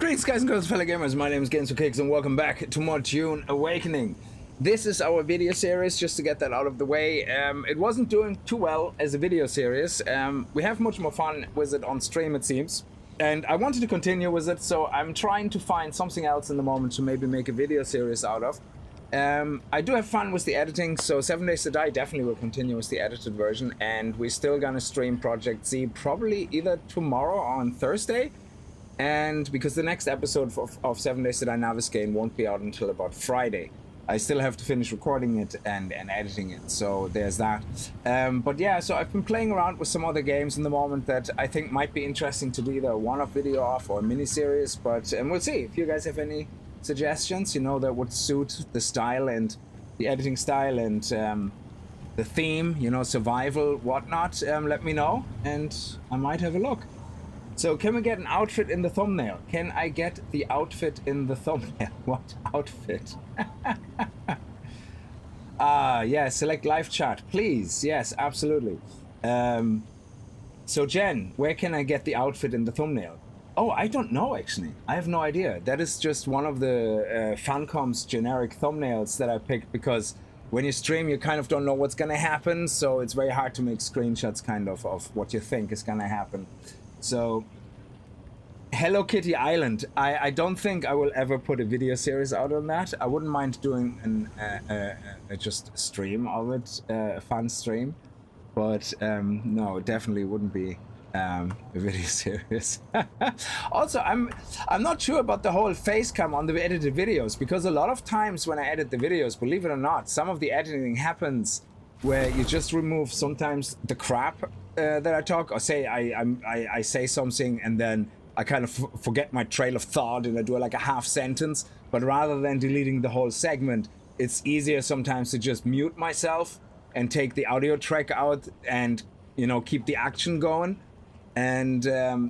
Greetings guys and girls, fellow gamers, my name is Kickz and welcome back to more Dune Awakening. This is our video series, just to get that out of the way. It wasn't doing too well as a video series. We have much more fun with it on stream, it seems. And I wanted to continue with it, so I'm trying to find something else in the moment to maybe make a video series out of. I do have fun with the editing, so 7 Days to Die definitely will continue with the edited version, and we're still gonna stream Project Z probably either tomorrow or on Thursday. And because the next episode of 7 Days to Die Navigating won't be out until about Friday. I still have to finish recording it and editing it, so there's that. But yeah, so I've been playing around with some other games in the moment that I think might be interesting to do either a one-off video off or a mini-series, but we'll see. If you guys have any suggestions, you know, that would suit the style and the editing style and the theme, you know, survival, whatnot, let me know and I might have a look. So can we get an outfit in the thumbnail? Can I get the outfit in the thumbnail? What outfit? Yeah, select live chat, please. Yes, absolutely. So Jen, where can I get the outfit in the thumbnail? Oh, I don't know, actually. I have no idea. That is just one of the Funcom's generic thumbnails that I picked because when you stream, you kind of don't know what's gonna happen, so it's very hard to make screenshots kind of what you think is gonna happen. So, Hello Kitty Island. I don't think I will ever put a video series out on that. I wouldn't mind doing just a stream of it, a fun stream, but no, it definitely wouldn't be a video series. Also, I'm not sure about the whole face cam on the edited videos, because a lot of times when I edit the videos, believe it or not, some of the editing happens where you just remove sometimes the crap that I talk, or say I say something and then I kind of forget my trail of thought and I do like a half sentence, but rather than deleting the whole segment, it's easier sometimes to just mute myself and take the audio track out and, you know, keep the action going. And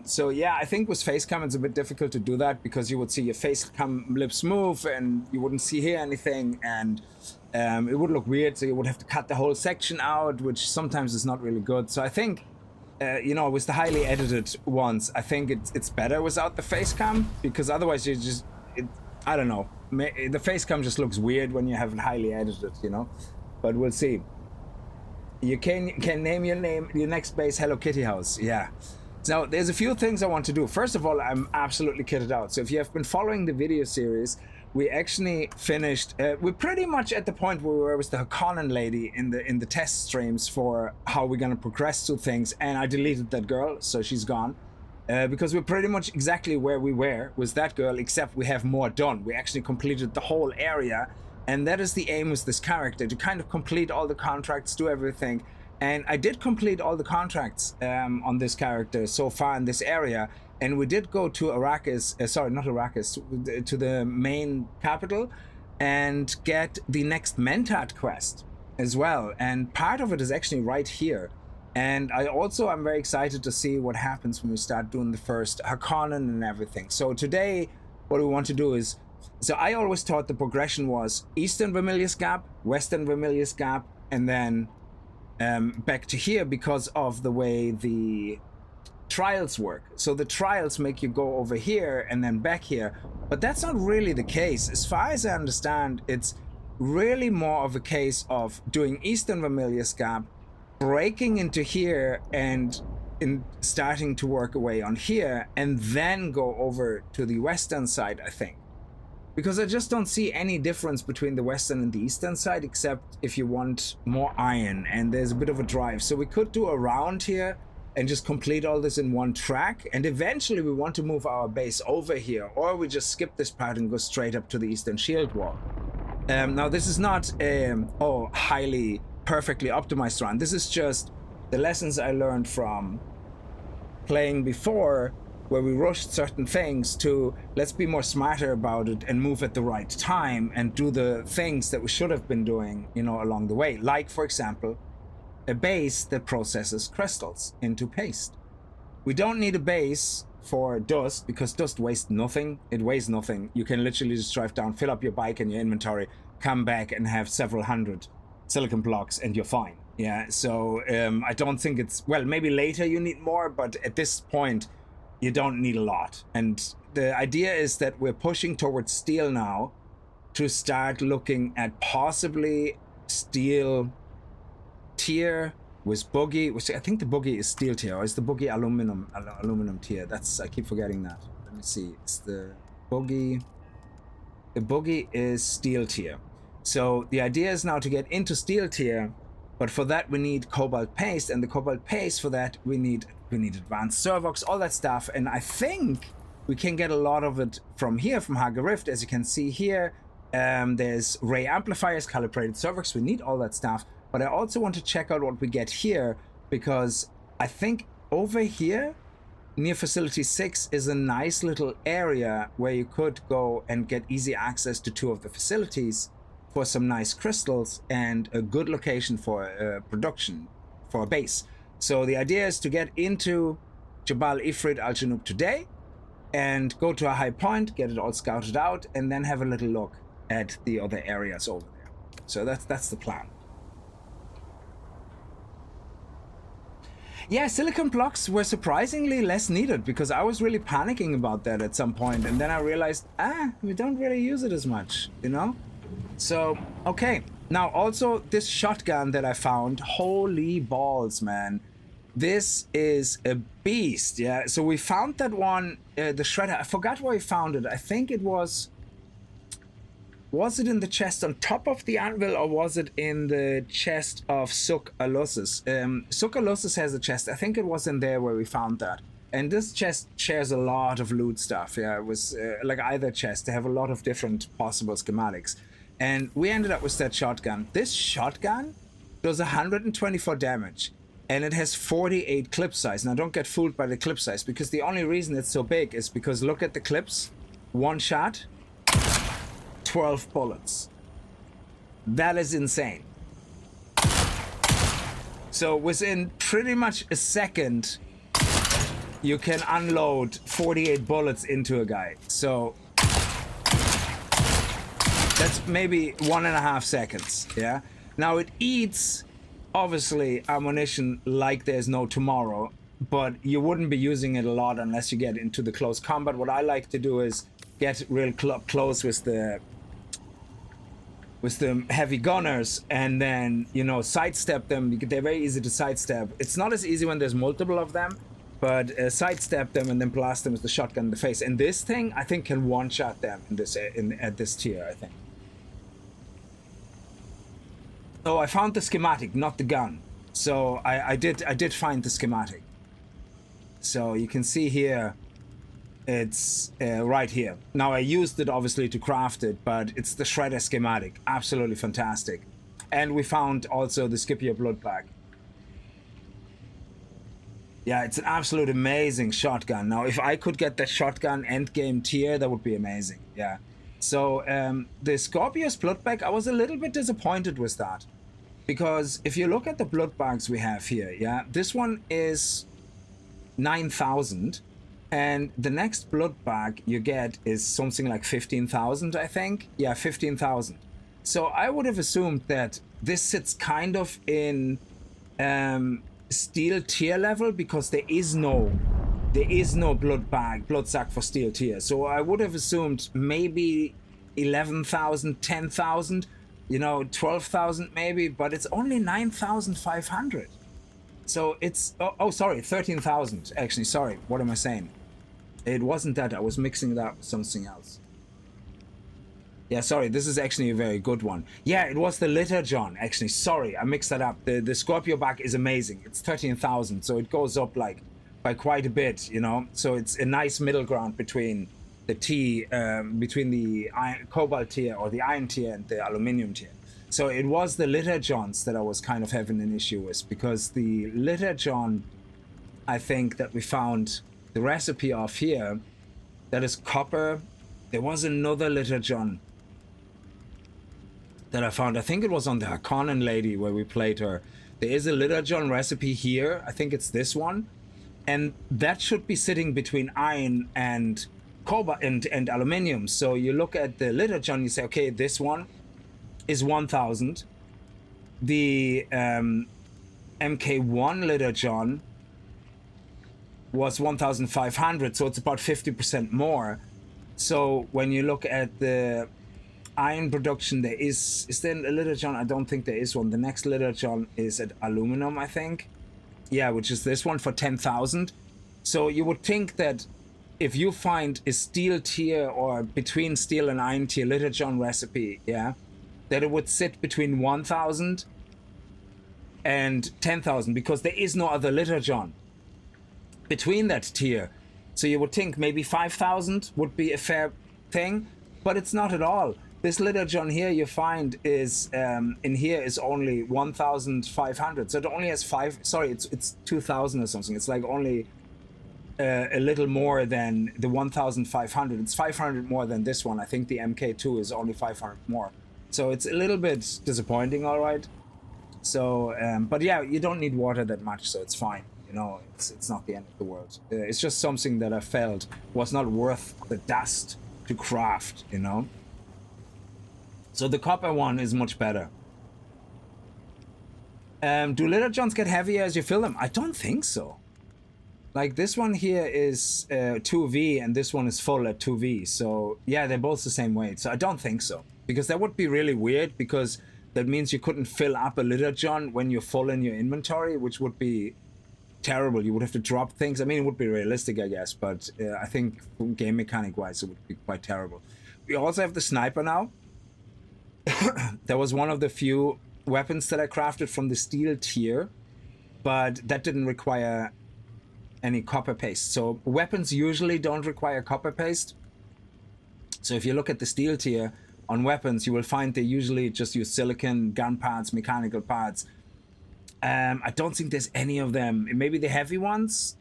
so yeah, I think with facecam it's a bit difficult to do that because you would see your facecam lips move and you wouldn't see here anything, and it would look weird, so you would have to cut the whole section out, which sometimes is not really good. So I think, you know, with the highly edited ones, I think it's better without the face cam, because otherwise you just, I don't know, the face cam just looks weird when you have it highly edited, you know, but we'll see. You can name your next base Hello Kitty house. Yeah. Now, there's a few things I want to do. First of all, I'm absolutely kitted out. So if you have been following the video series, we actually finished, we're pretty much at the point where we were with the Harkonnen lady in the test streams for how we're gonna progress to things, and I deleted that girl, so she's gone. Because we're pretty much exactly where we were with that girl, except we have more done. We actually completed the whole area, and that is the aim with this character, to kind of complete all the contracts, do everything. And I did complete all the contracts on this character so far in this area, and we did go to Arrakis, sorry, not Arrakis, to the main capital, and get the next Mentat quest as well. And part of it is actually right here. And I also am very excited to see what happens when we start doing the first Harkonnen and everything. So today, what we want to do is, so I always thought the progression was Eastern Vermilius Gap, Western Vermilius Gap, and then back to here because of the way the trials work. So the trials make you go over here and then back here, but that's not really the case. As far as I understand, it's really more of a case of doing Eastern Vermilius Gap, breaking into here and starting to work away on here, and then go over to the western side, I think. Because I just don't see any difference between the western and the eastern side, except if you want more iron, and there's a bit of a drive. So we could do around here and just complete all this in one track, and eventually we want to move our base over here, or we just skip this part and go straight up to the eastern shield wall. Now this is not a highly perfectly optimized run. This is just the lessons I learned from playing before, where we rushed certain things, to let's be more smarter about it and move at the right time and do the things that we should have been doing, you know, along the way. Like, for example, a base that processes crystals into paste. We don't need a base for dust, because dust wastes nothing. It weighs nothing. You can literally just drive down, fill up your bike and your inventory, come back and have several hundred silicon blocks and you're fine. Yeah, so I don't think it's, well, maybe later you need more, but at this point, you don't need a lot. And the idea is that we're pushing towards steel now to start looking at possibly steel tier with buggy, which I think the buggy is steel tier, or is the buggy aluminum tier? That's, I keep forgetting that. Let me see. It's the buggy is steel tier. So the idea is now to get into steel tier, but for that we need cobalt paste, and the cobalt paste for that we need advanced servox, all that stuff. And I think we can get a lot of it from here, from Haga Rift. As you can see here, there's ray amplifiers, calibrated servox. We need all that stuff. But I also want to check out what we get here, because I think over here near Facility 6 is a nice little area where you could go and get easy access to 2 of the facilities for some nice crystals, and a good location for production, for a base. So the idea is to get into Jabal Ifrit Al Janoub today and go to a high point, get it all scouted out, and then have a little look at the other areas over there. So that's the plan. Yeah, silicon blocks were surprisingly less needed, because I was really panicking about that at some point, and then I realized, we don't really use it as much, you know? So, okay. Now, also, this shotgun that I found, holy balls, man. This is a beast, yeah? So we found that one, the shredder. I forgot where we found it. I think it was it in the chest on top of the anvil, or was it in the chest of Suk Alusis? Suk Alusis has a chest. I think it was in there where we found that. And this chest shares a lot of loot stuff. Yeah, it was like either chest. They have a lot of different possible schematics. And we ended up with that shotgun. This shotgun does 124 damage. And it has 48 clip size. Now, don't get fooled by the clip size, because the only reason it's so big is because look at the clips. One shot, 12 bullets. That is insane. So within pretty much a second, you can unload 48 bullets into a guy. So that's maybe 1.5 seconds. Yeah. Now it eats, obviously, ammunition like there's no tomorrow, but you wouldn't be using it a lot unless you get into the close combat. What I like to do is get real close with the heavy gunners, and then, you know, sidestep them. They're very easy to sidestep. It's not as easy when there's multiple of them, but sidestep them and then blast them with the shotgun in the face. And this thing, I think, can one-shot them in this at this tier, I think. So I found the schematic, not the gun. So I did find the schematic. So you can see here, it's right here. Now I used it obviously to craft it, but it's the shredder schematic. Absolutely fantastic. And we found also the Scipio blood bag. Yeah, it's an absolute amazing shotgun. Now, if I could get that shotgun endgame tier, that would be amazing. Yeah. So the Scorpius blood bag, I was a little bit disappointed with that, because if you look at the blood bags we have here, yeah, this one is 9,000. And the next blood bag you get is something like 15,000, I think. Yeah, 15,000. So I would have assumed that this sits kind of in steel tier level, because there is no blood sack for steel tier. So I would have assumed maybe 11,000, 10,000, you know, 12,000 maybe, but it's only 9,500. So it's, sorry, 13,000 actually. Sorry, what am I saying? It wasn't that. I was mixing it up with something else. Yeah, sorry, this is actually a very good one. Yeah, it was the Litter John, actually. Sorry, I mixed that up. The Scorpio back is amazing. It's 13,000, so it goes up like by quite a bit, you know. So it's a nice middle ground between the between the cobalt tier or the iron tier and the aluminium tier. So it was the Litter Johns that I was kind of having an issue with, because the Litter John, I think that we found the recipe of here, that is copper. There was another Litter John that I found. I think it was on the Harkonnen lady where we played her. There is a Litter John recipe here. I think it's this one. And that should be sitting between iron and cobalt and aluminium. So you look at the Litter John, you say, okay, this one is 1,000. The MK1 Litter John was 1,500, so it's about 50% more. So when you look at the iron production, there is there a Littlejohn? I don't think there is one. The next Littlejohn is at aluminum, I think. Yeah, which is this one for 10,000. So you would think that if you find a steel tier or between steel and iron tier Littlejohn recipe, yeah, that it would sit between 1,000 and 10,000, because there is no other Littlejohn between that tier. So you would think maybe 5,000 would be a fair thing, but it's not at all. This Littlejohn here you find is in here is only 1,500. So it only has it's 2,000 or something. It's like only a little more than the 1,500. It's 500 more than this one. I think the MK2 is only 500 more. So it's a little bit disappointing, all right. So, but yeah, you don't need water that much, so it's fine. You know, it's not the end of the world. It's just something that I felt was not worth the dust to craft, you know. So the copper one is much better. Do Littlejohns get heavier as you fill them? I don't think so. Like this one here is 2V and this one is full at 2V. So yeah, they're both the same weight. So I don't think so. Because that would be really weird, because that means you couldn't fill up a Littlejohn when you're full in your inventory, which would be terrible. You would have to drop things. I mean, it would be realistic, I guess, but I think game mechanic wise, it would be quite terrible. We also have the sniper now. That was one of the few weapons that I crafted from the steel tier, but that didn't require any copper paste. So weapons usually don't require copper paste. So if you look at the steel tier on weapons, you will find they usually just use silicon, gun parts, mechanical parts. I don't think there's any of them. Maybe the heavy ones.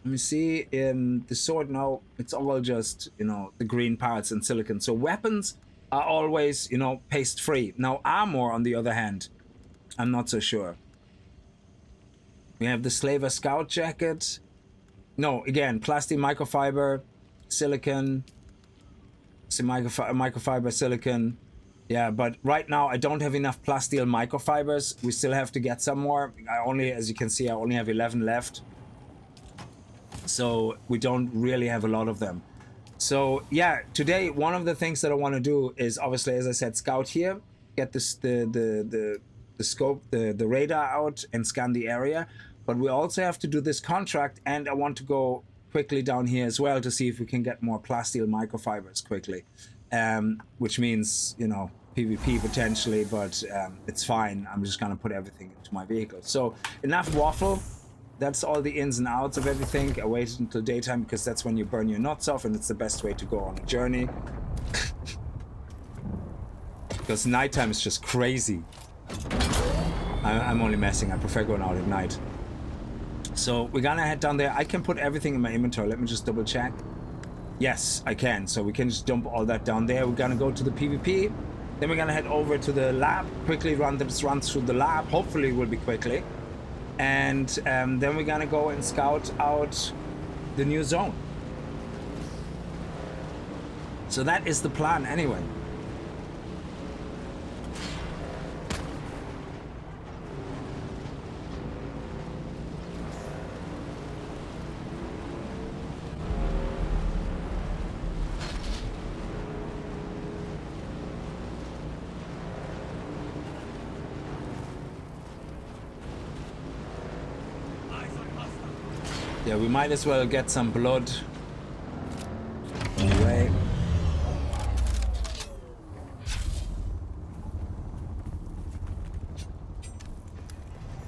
Let me see. The sword, no, it's all just, you know, the green parts and silicon. So weapons are always, you know, paste free. Now armor, on the other hand, I'm not so sure. We have the Slaver Scout jacket. No, again, plastic microfiber, silicon, microfiber, silicon. Yeah, but right now I don't have enough plasteel microfibers. We still have to get some more. I only, as you can see, I only have 11 left. So we don't really have a lot of them. So yeah, today one of the things that I want to do is, obviously, as I said, scout here, get this the scope, the radar out and scan the area. But we also have to do this contract, and I want to go quickly down here as well to see if we can get more plasteel microfibers quickly. Which means, you know, PvP potentially, but it's fine. I'm just gonna put everything into my vehicle. So enough waffle. That's all the ins and outs of everything. I waited until daytime because that's when you burn your nuts off, and it's the best way to go on a journey. Because nighttime is just crazy. I'm only messing. I prefer going out at night. So we're gonna head down there. I can put everything in my inventory. Let me just double check. Yes, I can. So we can just dump all that down there. We're gonna go to the PvP. Then we're gonna head over to the lab. Quickly run through the lab. Hopefully it will be quickly. And then we're gonna go and scout out the new zone. So that is the plan anyway. Yeah, we might as well get some blood away.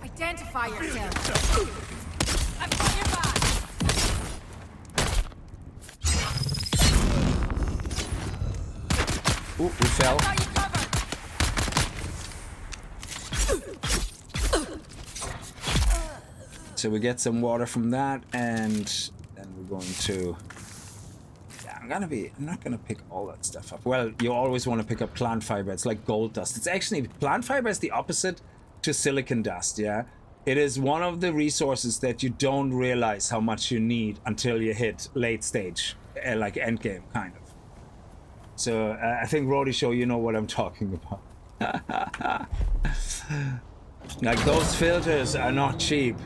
Identify yourself. I'm on your back. Ooh, we fell. So we get some water from that, and then we're going to... Yeah, I'm not gonna pick all that stuff up. Well, you always want to pick up plant fiber. It's like gold dust. It's actually, plant fiber is the opposite to silicon dust, yeah? It is one of the resources that you don't realize how much you need until you hit late stage, like end game, kind of. So I think Roadie Show, you know what I'm talking about. Like, those filters are not cheap.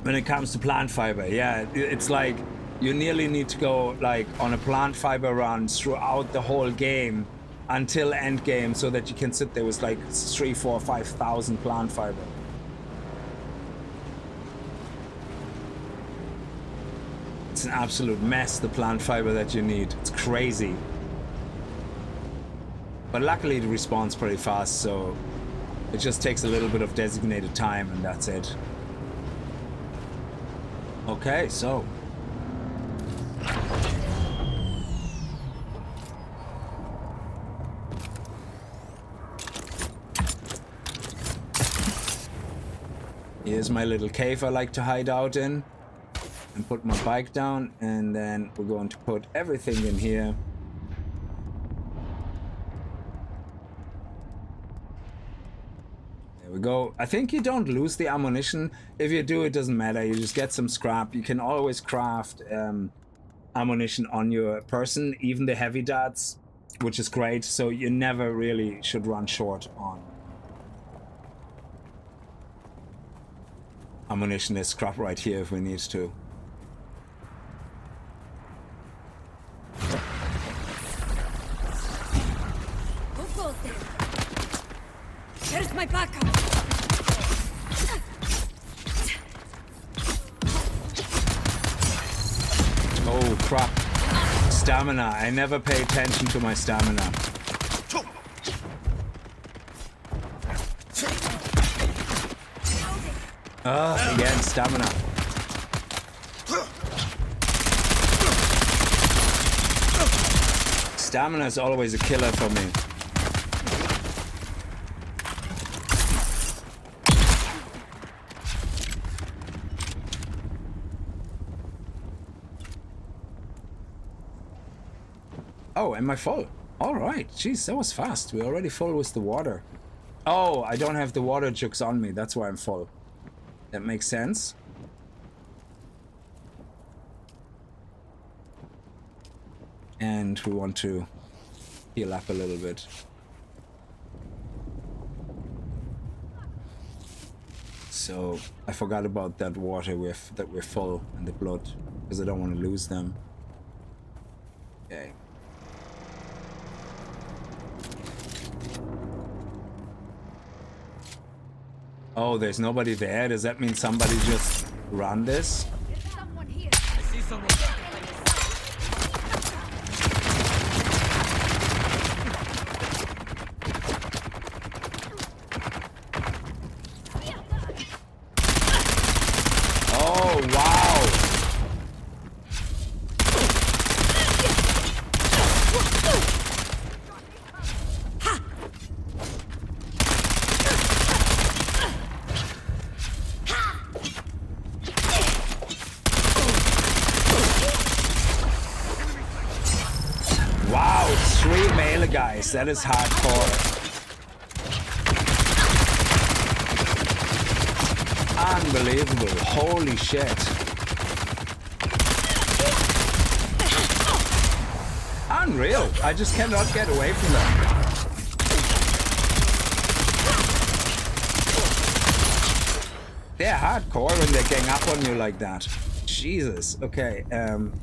when it comes to plant fiber. Yeah, it's like you nearly need to go like on a plant fiber run throughout the whole game until end game, so that you can sit there with like 3, 4, 5,000 plant fiber. It's an absolute mess, the plant fiber that you need. It's crazy. But luckily it respawns pretty fast, so it just takes a little bit of designated time and that's it. Okay, so here's my little cave I like to hide out in, and put my bike down, and then we're going to put everything in here. There we go. I think you don't lose the ammunition. If you do, it doesn't matter. You just get some scrap. You can always craft ammunition on your person, even the heavy darts, which is great. So you never really should run short on ammunition. There's scrap right here if we need to. Who goes there? There's my backup. Oh crap. Stamina. I never pay attention to my stamina. Again, stamina. Stamina is always a killer for me. Oh, am I full? All right. Jeez, that was fast. We're already full with the water. Oh, I don't have the water jugs on me. That's why I'm full. That makes sense. And we want to heal up a little bit. So I forgot about that water that we're full and the blood, because I don't want to lose them. Okay. Oh, there's nobody there. Does that mean somebody just run this? There's someone here. I see someone. Oh, wow. Wow, 3 melee guys. That is hardcore. Unbelievable. Holy shit. Unreal. I just cannot get away from them. They're hardcore when they gang up on you like that. Jesus. Okay,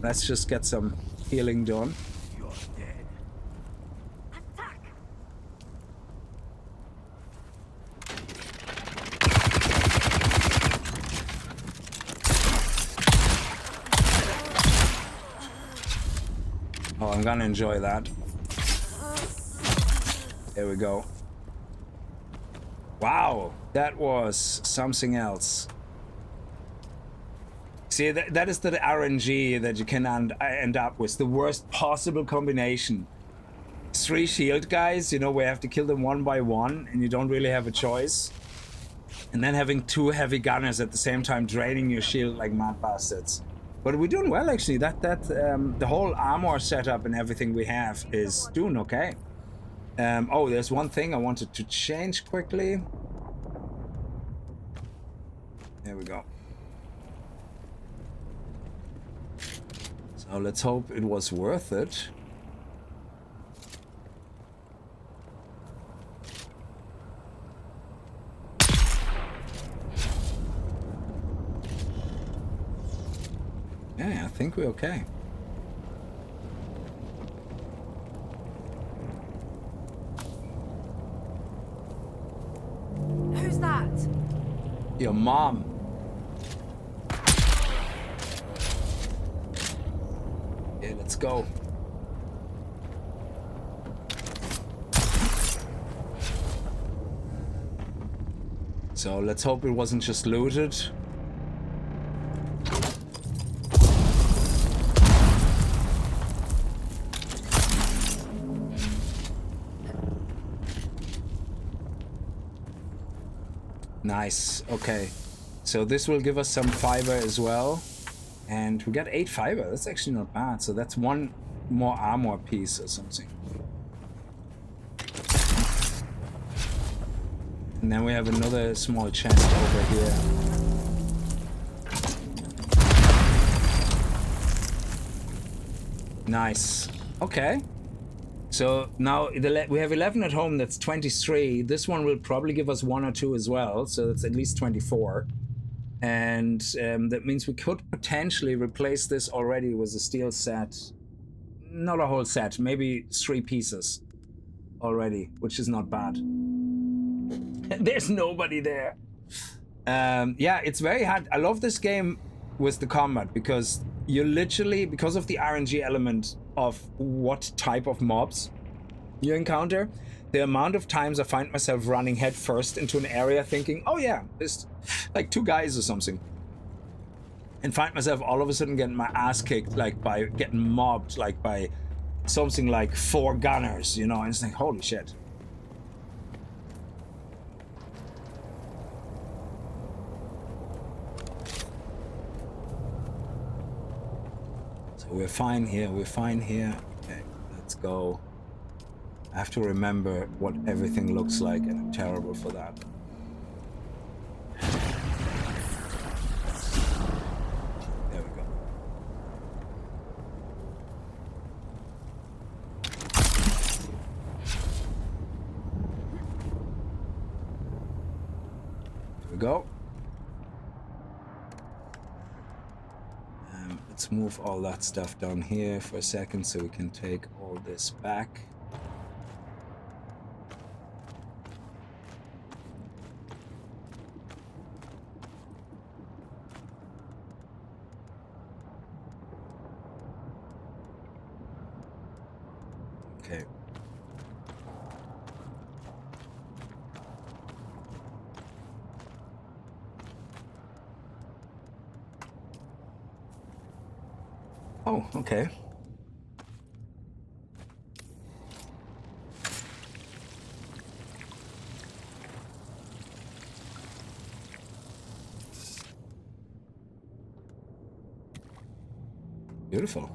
let's just get some healing done. You're dead. Attack. Oh, I'm gonna enjoy that. There we go. Wow, that was something else. See, that is the RNG that you can end up with. The worst possible combination. 3 shield guys, you know, we have to kill them one by one, and you don't really have a choice. And then having 2 heavy gunners at the same time draining your shield like mad bastards. But we're doing well, actually. The whole armor setup and everything we have is doing okay. Oh, there's one thing I wanted to change quickly. There we go. So let's hope it was worth it. Yeah, I think we're okay. Who's that? Your mom. Okay, let's go. So let's hope it wasn't just looted. Nice. Okay. So this will give us some fiber as well. And we got 8 fiber. That's actually not bad. So that's 1 more armor piece or something. And then we have another small chest over here. Nice. Okay. So now we have 11 at home. That's 23. This one will probably give us 1 or 2 as well. So that's at least 24. And that means we could potentially replace this already with a steel set. Not a whole set, maybe 3 pieces already, which is not bad. There's nobody there. Yeah, it's very hard. I love this game with the combat because you literally, because of the RNG element of what type of mobs you encounter, the amount of times I find myself running head first into an area thinking, oh yeah, there's like 2 guys or something. And find myself all of a sudden getting my ass kicked, like by getting mobbed, like by something like 4 gunners, you know, and it's like, holy shit. We're fine here, we're fine here. Okay, let's go. I have to remember what everything looks like, and I'm terrible for that. There we go. There we go. Let's move all that stuff down here for a second so we can take all this back. Okay. Oh, okay. Beautiful.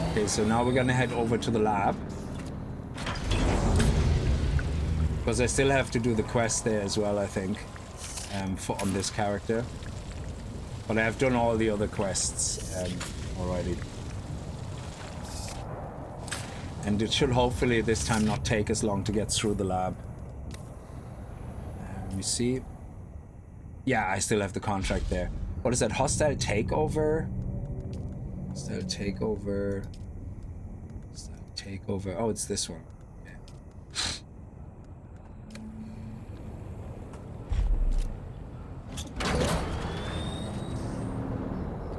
Okay, so now we're gonna head over to the lab. Because I still have to do the quest there as well, I think, on this character. But I have done all the other quests already. And it should hopefully this time not take as long to get through the lab. Let me see. Yeah, I still have the contract there. What is that? Hostile takeover? Hostile takeover. Hostile takeover. Oh, it's this one.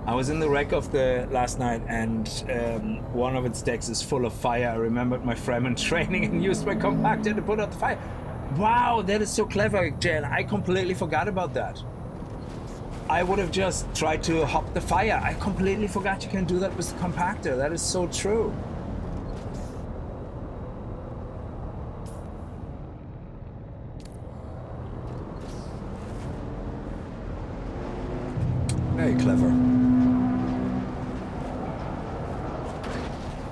I was in the wreck of the last night, and one of its decks is full of fire. I remembered my Fremen training and used my compactor to put out the fire. Wow, that is so clever, Jen. I completely forgot about that. I would have just tried to hop the fire. I completely forgot you can do that with the compactor. That is so true. Very clever.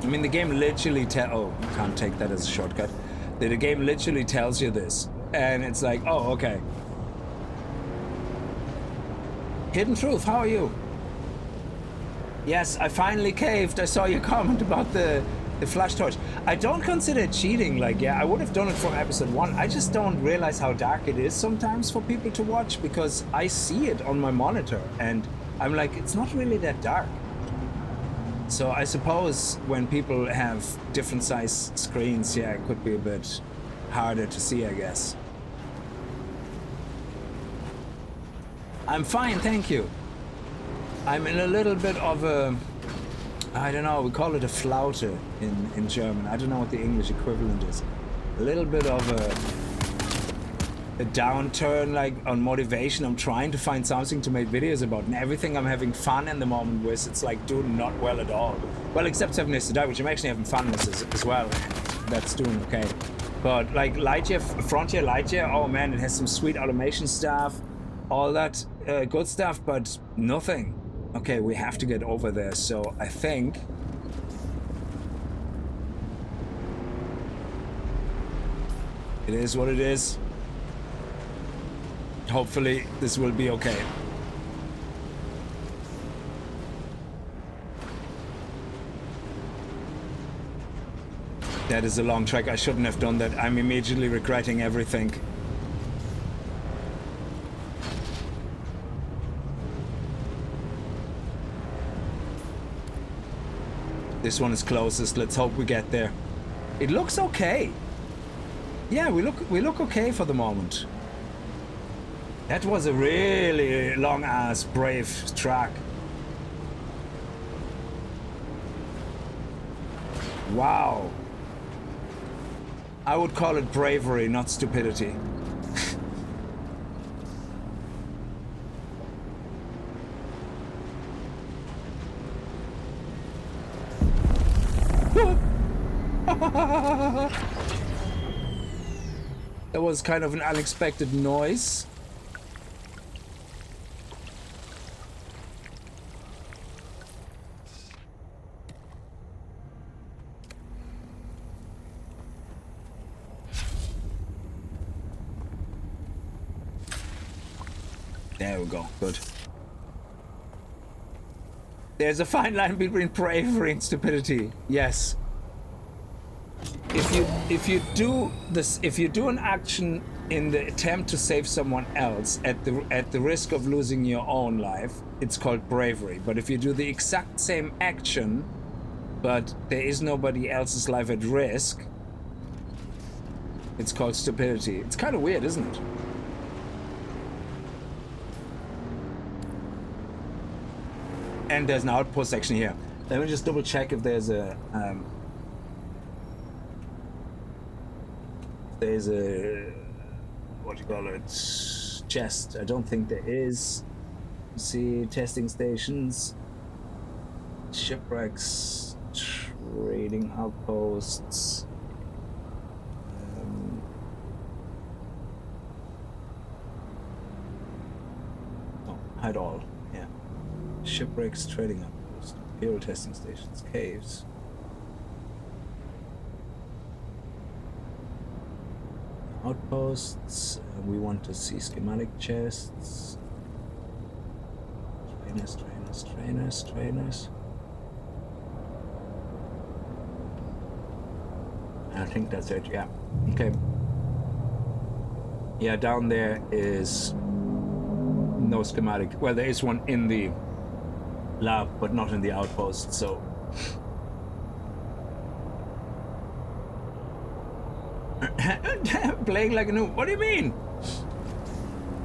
I mean, the game literally oh, can't take that as a shortcut. The game literally tells you this, and it's like, oh, okay. Hidden Truth, how are you? Yes, I finally caved. I saw your comment about the The flash torch. I don't consider it cheating. Like, yeah, I would have done it from episode 1. I just don't realize how dark it is sometimes for people to watch because I see it on my monitor and I'm like, it's not really that dark. So I suppose when people have different size screens, yeah, it could be a bit harder to see, I guess. I'm fine, thank you. I'm in a little bit of a, I don't know, we call it a Flaute in German. I don't know what the English equivalent is. A little bit of a downturn, like, on motivation. I'm trying to find something to make videos about, and everything I'm having fun in the moment with, it's like doing not well at all. Well, except 7 Days to Die, which I'm actually having fun with as well. That's doing okay. But like Lightyear, Frontier Lightyear, oh man, it has some sweet automation stuff, all that good stuff, but nothing. Okay, we have to get over there, so I think it is what it is. Hopefully this will be okay. That is a long trek. I shouldn't have done that. I'm immediately regretting everything. This one is closest. Let's hope we get there. It looks okay. Yeah, we look okay for the moment. That was a really long-ass brave track. Wow. I would call it bravery, not stupidity. That was kind of an unexpected noise. There we go. Good. There's a fine line between bravery and stupidity. Yes. If you do an action in the attempt to save someone else at the risk of losing your own life, it's called bravery. But if you do the exact same action, but there is nobody else's life at risk, it's called stupidity. It's kind of weird, isn't it? And there's an outpost section here. Let me just double check if there's a what do you call it, chest. I don't think there is. See, testing stations, shipwrecks, trading outposts. Oh, hide all. Yeah. Shipwrecks, trading outposts, Imperial testing stations, caves. Outposts. We want to see schematic chests. Trainers. I think that's it. Yeah. Okay. Yeah, down there is no schematic. Well, there is one in the lab, but not in the outpost, so playing like a noob. What do you mean?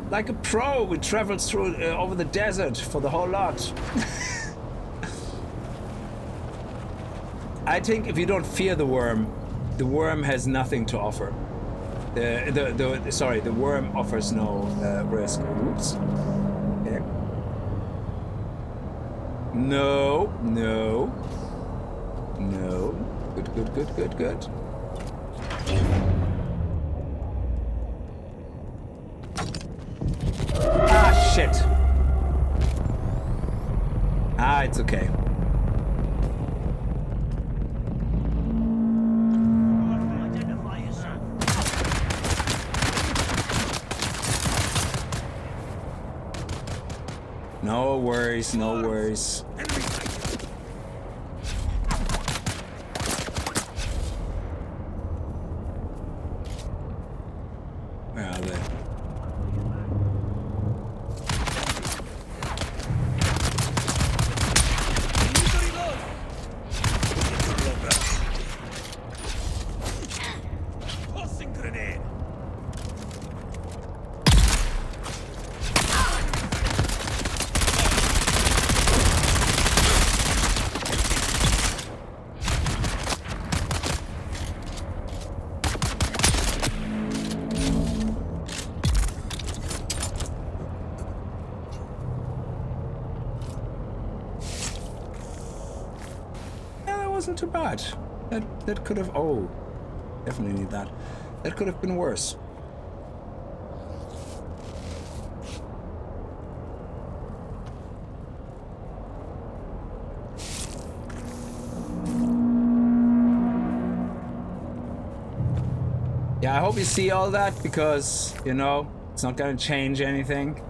Like a pro, we traveled through over the desert for the whole lot. I think if you don't fear the worm has nothing to offer. The worm offers no risk. Oops. Okay. No. Good. Ah, shit. Ah, it's okay. No worries. wasn't too bad. That could have... Oh, definitely need that. That could have been worse. Yeah, I hope you see all that, because, you know, it's not gonna change anything.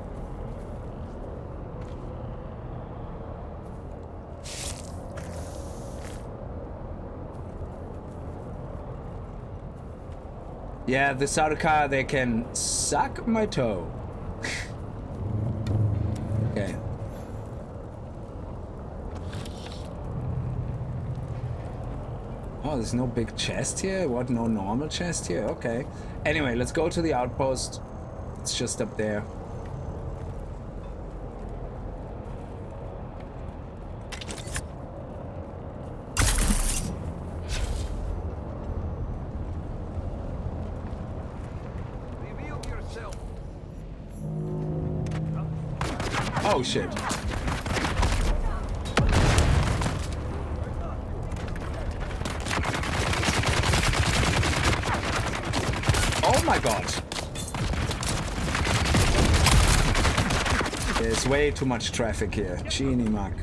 Yeah, the Sarka, they can suck my toe. Okay. Oh, there's no big chest here? What, no normal chest here? Okay. Anyway, let's go to the outpost. It's just up there. Reveal yourself. Oh, shit. Oh my god. There's way too much traffic here. Genie Mac.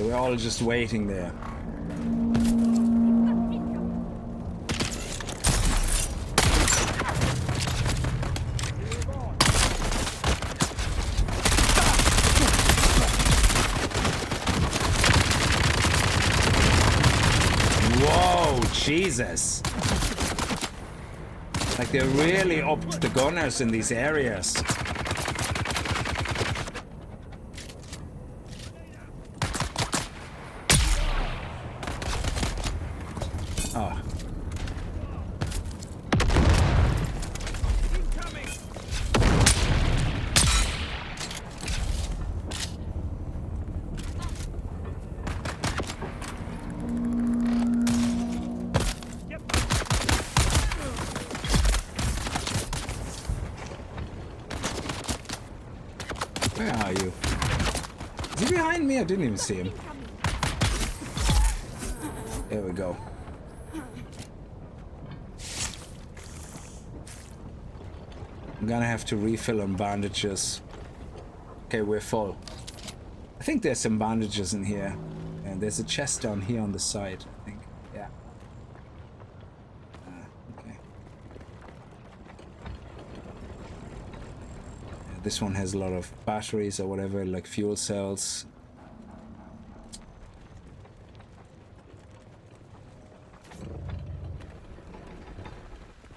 We're all just waiting there. Whoa, Jesus. Like, they're really upped the gunners in these areas. Oh. Where are you? Is he behind me? I didn't even see him. There we go. I'm gonna have to refill on bandages. Okay, we're full. I think there's some bandages in here. And there's a chest down here on the side, I think. Yeah. Okay. Yeah, this one has a lot of batteries or whatever, like fuel cells.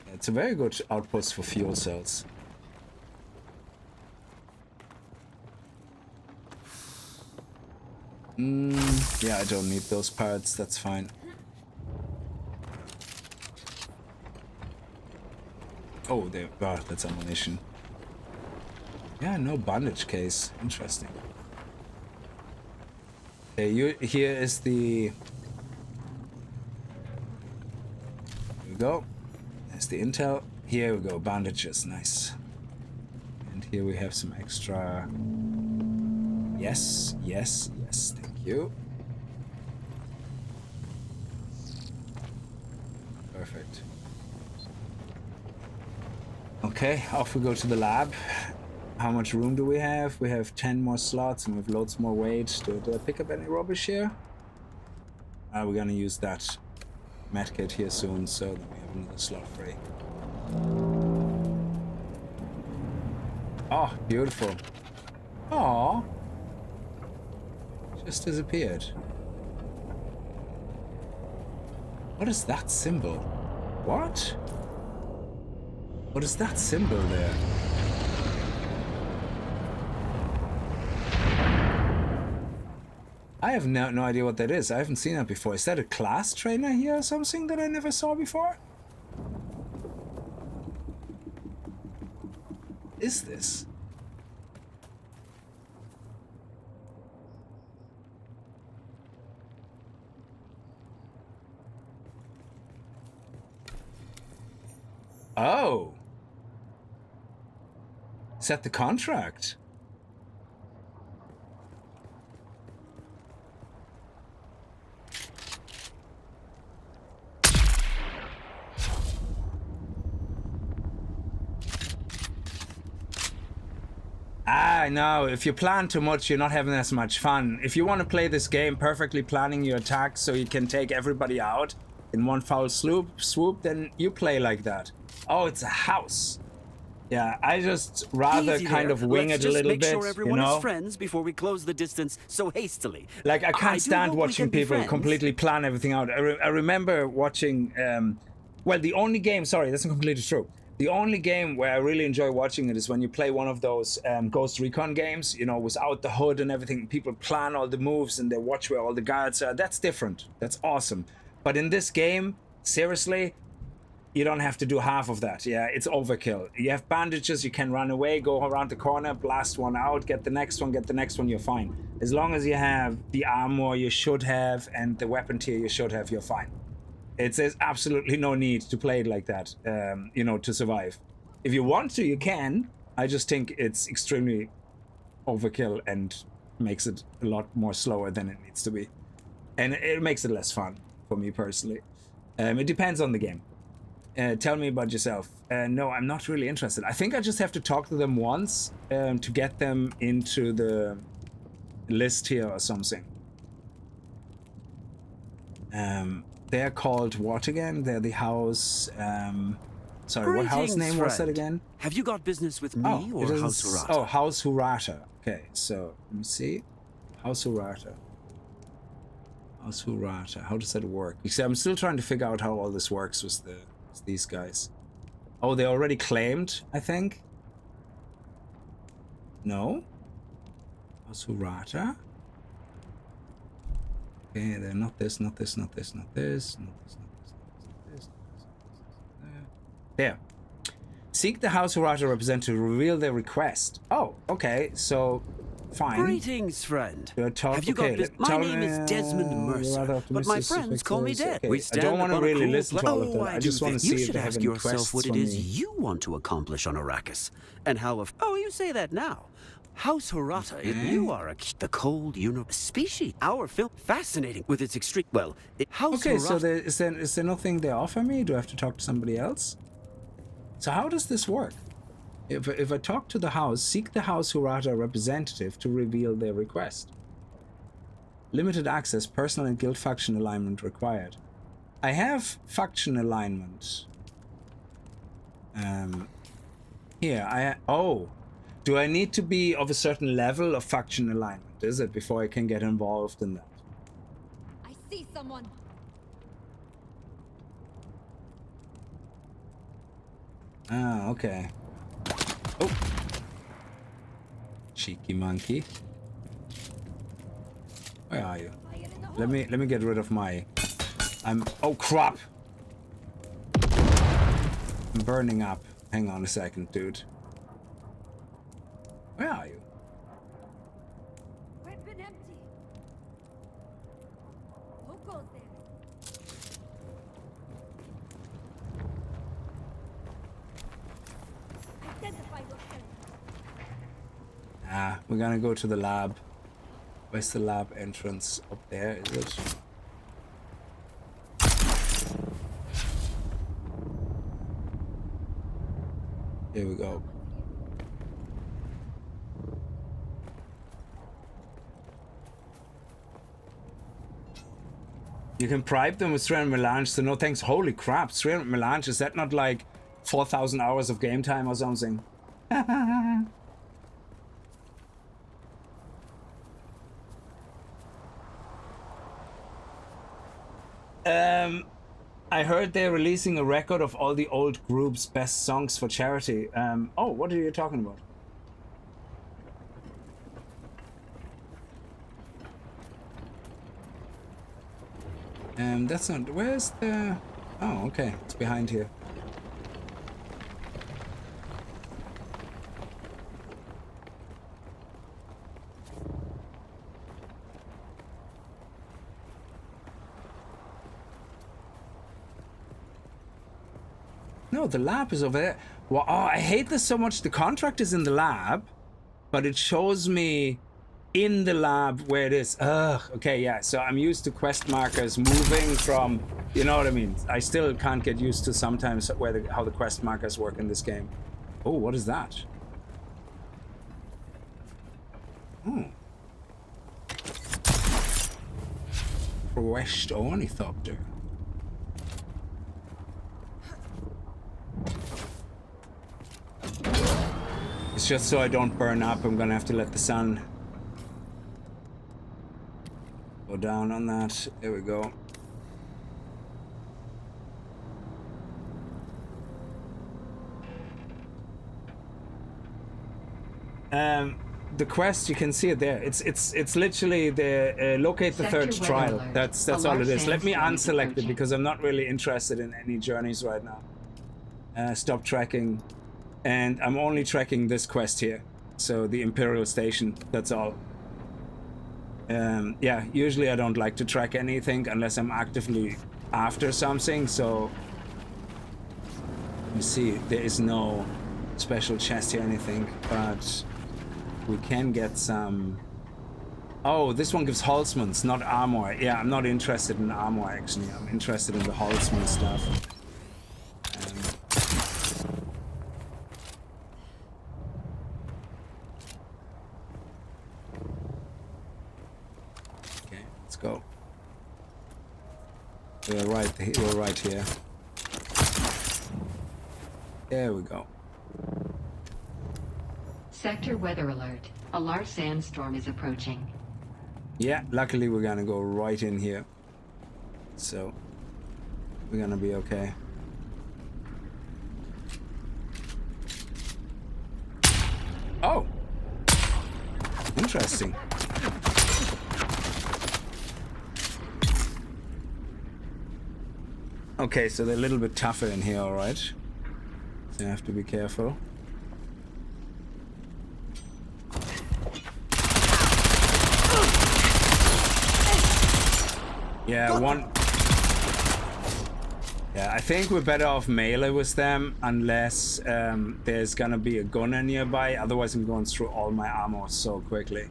Yeah, it's a very good outpost for fuel cells. Yeah, I don't need those parts, that's fine. Oh, there, that's ammunition. Yeah, no bandage case. Interesting. Okay, here is the... Here we go. There's the intel. Here we go, bandages, nice. And here we have some extra... Yes, yes, yes, thank you. Perfect. Okay, off we go to the lab. How much room do we have? We have 10 more slots and we have loads more weight. Do I pick up any rubbish here? We're gonna use that medkit here soon, so that we have another slot free. Oh, beautiful. Aww. Just disappeared. What is that symbol? What? What is that symbol there? I have no idea what that is. I haven't seen that before. Is that a class trainer here or something that I never saw before? What is this? Oh. Is that the contract? Ah, no, if you plan too much, you're not having as much fun. If you want to play this game perfectly planning your attacks so you can take everybody out in one foul swoop, then you play like that. Oh, it's a house. Yeah, I just rather Easy kind there. of wing Let's it a just little make bit, sure everyone you know? is friends before we close the distance so hastily. Like, I can't do stand hope we watching can be people friends. completely plan everything out. I remember watching, well, the only game, sorry, that's not completely true. The only game where I really enjoy watching it is when you play one of those Ghost Recon games, you know, without the hood and everything. People plan all the moves and they watch where all the guards are. That's different. That's awesome. But in this game, seriously, you don't have to do half of that. Yeah, it's overkill. You have bandages, you can run away, go around the corner, blast one out, get the next one, you're fine. As long as you have the armor you should have and the weapon tier you should have, you're fine. There's absolutely no need to play it like that, you know, to survive. If you want to, you can. I just think it's extremely overkill and makes it a lot more slower than it needs to be. And it makes it less fun for me personally. It depends on the game. Tell me about yourself. No, I'm not really interested. I think I just have to talk to them once to get them into the list here or something. They're called what again? They're the house... sorry, what house name was that again? Have you got business with me or House Hurata? Oh, House Hurata. Okay, so let me see. House Hurata. House Hurata. How does that work? You see, I'm still trying to figure out how all this works with these guys. Oh, they already claimed, I think? No? House Hurata? Okay, they're not this, not this, not this, not this, not this, not this, not this, there. Seek the House Hurata representative to reveal their request. Oh, okay, so fine. Greetings, friend. Have you got business? My name is Desmond Mercer, but my friends call me Dad. Okay. We stand I don't want to upon a really cool listen to all of that. I just want to see you if should they have ask any yourself quests what it for is me. you want to accomplish on Arrakis, and how if... Oh, you say that now. House Hurata, you are the cold universe species. Our film, fascinating with its extreme... Well, House Okay, Hurata... so is there nothing they offer me? Do I have to talk to somebody else? So how does this work? If I talk to the house, seek the House Hurata representative to reveal their request. Limited access, personal and guild faction alignment required. I have faction alignment. Here, oh. Do I need to be of a certain level of faction alignment, is it, before I can get involved in that? I see someone. Ah, okay. Oh. Cheeky monkey. Where are you? Let me get rid of my... oh crap! I'm burning up. Hang on a second, dude. Where are you? Weapon empty. Who goes there? Identify yourself. Ah, we're gonna go to the lab. Where's the lab entrance? Up there, is it? Here we go. You can bribe them with 300 melange, so no thanks. Holy crap, 300 melange, is that not like 4,000 hours of game time or something? I heard they're releasing a record of all the old groups' best songs for charity. Oh, what are you talking about? That's not... Where's the... Oh, okay. It's behind here. No, the lab is over there. Well, oh, I hate this so much. The contract is in the lab, but it shows me in the lab where it is. Ugh. Okay, yeah. So I'm used to quest markers moving from, you know what I mean? I still can't get used to sometimes how the quest markers work in this game. Oh, what is that? Oh. Crushed ornithopter. It's just so I don't burn up. I'm gonna have to let the sun go down on that. There we go. The quest, you can see it there. It's literally the locate the Sector third weather trial. alert. That's A all large it is. Let me sandstorm is unselect it approaching. because I'm not really interested in any journeys right now. Stop tracking, and I'm only tracking this quest here. So the Imperial Station. That's all. Yeah, usually I don't like to track anything unless I'm actively after something. So you see, there is no special chest here or anything, but we can get some. Oh, this one gives Holzmans, not armor. Yeah, I'm not interested in armor actually. I'm interested in the Holzman stuff. Okay, let's go. We're right here. There we go. Sector weather alert. A large sandstorm is approaching. Yeah, luckily we're gonna go right in here. So, we're gonna be okay. Oh! Interesting. Okay, so they're a little bit tougher in here, alright. So I have to be careful. Yeah, one. Yeah, I think we're better off melee with them unless there's gonna be a gunner nearby. Otherwise, I'm going through all my ammo so quickly.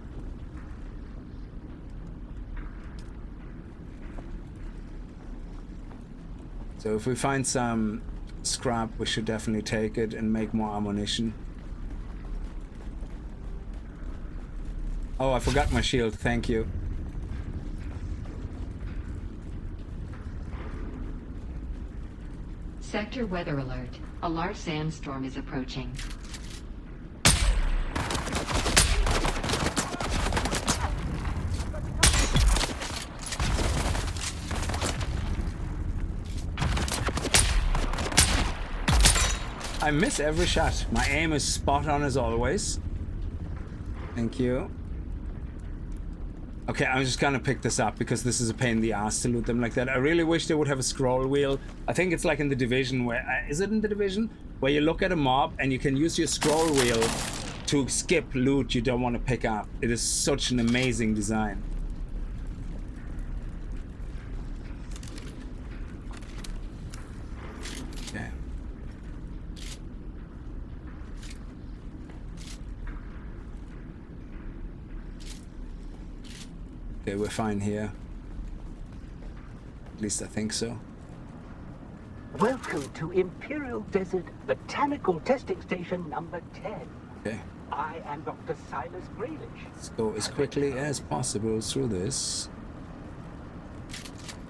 So if we find some scrap, we should definitely take it and make more ammunition. Oh, I forgot my shield. Thank you. Sector weather alert. A large sandstorm is approaching. I miss every shot. My aim is spot on as always. Thank you. Okay, I'm just gonna pick this up because this is a pain in the ass to loot them like that. I really wish they would have a scroll wheel. I think it's like in the Division where... is it in the Division? Where you look at a mob and you can use your scroll wheel to skip loot you don't want to pick up. It is such an amazing design. Okay. Okay, we're fine here. At least I think so. Welcome to Imperial Desert Botanical Testing Station number 10. Okay. I am Dr. Silas Graylish. Let's go as quickly as possible through this.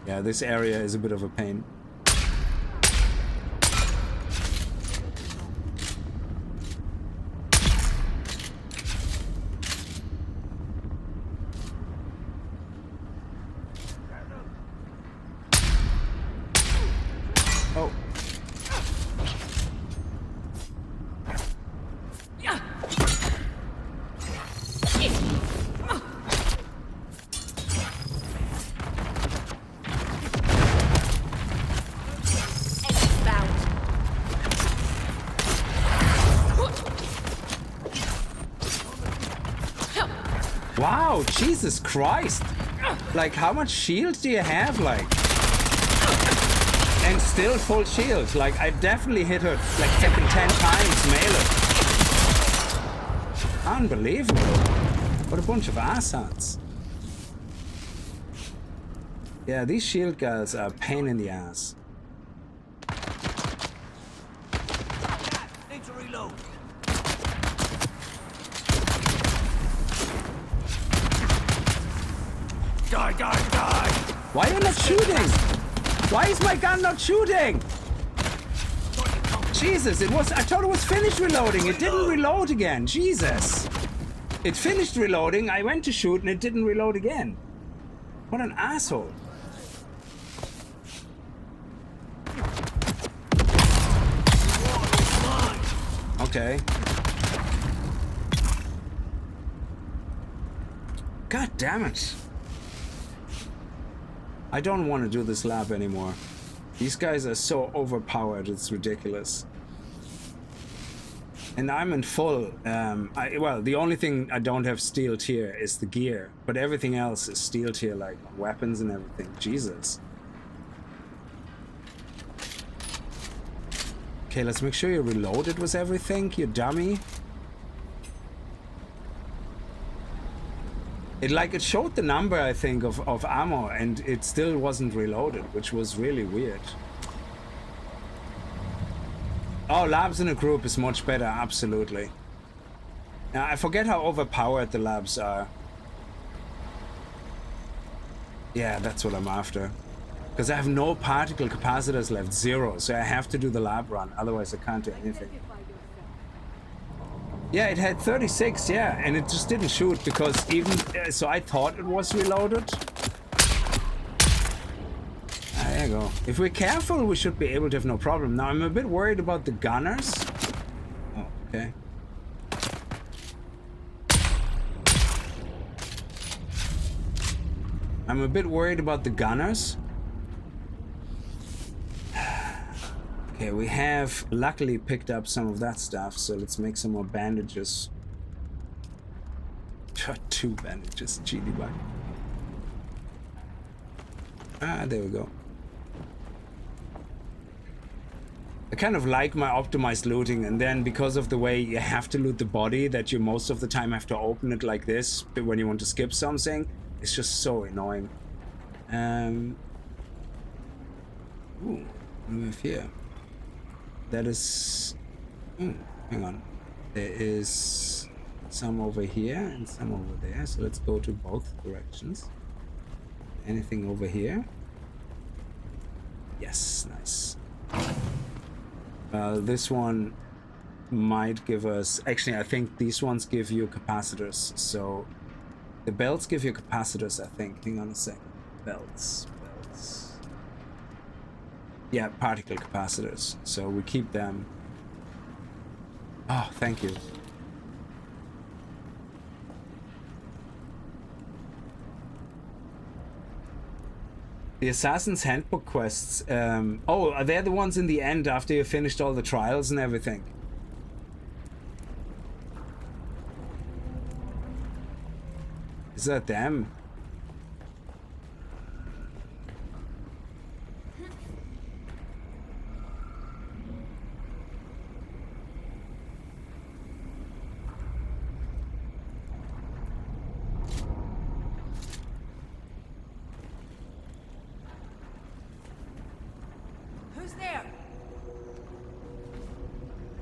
Yeah, this area is a bit of a pain. Oh. Wow, Jesus Christ! Like, how much shield do you have, like? And still full shield. Like, I definitely hit her, like, fucking 10 times melee. Unbelievable. What a bunch of asshats. Yeah, these shield guys are a pain in the ass. Need to reload. Why are you not shooting? Why is my gun not shooting? Jesus, I thought it was finished reloading. It didn't reload again. Jesus. It finished reloading. I went to shoot and it didn't reload again. What an asshole. Okay. God damn it. I don't want to do this lab anymore. These guys are so overpowered, it's ridiculous. And I'm in full, well, the only thing I don't have steel tier is the gear, but everything else is steel tier, like weapons and everything. Jesus. Okay, let's make sure you're reloaded with everything, you dummy. It showed the number, I think, of ammo, and it still wasn't reloaded, which was really weird. Oh, labs in a group is much better, absolutely. Now, I forget how overpowered the labs are. Yeah, that's what I'm after. Because I have no particle capacitors left, 0, so I have to do the lab run, otherwise I can't do anything. Yeah, it had 36, yeah, and it just didn't shoot because even... so I thought it was reloaded. There you go. If we're careful, we should be able to have no problem. Now, I'm a bit worried about the gunners. Oh, okay. I'm a bit worried about the gunners. Okay, we have luckily picked up some of that stuff, so let's make some more bandages. 2 bandages, cheaty bug. Ah, there we go. I kind of like my optimized looting, and then because of the way you have to loot the body, that you most of the time have to open it like this when you want to skip something, it's just so annoying. Ooh, what do we have here? That is... hang on. There is some over here and some over there, so let's go to both directions. Anything over here? Yes, nice. This one might give us... Actually, I think these ones give you capacitors, so... The belts give you capacitors, I think. Hang on a second. Belts. Yeah, particle capacitors. So we keep them. Oh, thank you. The Assassin's Handbook quests. Oh, are they the ones in the end after you finished all the trials and everything? Is that them?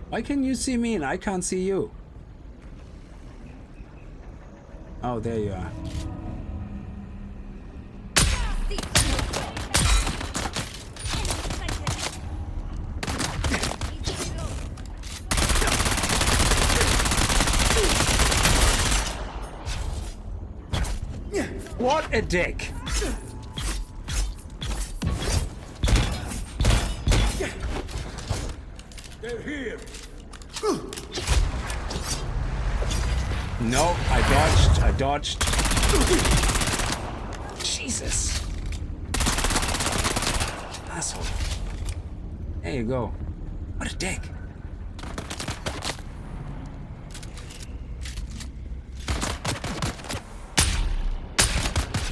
Why can you see me and I can't see you? Oh, there you are. What a dick! They're here. No, I dodged. Jesus. Asshole. There you go. What a dick.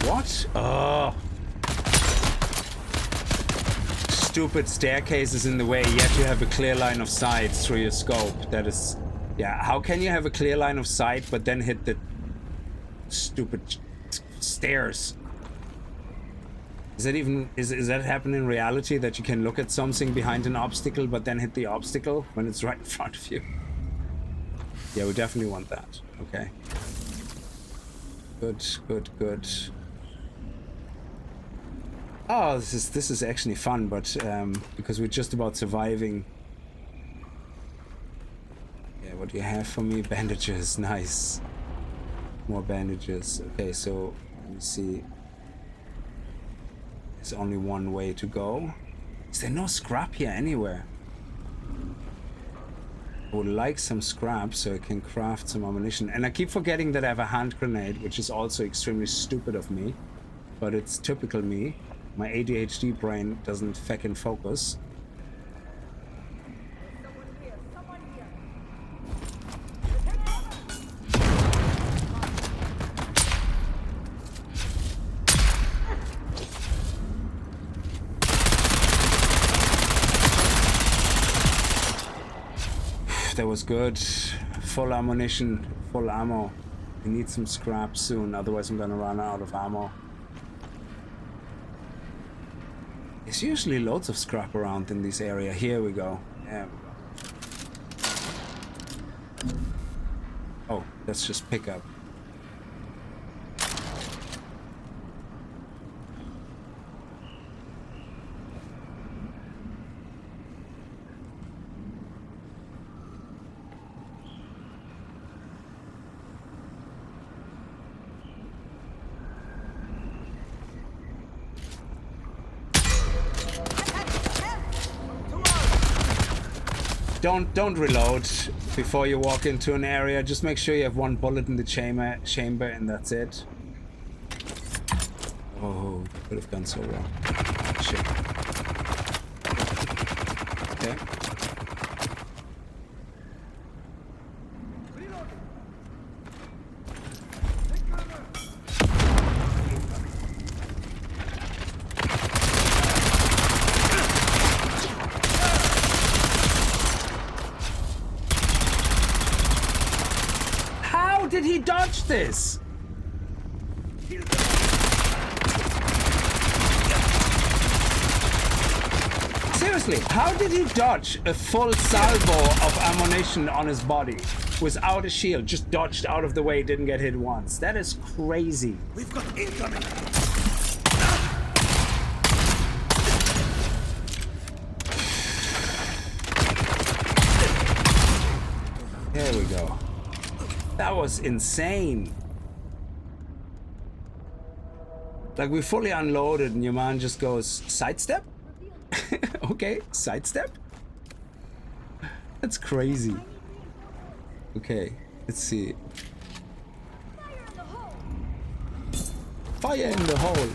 What? Oh. Stupid staircases in the way, yet you have a clear line of sight through your scope. That is... Yeah, how can you have a clear line of sight but then hit the stupid stairs? Is that even... Is that happen in reality, that you can look at something behind an obstacle but then hit the obstacle when it's right in front of you? Yeah, we definitely want that. Okay. Good. Oh, this is actually fun, but because we're just about surviving. Yeah, what do you have for me? Bandages, nice. More bandages. Okay, so let me see. There's only one way to go. Is there no scrap here anywhere? I would like some scrap so I can craft some ammunition. And I keep forgetting that I have a hand grenade, which is also extremely stupid of me. But it's typical me. My ADHD brain doesn't fucking focus. That was good. Full ammunition, full ammo. We need some scrap soon, otherwise I'm gonna run out of ammo. There's usually loads of scrap around in this area. Here we go. Yeah. Oh, let's just pick up. Don't reload before you walk into an area. Just make sure you have one bullet in the chamber and that's it. Oh, could have gone so wrong. Shit. Okay. Did he dodge this? Seriously, how did he dodge a full salvo of ammunition on his body without a shield? Just dodged out of the way, didn't get hit once. That is crazy. We've got incoming. There we go. That was insane. Like, we fully unloaded and your man just goes, sidestep? Okay, sidestep? That's crazy. Okay, let's see. Fire in the hole.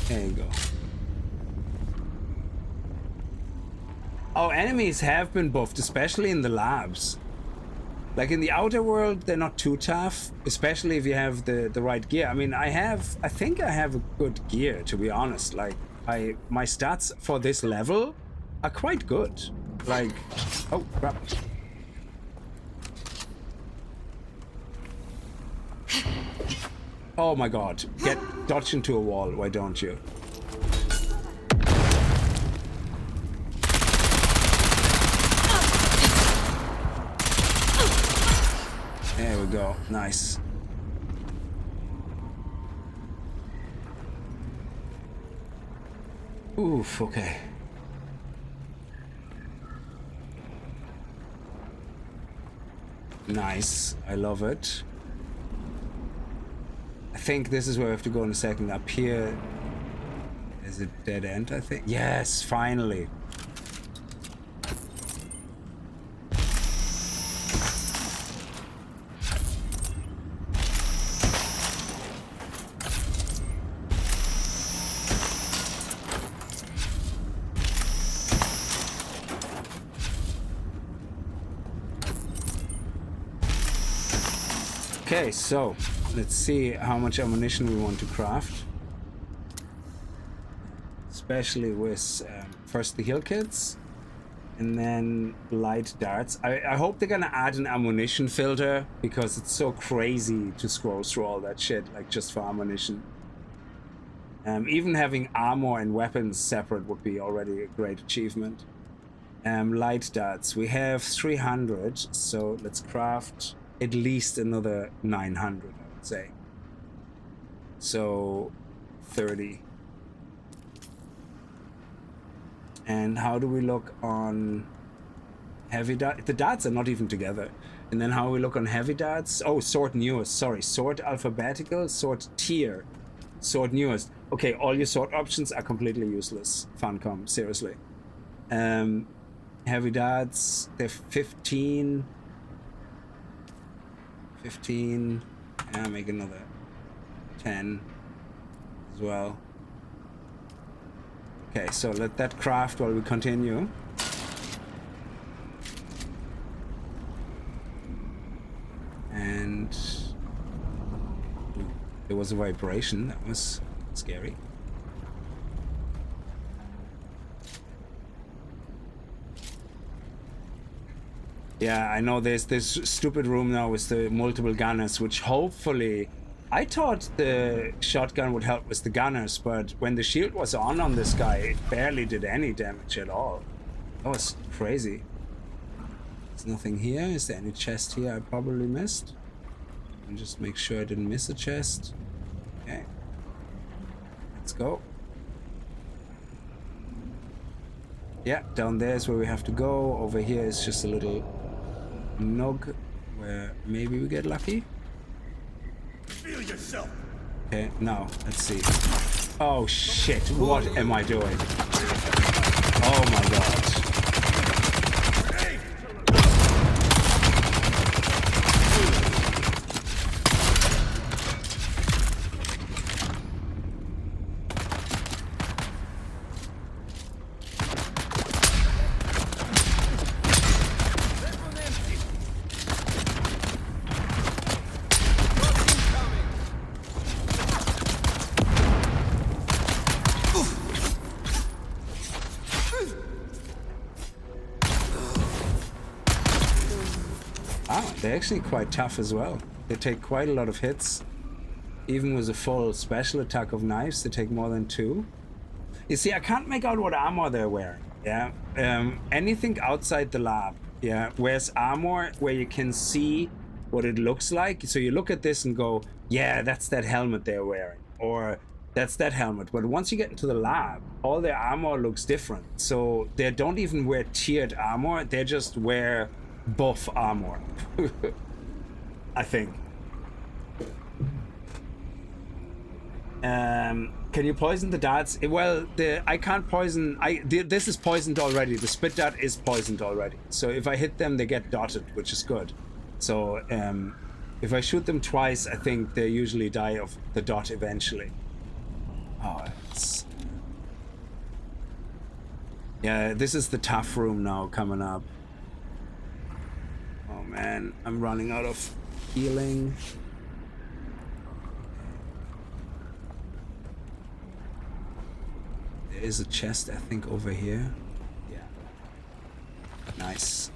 There you go. Oh, enemies have been buffed, especially in the labs. Like in the outer world, they're not too tough, especially if you have the right gear. I mean, I think I have a good gear, to be honest. Like, my stats for this level are quite good. Like, oh crap. Oh my god, dodge into a wall, why don't you? There we go, nice. Oof, okay. Nice, I love it. I think this is where we have to go in a second. Up here is a dead end, I think. Yes, finally. Okay, so let's see how much ammunition we want to craft. Especially with first the heal kits and then light darts. I hope they're gonna add an ammunition filter because it's so crazy to scroll through all that shit, like just for ammunition. Even having armor and weapons separate would be already a great achievement. Light darts. We have 300, so let's craft at least another 900, I would say. So 30. And how do we look on heavy darts? The darts are not even together. And then how we look on heavy darts? Oh, sort newest. Sorry, sort alphabetical, sort tier, sort newest. Okay, all your sort options are completely useless. Funcom, seriously. Heavy darts, they're 15. 15. Yeah, make another 10 as well. Okay, so let that craft while we continue. And there was a vibration. That was scary. Yeah, I know there's this stupid room now with the multiple gunners, which hopefully... I thought the shotgun would help with the gunners, but when the shield was on this guy, it barely did any damage at all. That was crazy. There's nothing here. Is there any chest here I probably missed? And just make sure I didn't miss a chest. Okay. Let's go. Yeah, down there is where we have to go. Over here is just a little nog where maybe we get lucky. Feel yourself. Okay, now let's see. Oh shit, what am I doing? Oh my god. They're actually quite tough as well. They take quite a lot of hits. Even with a full special attack of knives, they take more than 2. You see, I can't make out what armor they're wearing. Yeah. Anything outside the lab, yeah, wears armor where you can see what it looks like. So you look at this and go, yeah, that's that helmet they're wearing. Or that's that helmet. But once you get into the lab, all their armor looks different. So they don't even wear tiered armor. They just wear buff armor. I think. Can you poison the darts? Well, I can't poison. This is poisoned already. The spit dart is poisoned already. So if I hit them, they get dotted, which is good. So if I shoot them twice, I think they usually die of the dot eventually. Oh, yeah, this is the tough room now coming up. Oh man, I'm running out of healing. There is a chest, I think, over here. Yeah. Nice.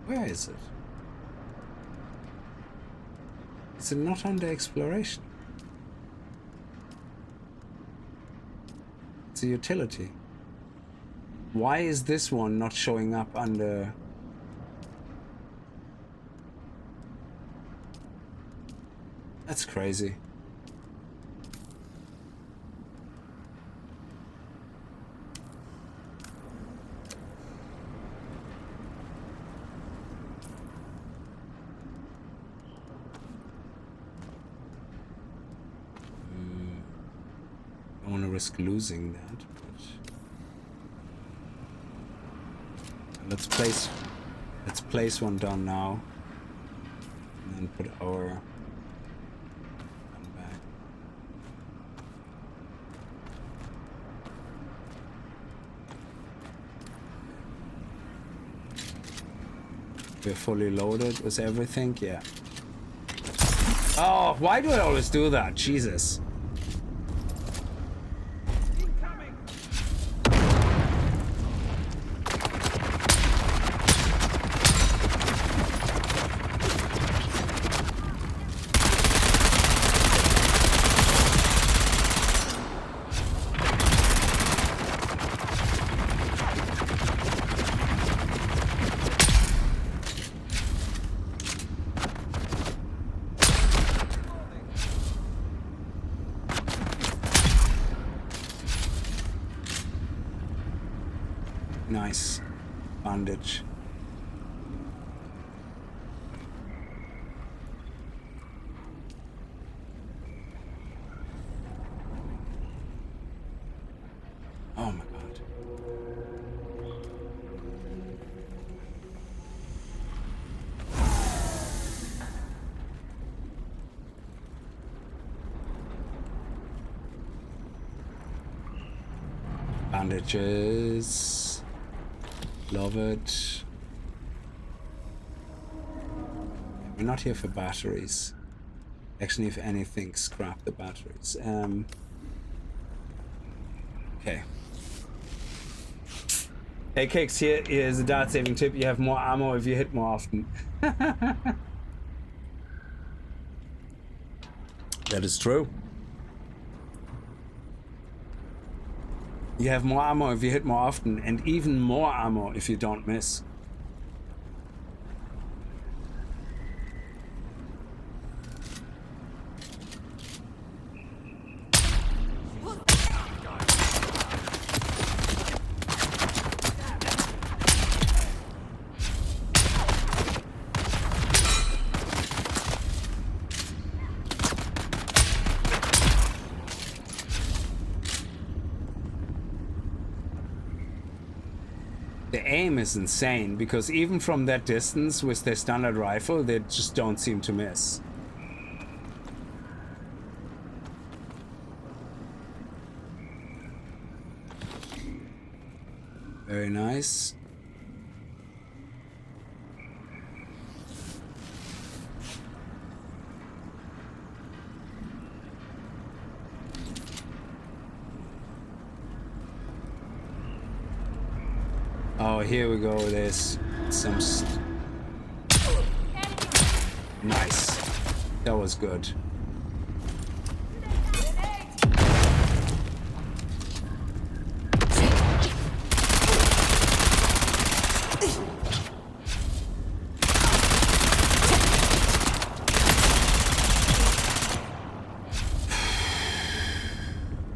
Where is it? Is it not under exploration? It's a utility. Why is this one not showing up under... That's crazy. I don't want to risk losing that, but let's place one down now, and then put our gun back. We're fully loaded with everything, yeah. Oh, why do I always do that? Jesus. Nice. Bandage. Oh my god. Bandages. Love it. We're not here for batteries. Actually, if anything, scrap the batteries. Okay. Hey Kickz, here is a dart saving tip. You have more ammo if you hit more often. That is true. You have more ammo if you hit more often, and even more ammo if you don't miss. The aim is insane, because even from that distance with their standard rifle, they just don't seem to miss. Very nice. Oh, here we go. There's some... Nice. That was good.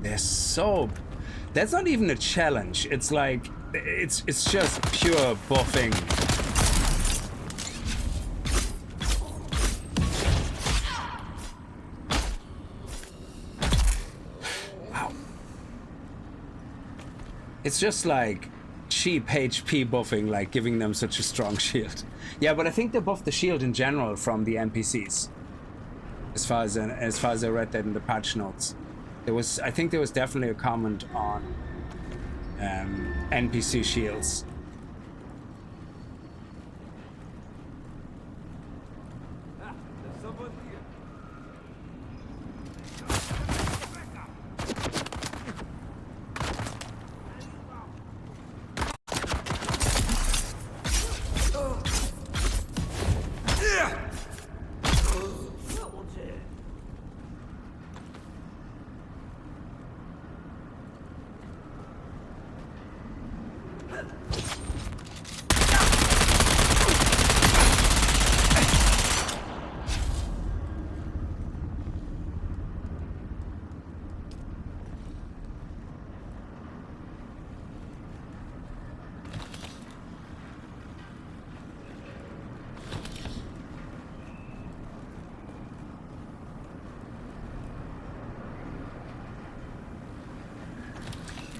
They're so... That's not even a challenge. It's like... It's just pure buffing. Wow. It's just like cheap HP buffing, like giving them such a strong shield. Yeah, but I think they buffed the shield in general from the NPCs. As far as I read that in the patch notes. I think there was definitely a comment on NPC shields. There's someone here.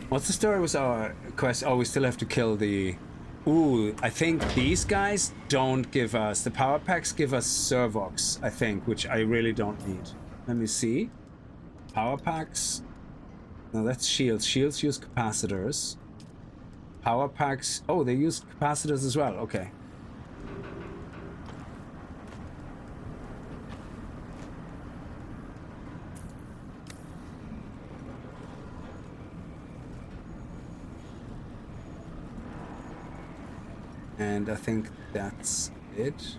What's the story with our quest? Oh, we still have to kill the... Ooh, I think these guys don't give us... The power packs give us Servox, I think, which I really don't need. Let me see. Power packs... No, that's shields. Shields use capacitors. Power packs... Oh, they use capacitors as well. Okay. And I think that's it. Is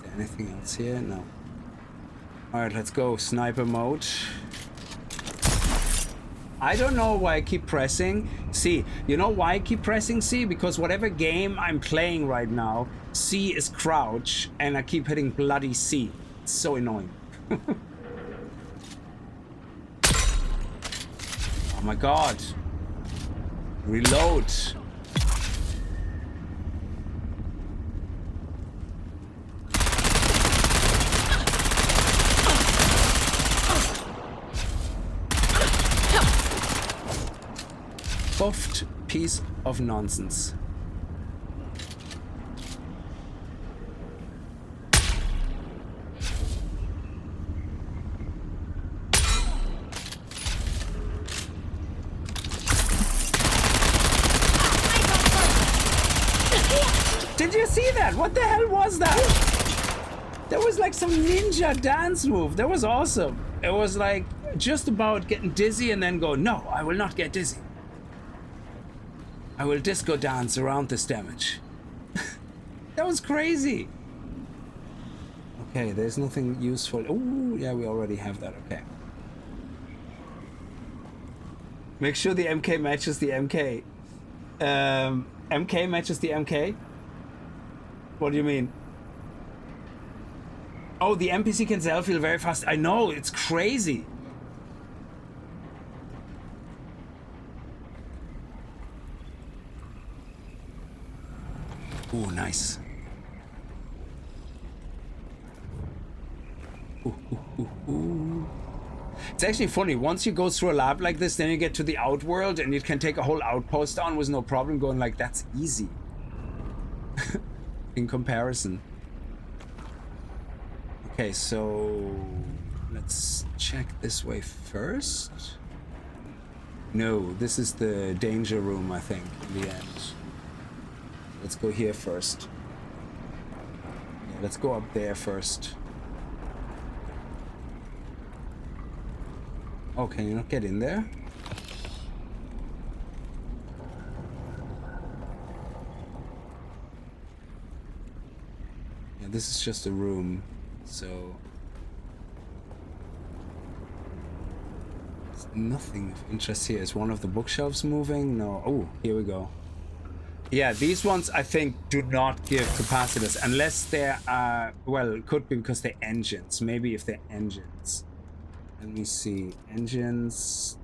there anything else here? No. Alright, let's go. Sniper mode. I don't know why I keep pressing C. You know why I keep pressing C? Because whatever game I'm playing right now, C is crouch, and I keep hitting bloody C. It's so annoying. Oh my god. Reload. Buffed piece of nonsense. Did you see that? What the hell was that? There was like some ninja dance move. That was awesome. It was like just about getting dizzy and then go, no, I will not get dizzy. I will disco dance around this damage. That was crazy. Okay, there's nothing useful. Oh, yeah, we already have that. Okay. Make sure the MK matches the MK. MK matches the MK? What do you mean? Oh, the NPC can self-heal very fast. I know, it's crazy. Ooh, nice. Ooh. It's actually funny. Once you go through a lab like this, then you get to the outworld and you can take a whole outpost down with no problem, going like, that's easy. In comparison. Okay, so let's check this way first. No, this is the danger room, I think, in the end. Let's go here first. Yeah, let's go up there first. Oh, can you not get in there? Yeah, this is just a room, so... There's nothing of interest here. Is one of the bookshelves moving? No. Oh, here we go. Yeah, these ones I think do not give capacitors unless they're, well, it could be because they're engines. Maybe if they're engines. Let me see. Engines.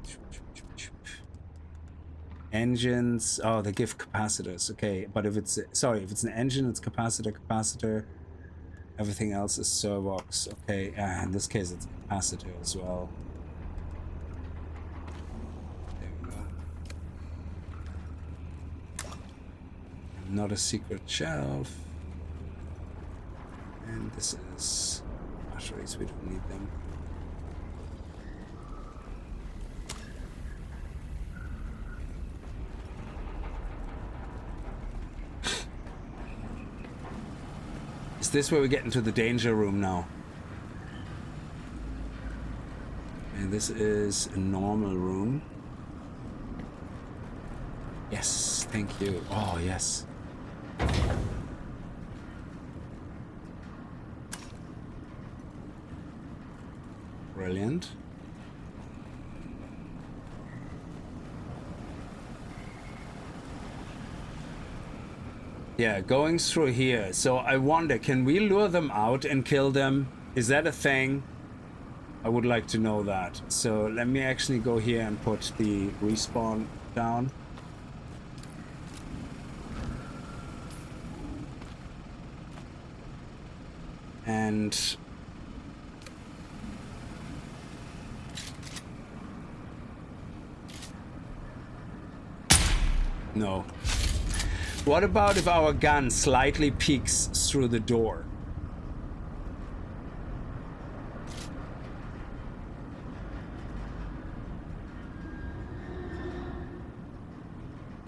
Engines. Oh, they give capacitors. Okay, but if it's, sorry, if it's an engine, it's capacitor. Everything else is servox. Okay, in this case, it's a capacitor as well. Not a secret shelf. And this is batteries, we don't need them. Is this where we get into the danger room now? And this is a normal room. Yes, thank you. Oh, yes. Brilliant. Yeah, going through here. So I wonder, can we lure them out and kill them? Is that a thing? I would like to know that. So let me actually go here and put the respawn down. And no. What about if our gun slightly peeks through the door?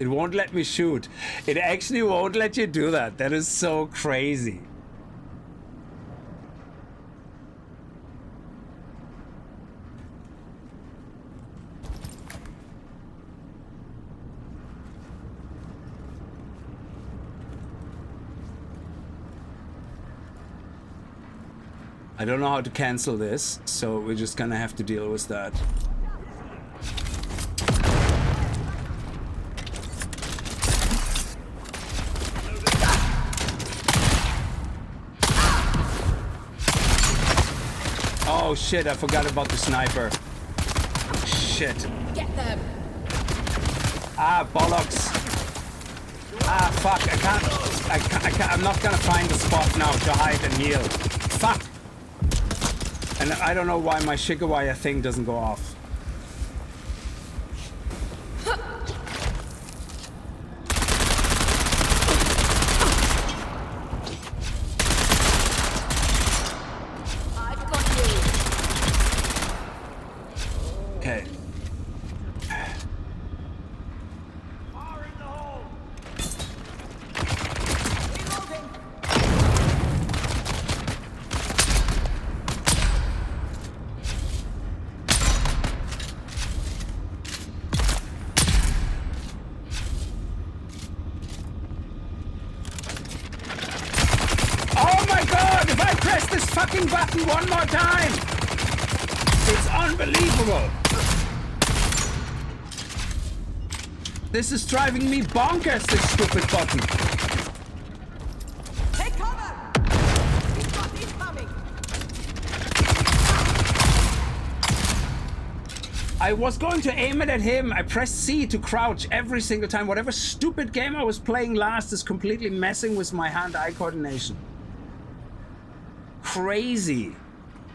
It won't let me shoot. It actually won't let you do that. That is so crazy. I don't know how to cancel this, so we're just gonna have to deal with that. Oh shit, I forgot about the sniper. Shit. Get them. Ah, bollocks. Ah, fuck. I can't. I'm not gonna find a spot now to hide and heal. Fuck. And I don't know why my Shigawaya thing doesn't go off. I've got you. Okay. Fire in the hole! Reloading. Oh my god! If I press this fucking button one more time! It's unbelievable! This is driving me bonkers, this stupid button. Take cover. He's got incoming. I was going to aim it at him. I pressed C to crouch every single time. Whatever stupid game I was playing last is completely messing with my hand-eye coordination. Crazy.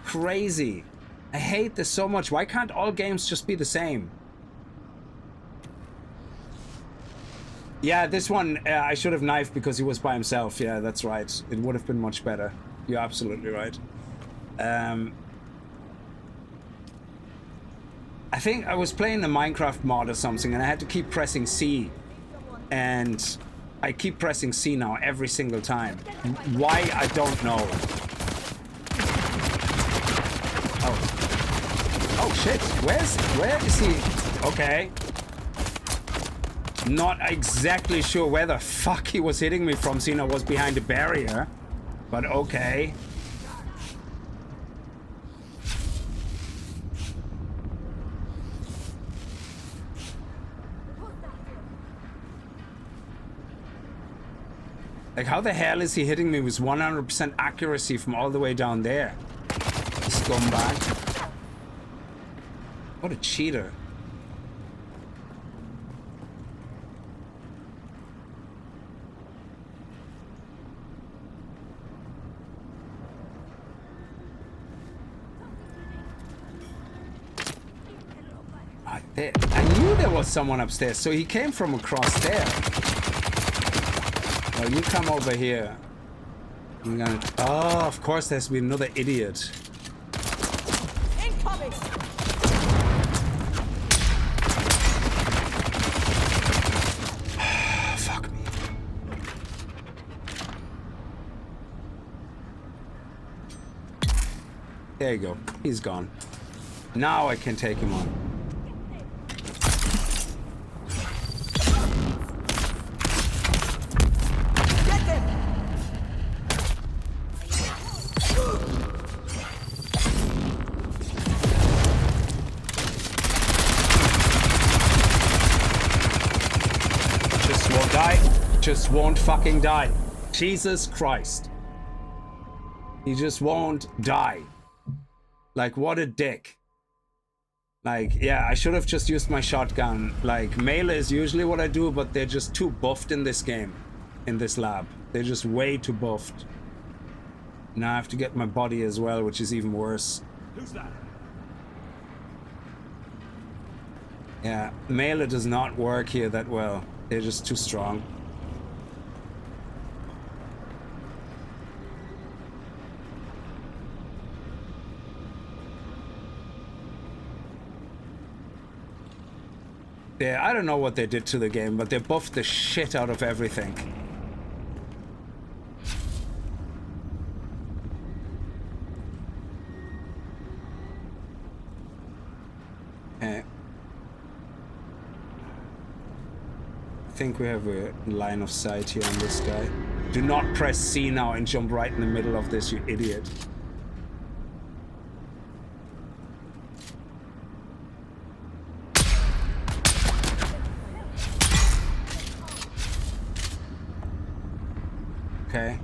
Crazy. I hate this so much. Why can't all games just be the same? Yeah, this one I should have knifed because he was by himself. Yeah, that's right. It would have been much better. You're absolutely right. I think I was playing a Minecraft mod or something and I had to keep pressing C. And I keep pressing C now every single time. Why, I don't know. Oh shit, where is he? Okay. Not exactly sure where the fuck he was hitting me from, seeing I was behind a barrier. But okay. Like, how the hell is he hitting me with 100% accuracy from all the way down there? Scumbag. What a cheater. I knew there was someone upstairs, so he came from across there. Well, you come over here. I'm gonna... Oh, of course there's been another idiot. Incoming. Fuck me. There you go. He's gone. Now I can take him on. Just won't fucking die. Jesus Christ. He just won't die. Like, what a dick. Like, yeah, I should have just used my shotgun. Like, melee is usually what I do, but they're just too buffed in this game. In this lab. They're just way too buffed. Now I have to get my body as well, which is even worse. Who's that? Yeah, melee does not work here that well. They're just too strong. Yeah, I don't know what they did to the game, but they buffed the shit out of everything. Okay. I think we have a line of sight here on this guy. Do not press C now and jump right in the middle of this, you idiot. Okay.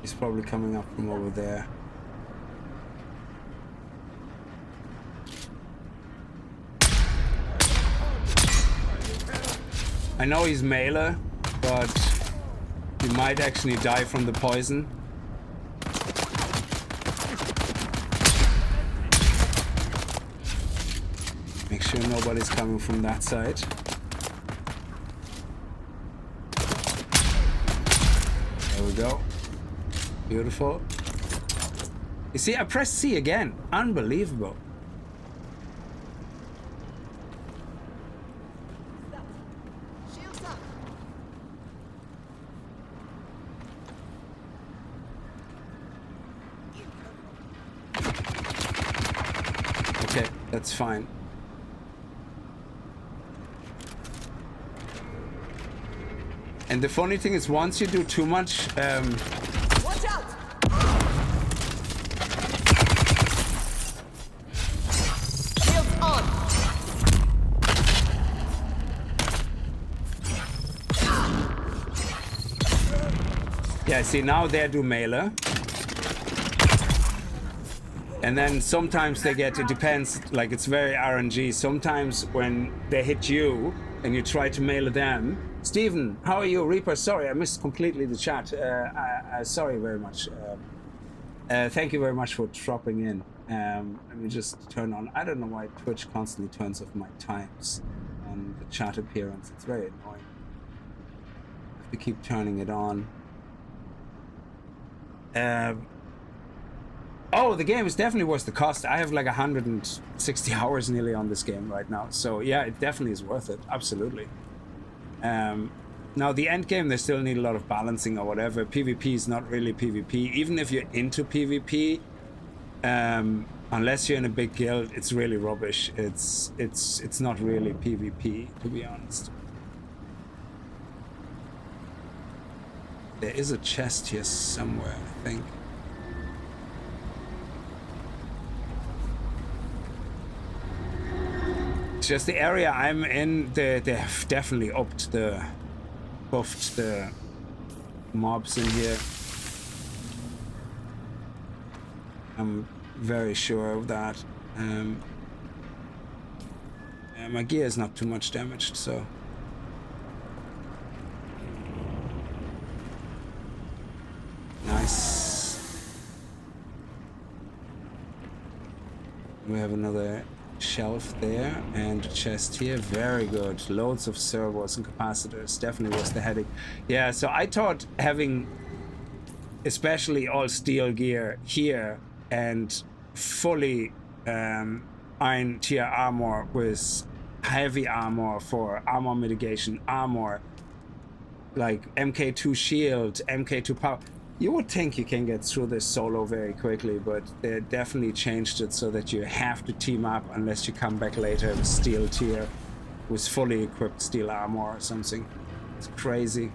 He's probably coming up from over there. I know he's melee, but he might actually die from the poison. Make sure nobody's coming from that side. There we go. Beautiful. You see, I pressed C again. Unbelievable. Shields up. Okay, that's fine. And the funny thing is, once you do too much, Watch out! Shields on. yeah, see, now they do melee. And then sometimes they get, it depends, like it's very RNG. Sometimes when they hit you and you try to melee them, Stephen, how are you? Reaper, sorry, I missed completely the chat. Sorry very much. Thank you very much for dropping in. Let me just turn on, I don't know why Twitch constantly turns off my times on the chat appearance. It's very annoying. I have to keep turning it on. Oh, the game is definitely worth the cost. I have like 160 hours nearly on this game right now. So yeah, it definitely is worth it. Absolutely. Now the end game, they still need a lot of balancing or whatever. PvP is not really PvP. Even if you're into PvP, unless you're in a big guild, it's really rubbish. It's not really PvP, to be honest. There is a chest here somewhere, I think. It's just the area I'm in, they have definitely buffed the mobs in here. I'm very sure of that. Yeah, my gear is not too much damaged, so. Nice. We have another shelf there and a chest here. Very good. Loads of servos and capacitors. Definitely was the headache. Yeah, so I thought having especially all steel gear here and fully iron tier armor with heavy armor for armor mitigation, armor like MK2 shield, MK2 power. You would think you can get through this solo very quickly, but they definitely changed it so that you have to team up unless you come back later with steel tier with fully equipped steel armor or something. It's crazy.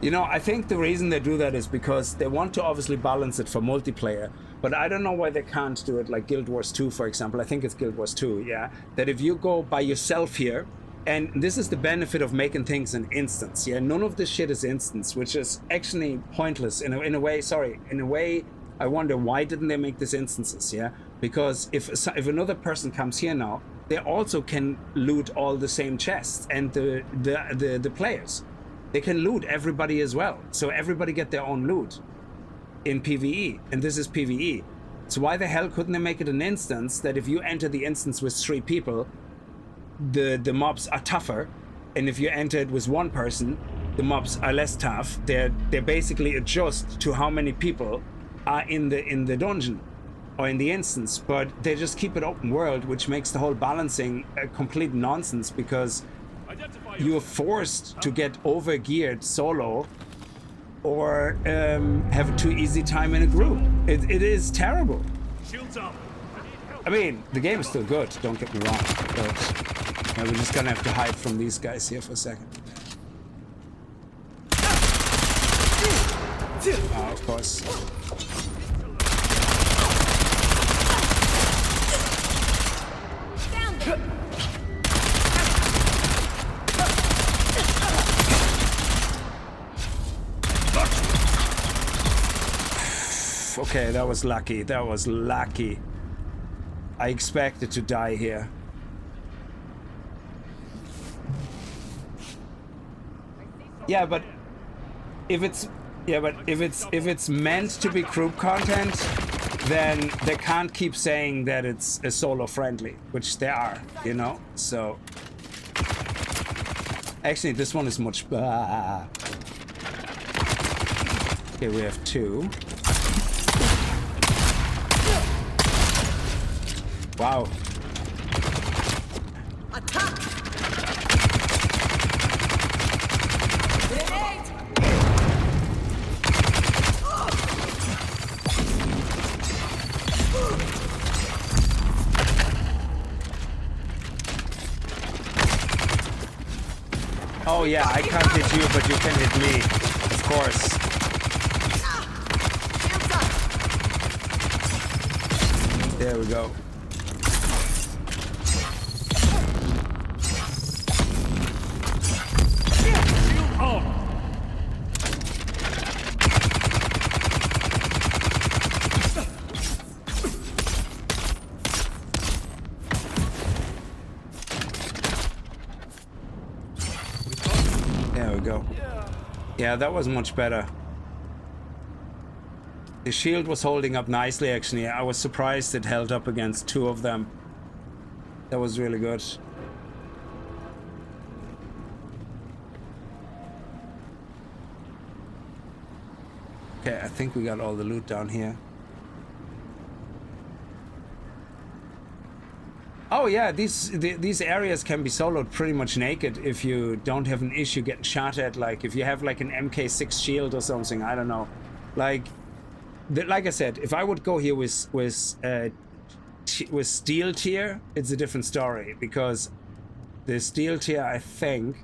You know, I think the reason they do that is because they want to obviously balance it for multiplayer, but I don't know why they can't do it like Guild Wars 2, for example. I think it's Guild Wars 2, yeah? That if you go by yourself here, and this is the benefit of making things an instance, yeah? None of this shit is instance, which is actually pointless in a way. Sorry, in a way, I wonder why didn't they make this instances, yeah? Because if another person comes here now, they also can loot all the same chests, and the players, they can loot everybody as well. So everybody get their own loot in PvE, and this is PvE. So why the hell couldn't they make it an instance that if you enter the instance with 3 people, the mobs are tougher, and if you enter it with 1 person, the mobs are less tough. They basically adjust to how many people are in the dungeon or in the instance, but they just keep it open world, which makes the whole balancing a complete nonsense, because you are forced to get over geared solo or have a too easy time in a group. It is terrible. Shields up. I mean, the game is still good, don't get me wrong, but we're just gonna have to hide from these guys here for a second. Oh, of course. Okay, that was lucky. That was lucky. I expected to die here. Yeah, but if it's meant to be group content, then they can't keep saying that it's a solo friendly, which they are, you know. So actually, this one is much. Okay, we have 2. Wow. Attack! Grenade! Oh yeah, I can't hit you, but you can hit me. Of course. Shields up! There we go. There we go. Yeah, that was much better. The shield was holding up nicely, actually. I was surprised it held up against 2 of them. That was really good. Okay, I think we got all the loot down here. Oh yeah, these areas can be soloed pretty much naked if you don't have an issue getting shot at. Like if you have like an MK6 shield or something, I don't know. Like I said, if I would go here with steel tier, it's a different story, because the steel tier, I think,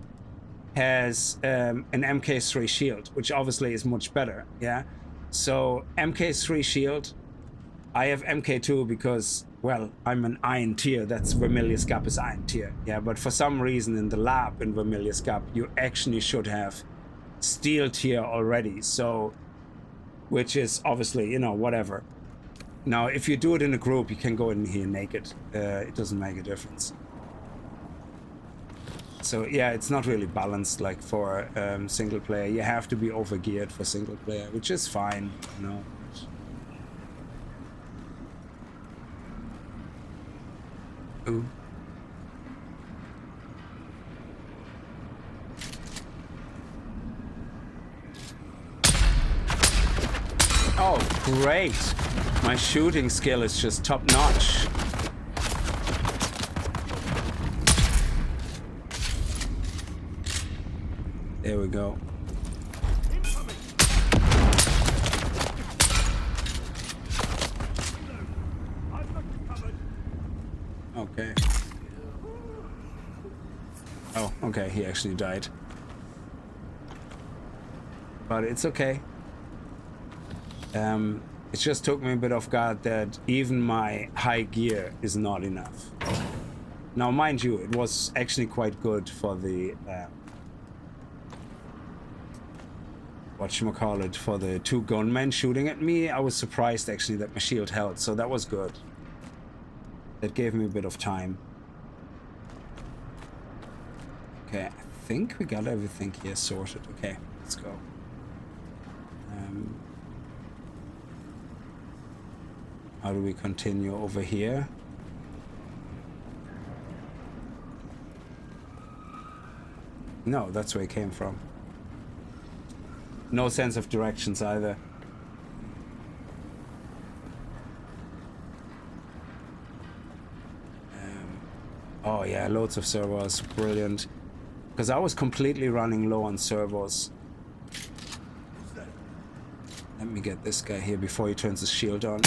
has an MK3 shield, which obviously is much better. Yeah, so MK3 shield. I have MK2 because, well, I'm an iron tier. That's Vermilius Gap is iron tier. Yeah, but for some reason in the lab in Vermilius Gap, you actually should have steel tier already. So, which is obviously, you know, whatever. Now, if you do it in a group, you can go in here naked. It doesn't make a difference. So yeah, it's not really balanced like for single player. You have to be overgeared for single player, which is fine, you know. Ooh. Oh, great! My shooting skill is just top notch. There we go. Okay. Oh, okay, he actually died. But it's okay. It just took me a bit off guard that even my high gear is not enough. Now, mind you, it was actually quite good for the whatchamacallit, for the 2 gunmen shooting at me. I was surprised actually that my shield held, so that was good. That gave me a bit of time. Okay, I think we got everything here sorted. Okay, let's go. How do we continue over here? No, that's where it came from. No sense of directions either. Oh yeah, loads of servos, brilliant. Because I was completely running low on servos. Let me get this guy here before he turns his shield on.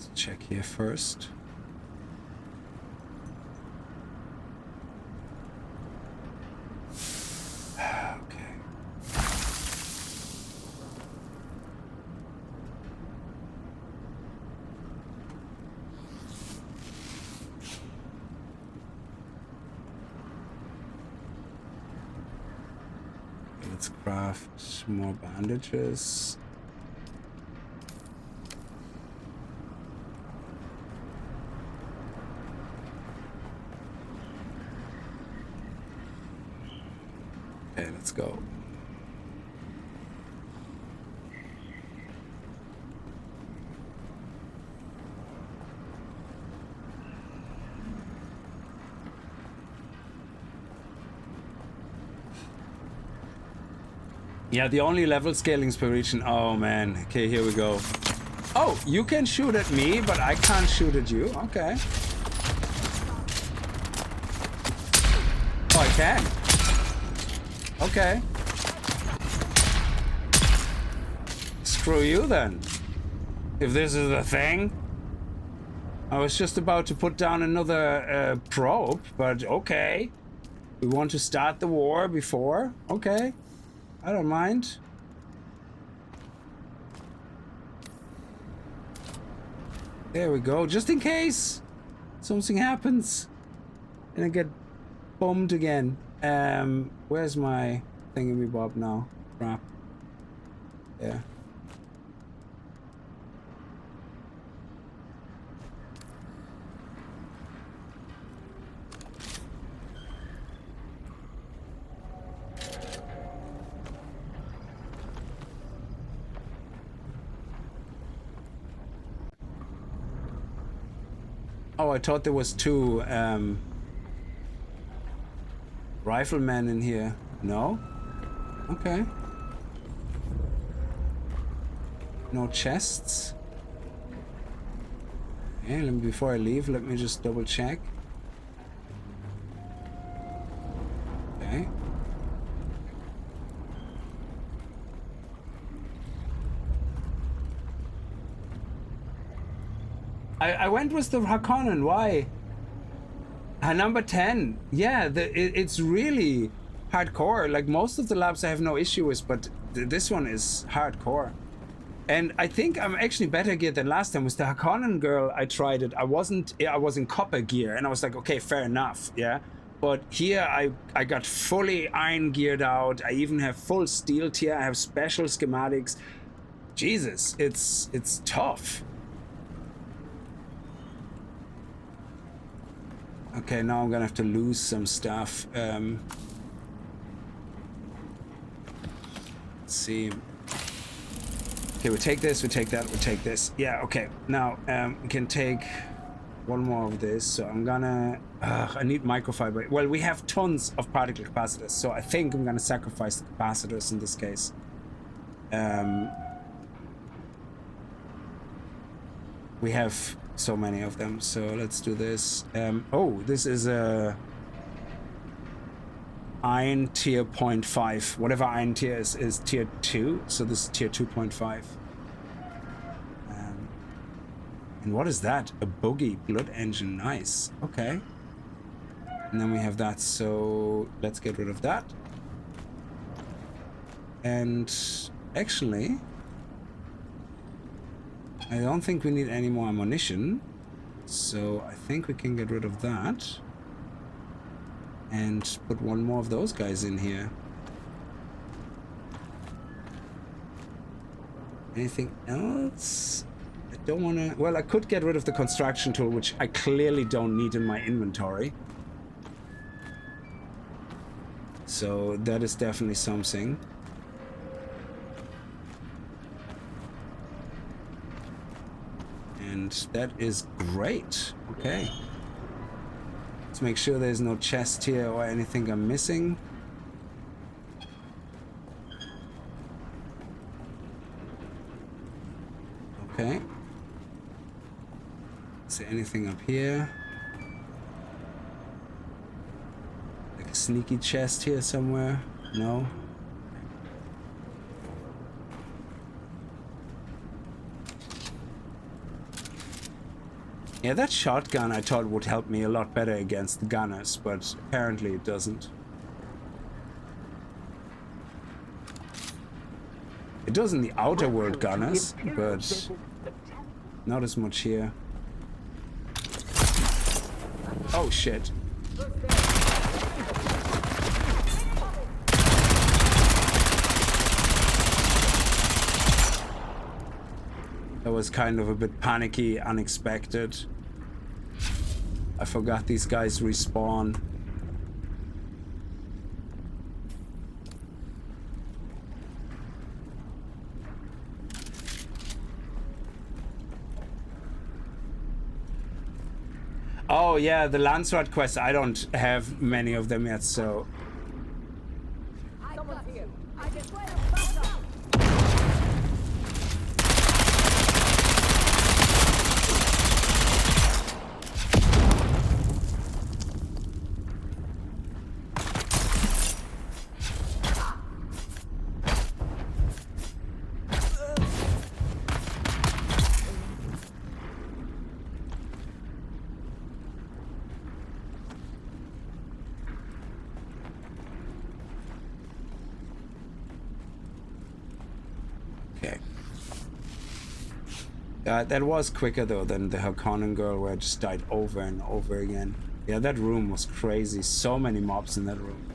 Let's check here first. Okay. Let's craft more bandages. Okay, let's go. Yeah, the only level scalings per region. Oh man. Okay, here we go. Oh, you can shoot at me, but I can't shoot at you. Okay. Oh, I can. Okay. Screw you then. If this is the thing. I was just about to put down another probe, but okay. We want to start the war before? Okay. I don't mind. There we go. Just in case something happens and I get bombed again. Where's my thingamabob now? Crap. Yeah. Oh, I thought there was two riflemen in here. No? Okay. No chests. Okay, before I leave, let me just double check. Okay. I went with the Harkonnen. Why? Number 10. Yeah, it's really hardcore. Like most of the labs I have no issue with, but this one is hardcore. And I think I'm actually better geared than last time. With the Harkonnen girl, I tried it. I was in copper gear, and I was like, okay, fair enough, yeah. But here I got fully iron geared out. I even have full steel tier. I have special schematics. Jesus, it's tough. Okay, now I'm gonna have to lose some stuff. Let's see. Okay, we take this, we take that, we take this. Yeah, okay. Now, we can take one more of this. So I'm gonna... I need microfiber. Well, we have tons of particle capacitors, so I think I'm gonna sacrifice the capacitors in this case. We have so many of them, so let's do this. Oh, this is a iron tier 0.5. Whatever iron tier is tier 2, so this is tier 2.5. And what is that? A bogey blood engine. Nice. Okay. And then we have that, so let's get rid of that. And actually, I don't think we need any more ammunition, so I think we can get rid of that and put one more of those guys in here. Anything else? I don't want to... Well, I could get rid of the construction tool, which I clearly don't need in my inventory. So that is definitely something. And that is great. Okay. Let's make sure there's no chest here or anything I'm missing. Okay. Is there anything up here? Like a sneaky chest here somewhere? No? Yeah, that shotgun I thought would help me a lot better against the gunners, but apparently it doesn't. It does in the Outer World gunners, but not as much here. Oh shit. That was kind of a bit panicky, unexpected. I forgot these guys respawn. Oh yeah, the Landsrat quest, I don't have many of them yet, so... Someone's here. I can play a backup. Okay. That was quicker though than the Harkonnen girl where I just died over and over again. Yeah, that room was crazy. So many mobs in that room.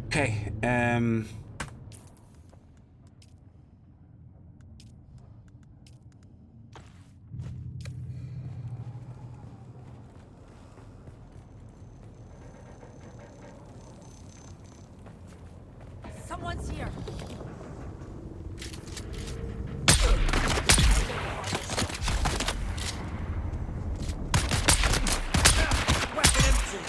Okay, Someone's here. Weapon empty.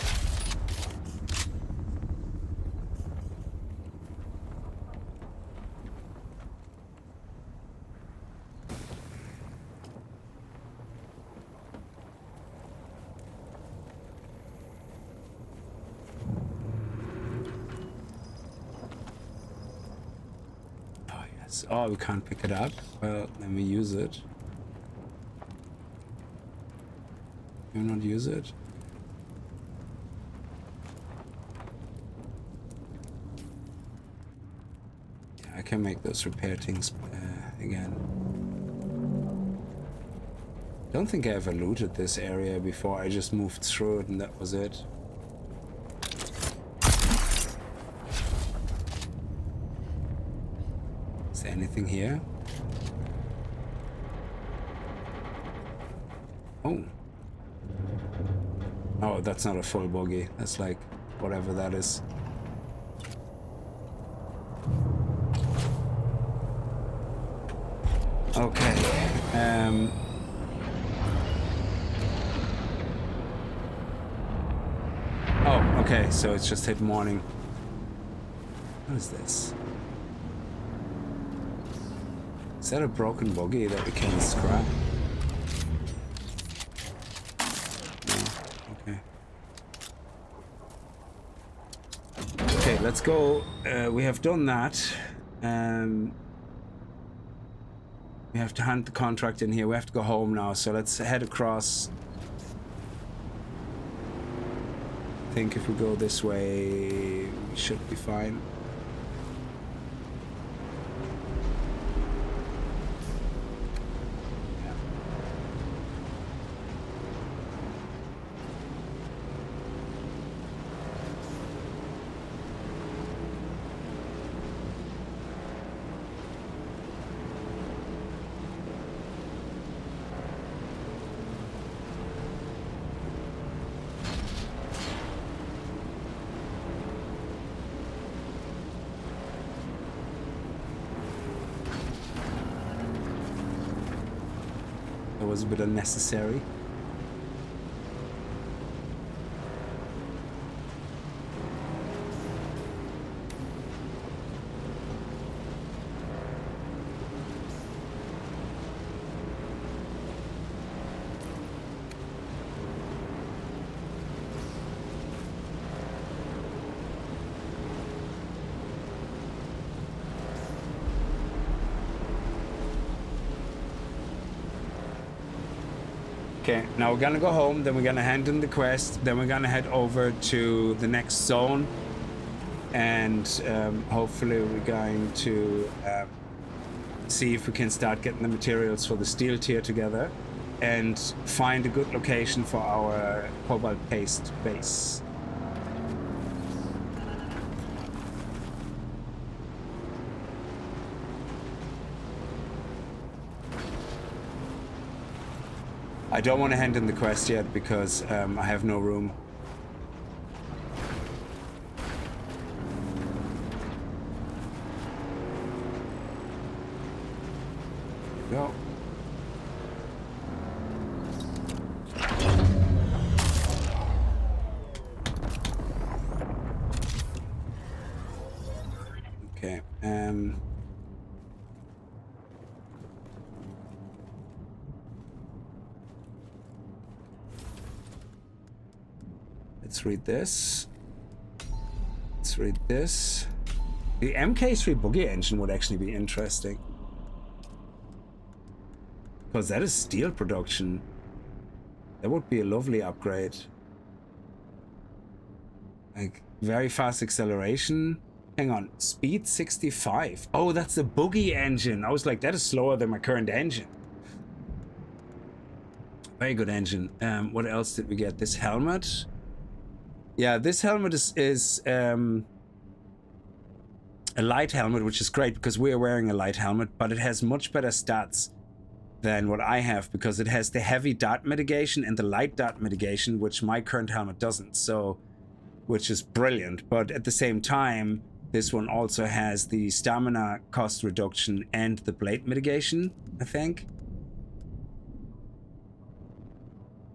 oh, we can't pick it up. Well, let me use it. Do not use it. Yeah, I can make those repair things again. Don't think I ever looted this area before. I just moved through it and that was it. Anything here? Oh. Oh, that's not a full bogey. That's like whatever that is. Okay. Oh, okay, so it's just hit morning. What is this? Is that a broken bogey that we can scrap? No. Okay. Okay, let's go. We have done that. We have to hand the contract in here. We have to go home now, so let's head across. I think if we go this way, we should be fine. Was a bit unnecessary. Okay, now we're gonna go home, then we're gonna hand in the quest, then we're gonna head over to the next zone, and hopefully we're going to see if we can start getting the materials for the steel tier together and find a good location for our cobalt paste base. I don't want to hand in the quest yet because I have no room. Go. Okay. Let's read this. Let's read this. The MK3 boogie engine would actually be interesting. Because that is steel production. That would be a lovely upgrade. Like, very fast acceleration. Hang on, speed 65. Oh, that's the boogie engine. I was like, that is slower than my current engine. Very good engine. What else did we get? This helmet. Yeah, this helmet is a light helmet, which is great because we're wearing a light helmet, but it has much better stats than what I have because it has the heavy dart mitigation and the light dart mitigation, which my current helmet doesn't, so which is brilliant. But at the same time, this one also has the stamina cost reduction and the blade mitigation, I think.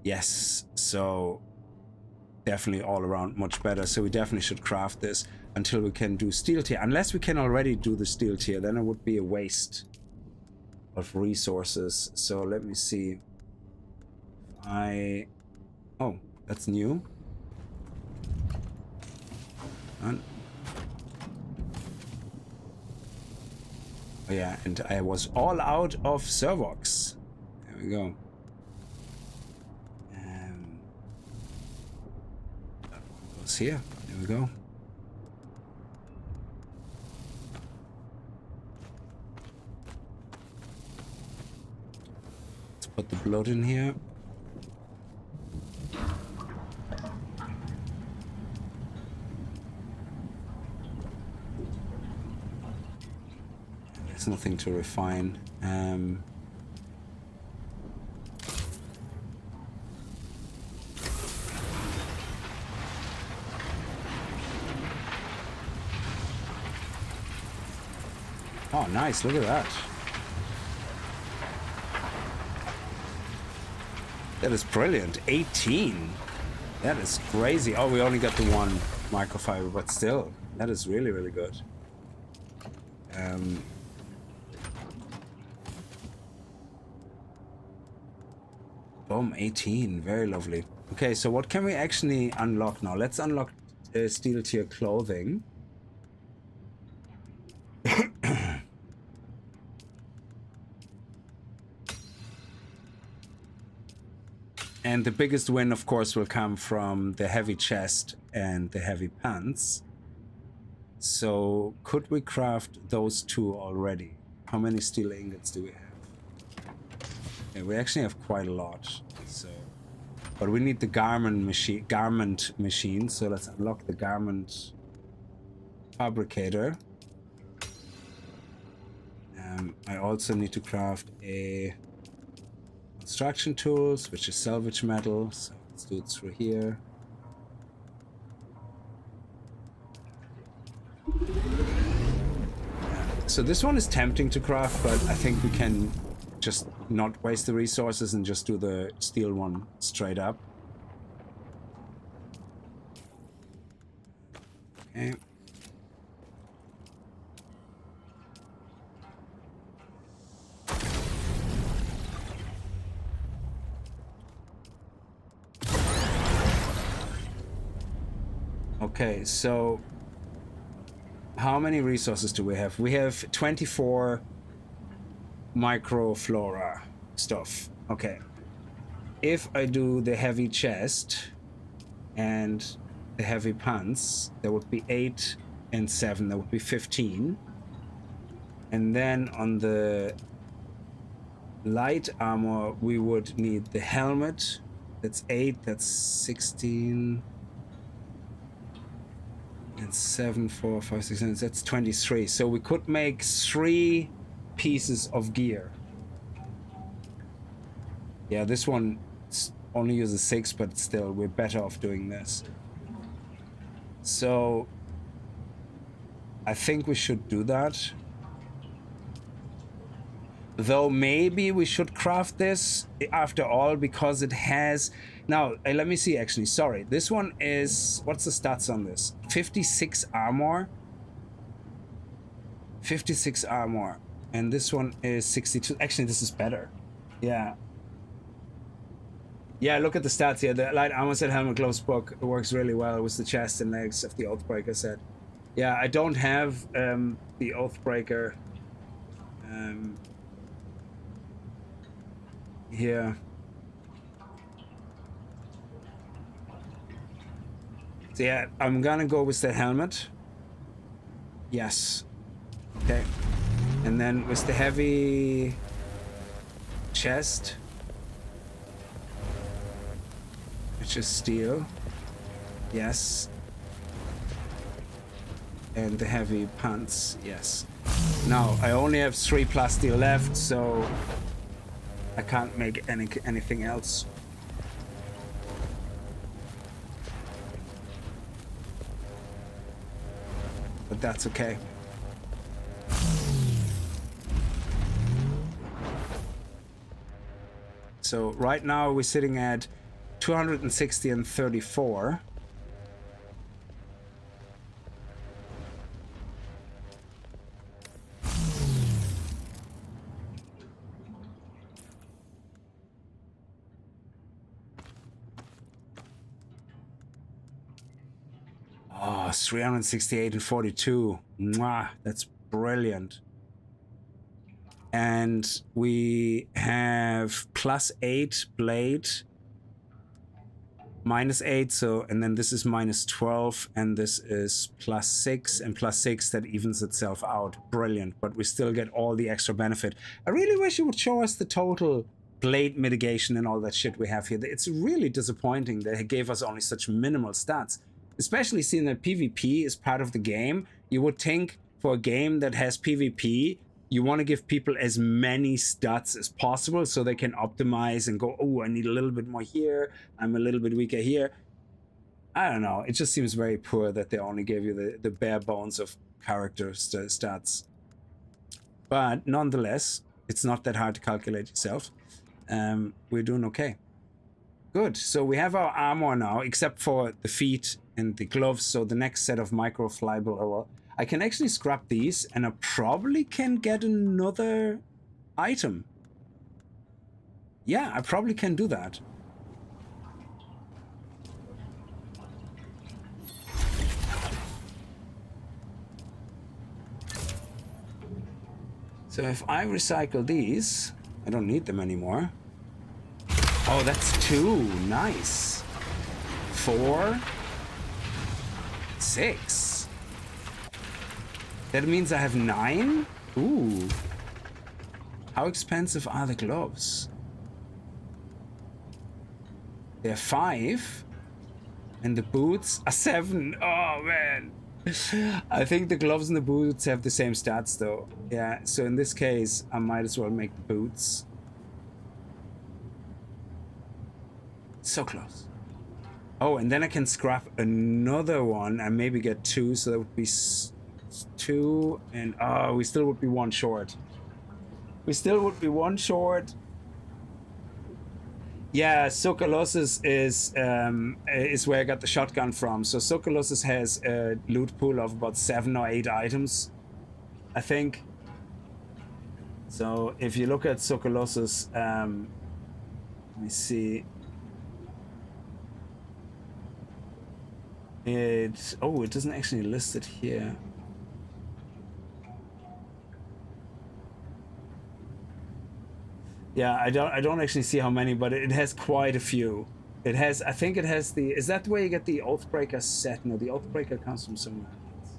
Yes, so definitely all around much better. So we definitely should craft this until we can do steel tier. Unless we can already do the steel tier, then it would be a waste of resources. So let me see. Oh, that's new. Oh yeah, and I was all out of Servox. There we go. Here. There we go. Let's put the blood in here. There's nothing to refine. Oh, nice. Look at that. That is brilliant. 18. That is crazy. Oh, we only got the one microfiber, but still, that is really, really good. Boom, 18. Very lovely. Okay, so what can we actually unlock now? Let's unlock steel tier clothing. And the biggest win, of course, will come from the heavy chest and the heavy pants. So, could we craft those two already? How many steel ingots do we have? Yeah, we actually have quite a lot. So, but we need the garment machine. So let's unlock the garment fabricator. I also need to craft a construction tools, which is salvage metal. So let's do it through here. So this one is tempting to craft, but I think we can just not waste the resources and just do the steel one straight up. Okay. Okay, so how many resources do we have? We have 24 microflora stuff. Okay. if I do the heavy chest and the heavy pants, there would be 8 and 7, that would be 15. And then on the light armor, we would need the helmet. That's 8, that's 16. And 7, 4, 5, 6, 7, that's 23. So we could make 3 pieces of gear. Yeah, this one only uses 6, but still, we're better off doing this. So I think we should do that. Though maybe we should craft this after all, because it has... Now, let me see, actually. Sorry. This one is... What's the stats on this? 56 armor. 56 armor. And this one is 62. Actually, this is better. Yeah. Yeah, look at the stats here. The light armor set, helmet, gloves, book works really well with the chest and legs of the Oathbreaker set. Yeah, I don't have the Oathbreaker here. So yeah, I'm gonna go with the helmet. Yes. Okay. And then with the heavy chest, which is steel. Yes. And the heavy pants. Yes. Now, I only have 3 plasteel left, so I can't make anything else. But that's okay. So right now we're sitting at 260 and 34. Oh, 368 and 42. Mwah, that's brilliant. And we have +8 blade, -8, so, and then this is -12, and this is +6, and +6, that evens itself out. Brilliant, but we still get all the extra benefit. I really wish you would show us the total blade mitigation and all that shit we have here. It's really disappointing that it gave us only such minimal stats. Especially seeing that PvP is part of the game. You would think for a game that has PvP, you want to give people as many stats as possible so they can optimize and go, oh, I need a little bit more here, I'm a little bit weaker here. I don't know, it just seems very poor that they only gave you the bare bones of character stats. But nonetheless, it's not that hard to calculate yourself. We're doing okay. Good, so we have our armor now, except for the feet and the gloves, so the next set of microfibral, I can actually scrap these, and I probably can get another item. Yeah, I probably can do that. So if I recycle these, I don't need them anymore. Oh, that's 2. Nice. 4. 6. That means I have 9? Ooh. How expensive are the gloves? They're 5. And the boots are 7. Oh, man. I think the gloves and the boots have the same stats, though. Yeah, so in this case, I might as well make the boots. So close. Oh, and then I can scrap another one and maybe get 2, so that would be 2, and oh, we still would be 1 short. We still would be 1 short. Yeah, Sokolossus is where I got the shotgun from. So Sokolossus has a loot pool of about 7 or 8 items, I think. So if you look at Sokolossus, let me see. It doesn't actually list it here. Yeah, I don't actually see how many, but it has quite a few. It has, I think it has the, is that where you get the Oathbreaker set? No, the Oathbreaker comes from somewhere else.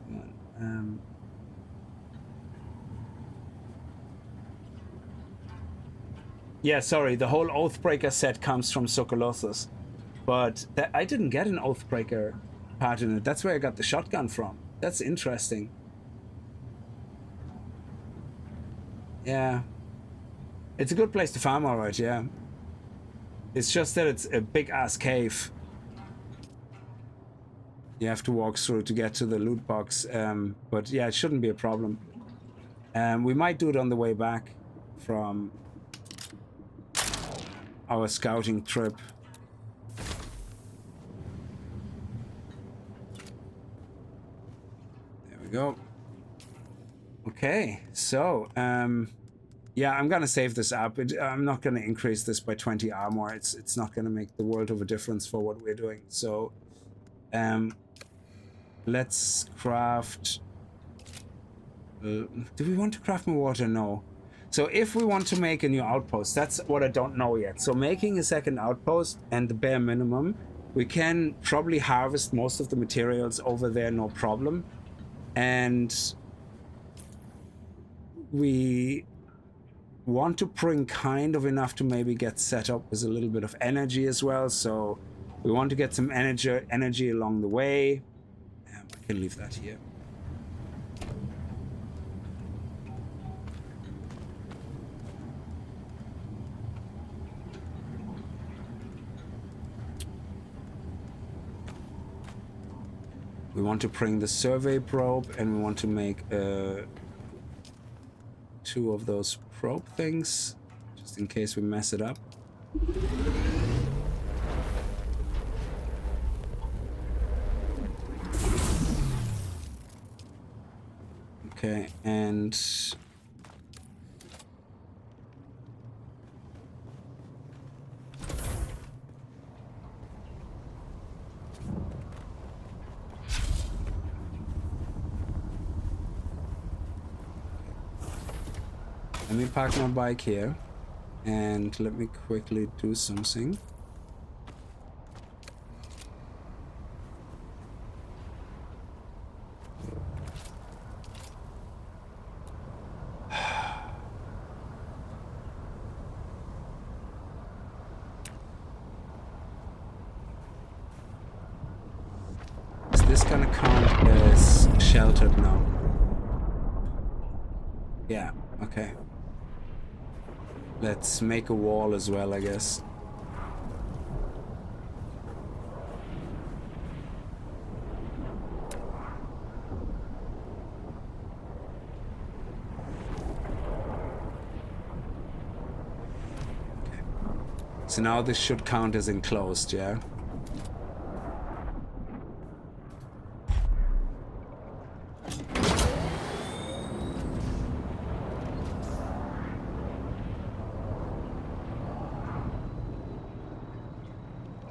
Come on. Yeah, sorry, the whole Oathbreaker set comes from Sokolothus. But that, I didn't get an Oathbreaker part in it. That's where I got the shotgun from. That's interesting. Yeah. It's a good place to farm, alright, yeah. It's just that it's a big-ass cave. You have to walk through to get to the loot box. But yeah, it shouldn't be a problem. We might do it on the way back from our scouting trip. There we go. Okay, so yeah, I'm gonna save this up. I'm not gonna increase this by 20 armor. It's not gonna make the world of a difference for what we're doing. So let's craft. Do we want to craft more water? No. So if we want to make a new outpost, that's what I don't know yet. So making a second outpost and the bare minimum, we can probably harvest most of the materials over there, no problem. And we want to bring kind of enough to maybe get set up with a little bit of energy as well. So we want to get some energy along the way. I can leave that here. We want to bring the survey probe, and we want to make 2 of those probe things, just in case we mess it up. Okay, and let me park my bike here, and let me quickly do something. Is this gonna count as sheltered now? Yeah, okay. Let's make a wall as well, I guess. Okay. So now this should count as enclosed, yeah?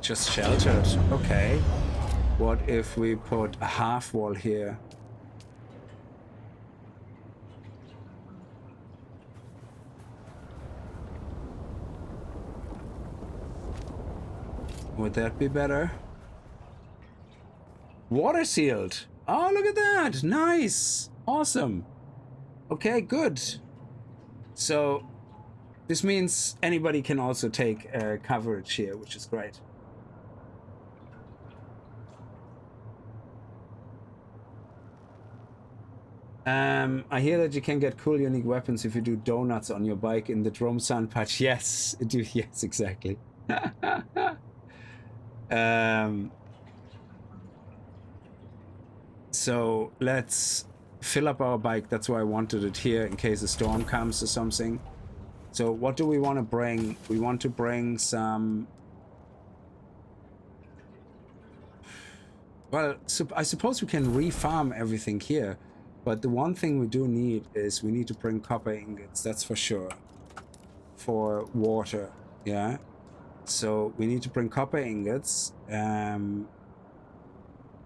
Just sheltered. Okay. What if we put a half wall here? Would that be better? Water sealed. Oh, look at that. Nice. Awesome. Okay, good. So this means anybody can also take coverage here, which is great. I hear that you can get cool unique weapons if you do donuts on your bike in the Drum Sun patch. Yes, yes, exactly. So let's fill up our bike. That's why I wanted it here, in case a storm comes or something. So what do we want to bring? We want to bring some... Well, I suppose we can refarm everything here. But the one thing we do need is we need to bring copper ingots, that's for sure. For water, yeah? So we need to bring copper ingots. To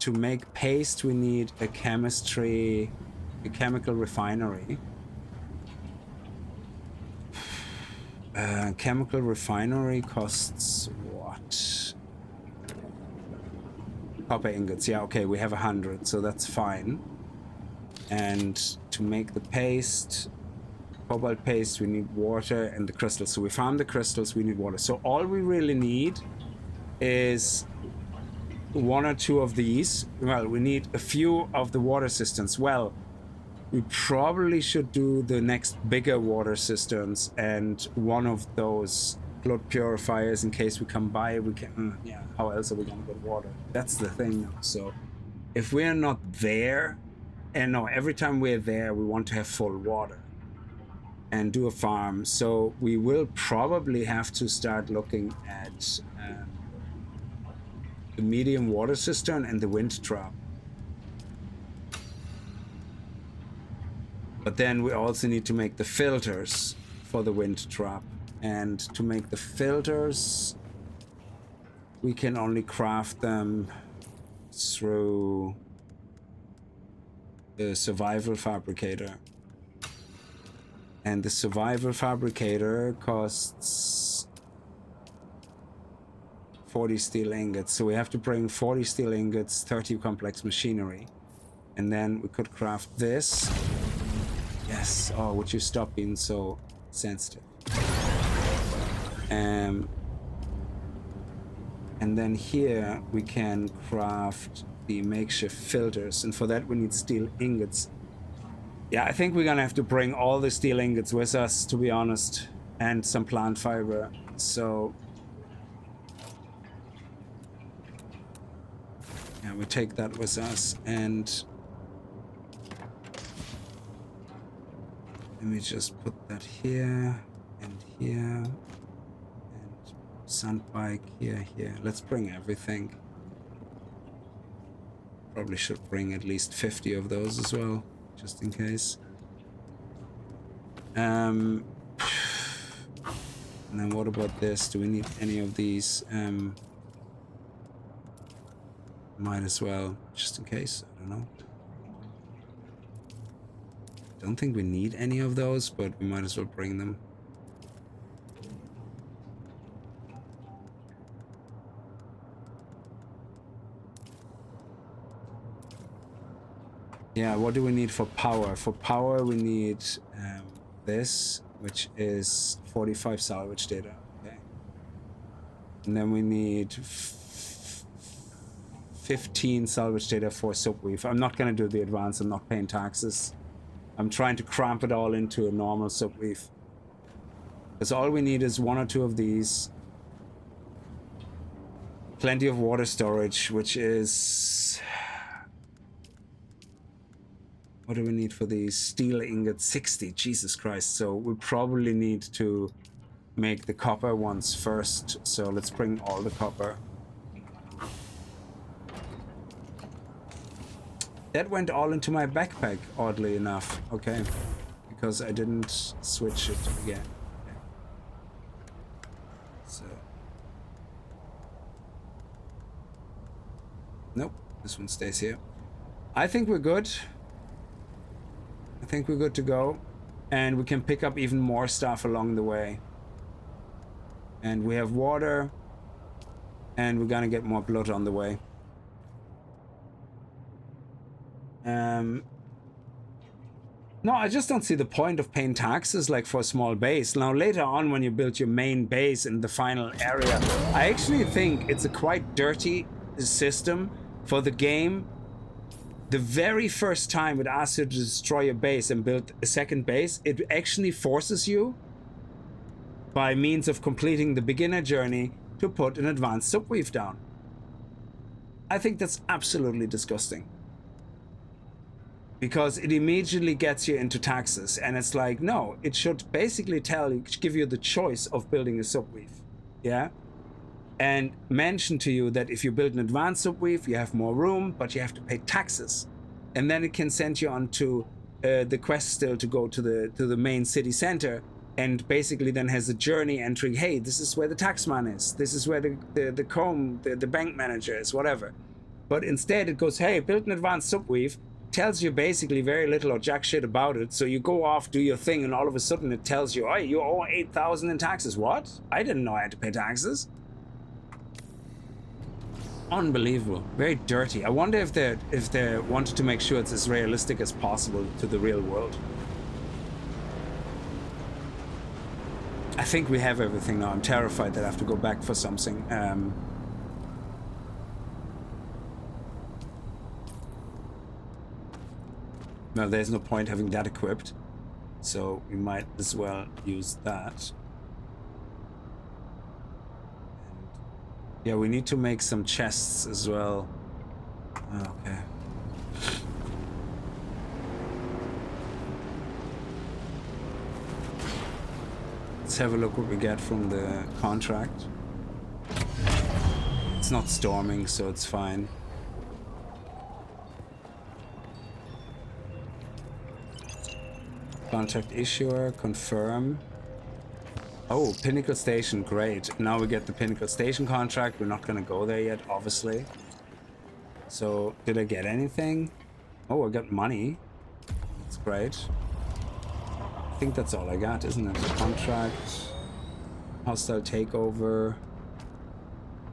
make paste, we need a chemical refinery. Chemical refinery costs what? Copper ingots. Yeah, okay, we have 100, so that's fine. And to make the paste, cobalt paste, we need water and the crystals. So we farm the crystals, we need water. So all we really need is 1 or 2 of these. Well, we need a few of the water cisterns. Well, we probably should do the next bigger water cisterns and 1 of those blood purifiers in case we come by. We can, yeah, how else are we gonna get water? That's the thing now. So if we're not there, and no, every time we're there, we want to have full water and do a farm. So we will probably have to start looking at the medium water cistern and the wind trap. But then we also need to make the filters for the wind trap. And to make the filters, we can only craft them through the survival fabricator. And the survival fabricator costs 40 steel ingots. So we have to bring 40 steel ingots, 30 complex machinery. And then we could craft this. Yes. Oh, would you stop being so sensitive? And then here we can craft the makeshift filters, and for that we need steel ingots. Yeah, I think we're gonna have to bring all the steel ingots with us, to be honest, and some plant fiber. So yeah, we take that with us. And let me just put that here and here, and sand bike here. Let's bring everything. Probably should bring at least 50 of those as well, just in case. And then what about this? Do we need any of these? Might as well, just in case. I don't know. Don't think we need any of those, but we might as well bring them. Yeah, what do we need for power? For power, we need this, which is 45 salvage data. Okay. And then we need 15 salvage data for subweave. I'm not going to do the advanced. I'm not paying taxes. I'm trying to cramp it all into a normal subweave. Because all we need is 1 or 2 of these. Plenty of water storage, which is... What do we need for these? Steel ingot 60. Jesus Christ. So we probably need to make the copper ones first. So let's bring all the copper. That went all into my backpack, oddly enough. Okay. Because I didn't switch it again. Okay. So. Nope. This one stays here. I think we're good. I think we're good to go, and we can pick up even more stuff along the way. And we have water, and we're gonna get more blood on the way. No, I just don't see the point of paying taxes like for a small base. Now later on, when you build your main base in the final area, I actually think it's a quite dirty system for the game. The very first time it asks you to destroy your base and build a second base, it actually forces you, by means of completing the beginner journey, to put an advanced subweave down. I think that's absolutely disgusting. Because it immediately gets you into taxes, and it's like, no, it should basically give you the choice of building a subweave. Yeah? And mention to you that if you build an advanced subweave, you have more room, but you have to pay taxes. And then it can send you on to the quest still to go to the main city center, and basically then has a journey entry. Hey, this is where the taxman is. This is where the bank manager is, whatever. But instead it goes, hey, build an advanced subweave, tells you basically very little or jack shit about it. So you go off, do your thing, and all of a sudden it tells you, oh, you owe 8,000 in taxes. What? I didn't know I had to pay taxes. Unbelievable. Very dirty. I wonder if they wanted to make sure it's as realistic as possible to the real world. I think we have everything now. I'm terrified that I have to go back for something. No, there's no point having that equipped. So we might as well use that. And yeah, we need to make some chests as well. Okay. Let's have a look what we get from the contract. It's not storming, so it's fine. Contract issuer, confirm. Oh, Pinnacle Station, great. Now we get the Pinnacle Station contract. We're not gonna go there yet, obviously. So, did I get anything? Oh, I got money. That's great. I think that's all I got, isn't it? Contract, hostile takeover.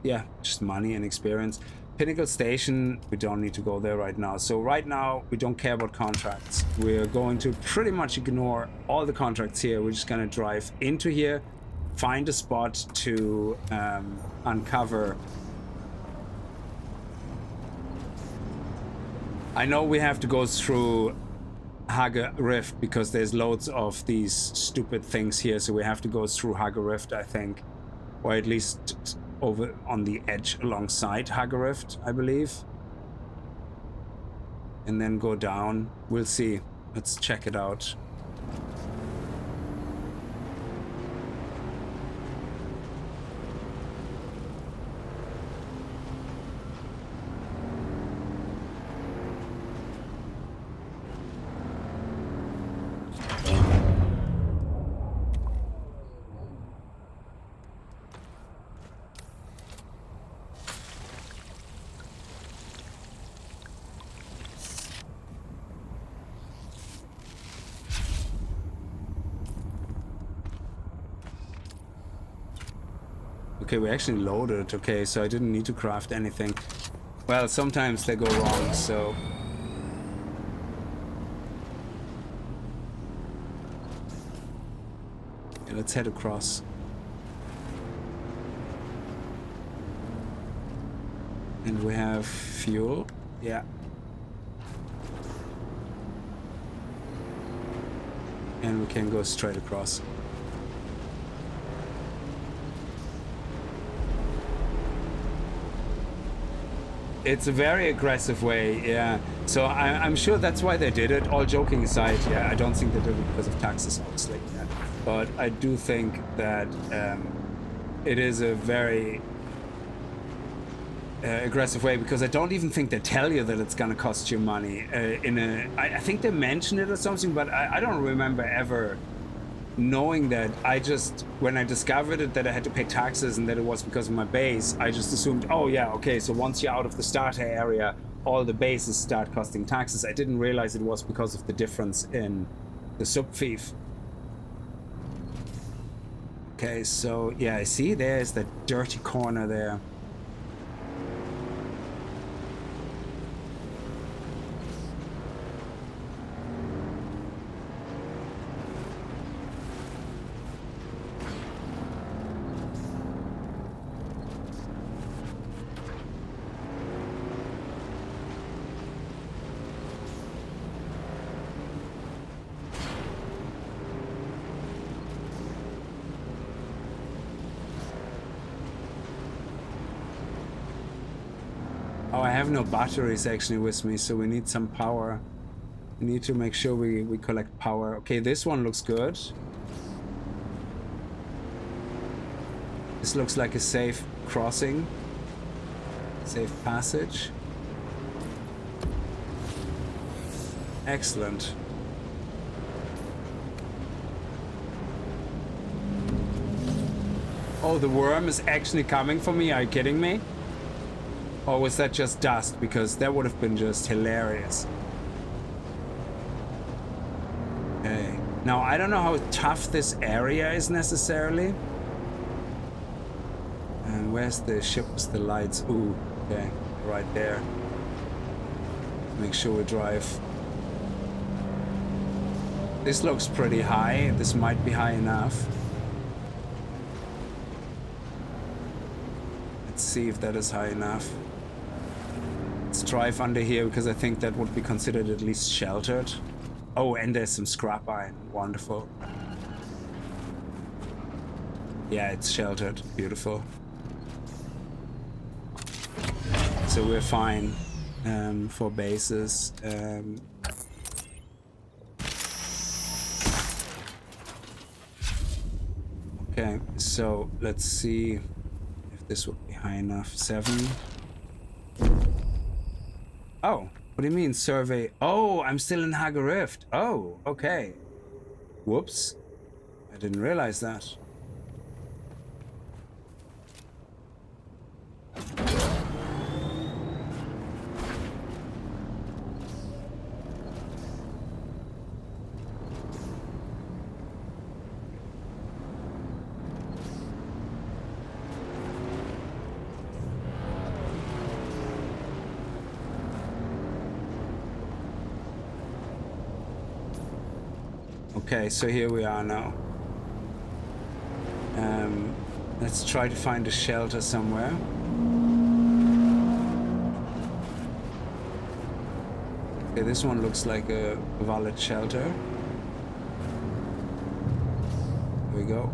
Yeah, just money and experience. Pinnacle Station, we don't need to go there right now. So right now, we don't care about contracts. We're going to pretty much ignore all the contracts here. We're just gonna drive into here, find a spot to uncover. I know we have to go through Haga Rift because there's loads of these stupid things here. So we have to go through Haga Rift, I think. Or at least over on the edge alongside Haga Rift, I believe. And then go down. We'll see. Let's check it out. Okay, we actually loaded. Okay, so I didn't need to craft anything. Well, sometimes they go wrong, so... Okay, let's head across. And we have fuel. Yeah. And we can go straight across. It's a very aggressive way, yeah. So I'm sure that's why they did it. All joking aside, yeah, I don't think they did it because of taxes, obviously. Yeah. But I do think that it is a very aggressive way because I don't even think they tell you that it's gonna cost you money. I think they mention it or something, but I don't remember ever knowing that. I just, when I discovered it that I had to pay taxes and that it was because of my base, I just assumed, oh yeah, okay, so once you're out of the starter area, all the bases start costing taxes. I didn't realize it was because of the difference in the subfief. Okay, so yeah, I see there's that dirty corner there. Oh, I have no batteries actually with me, so we need some power. We need to make sure we collect power. Okay, this one looks good. This looks like a safe crossing. Safe passage. Excellent. Oh, the worm is actually coming for me? Are you kidding me? Or was that just dust? Because that would have been just hilarious. Now, I don't know how tough this area is necessarily. And where's the ship with the lights? Ooh, okay, right there. Make sure we drive. This looks pretty high. This might be high enough. Let's see if that is high enough. Let's drive under here because I think that would be considered at least sheltered. Oh, and there's some scrap iron. Wonderful. Yeah, it's sheltered. Beautiful. So we're fine for bases. Okay, so let's see if this would be high enough. 7. Oh, what do you mean survey? Oh, I'm still in Haga Rift. Oh, okay. Whoops. I didn't realize that. Okay, so here we are now. Let's try to find a shelter somewhere. Okay, this one looks like a valid shelter. Here we go.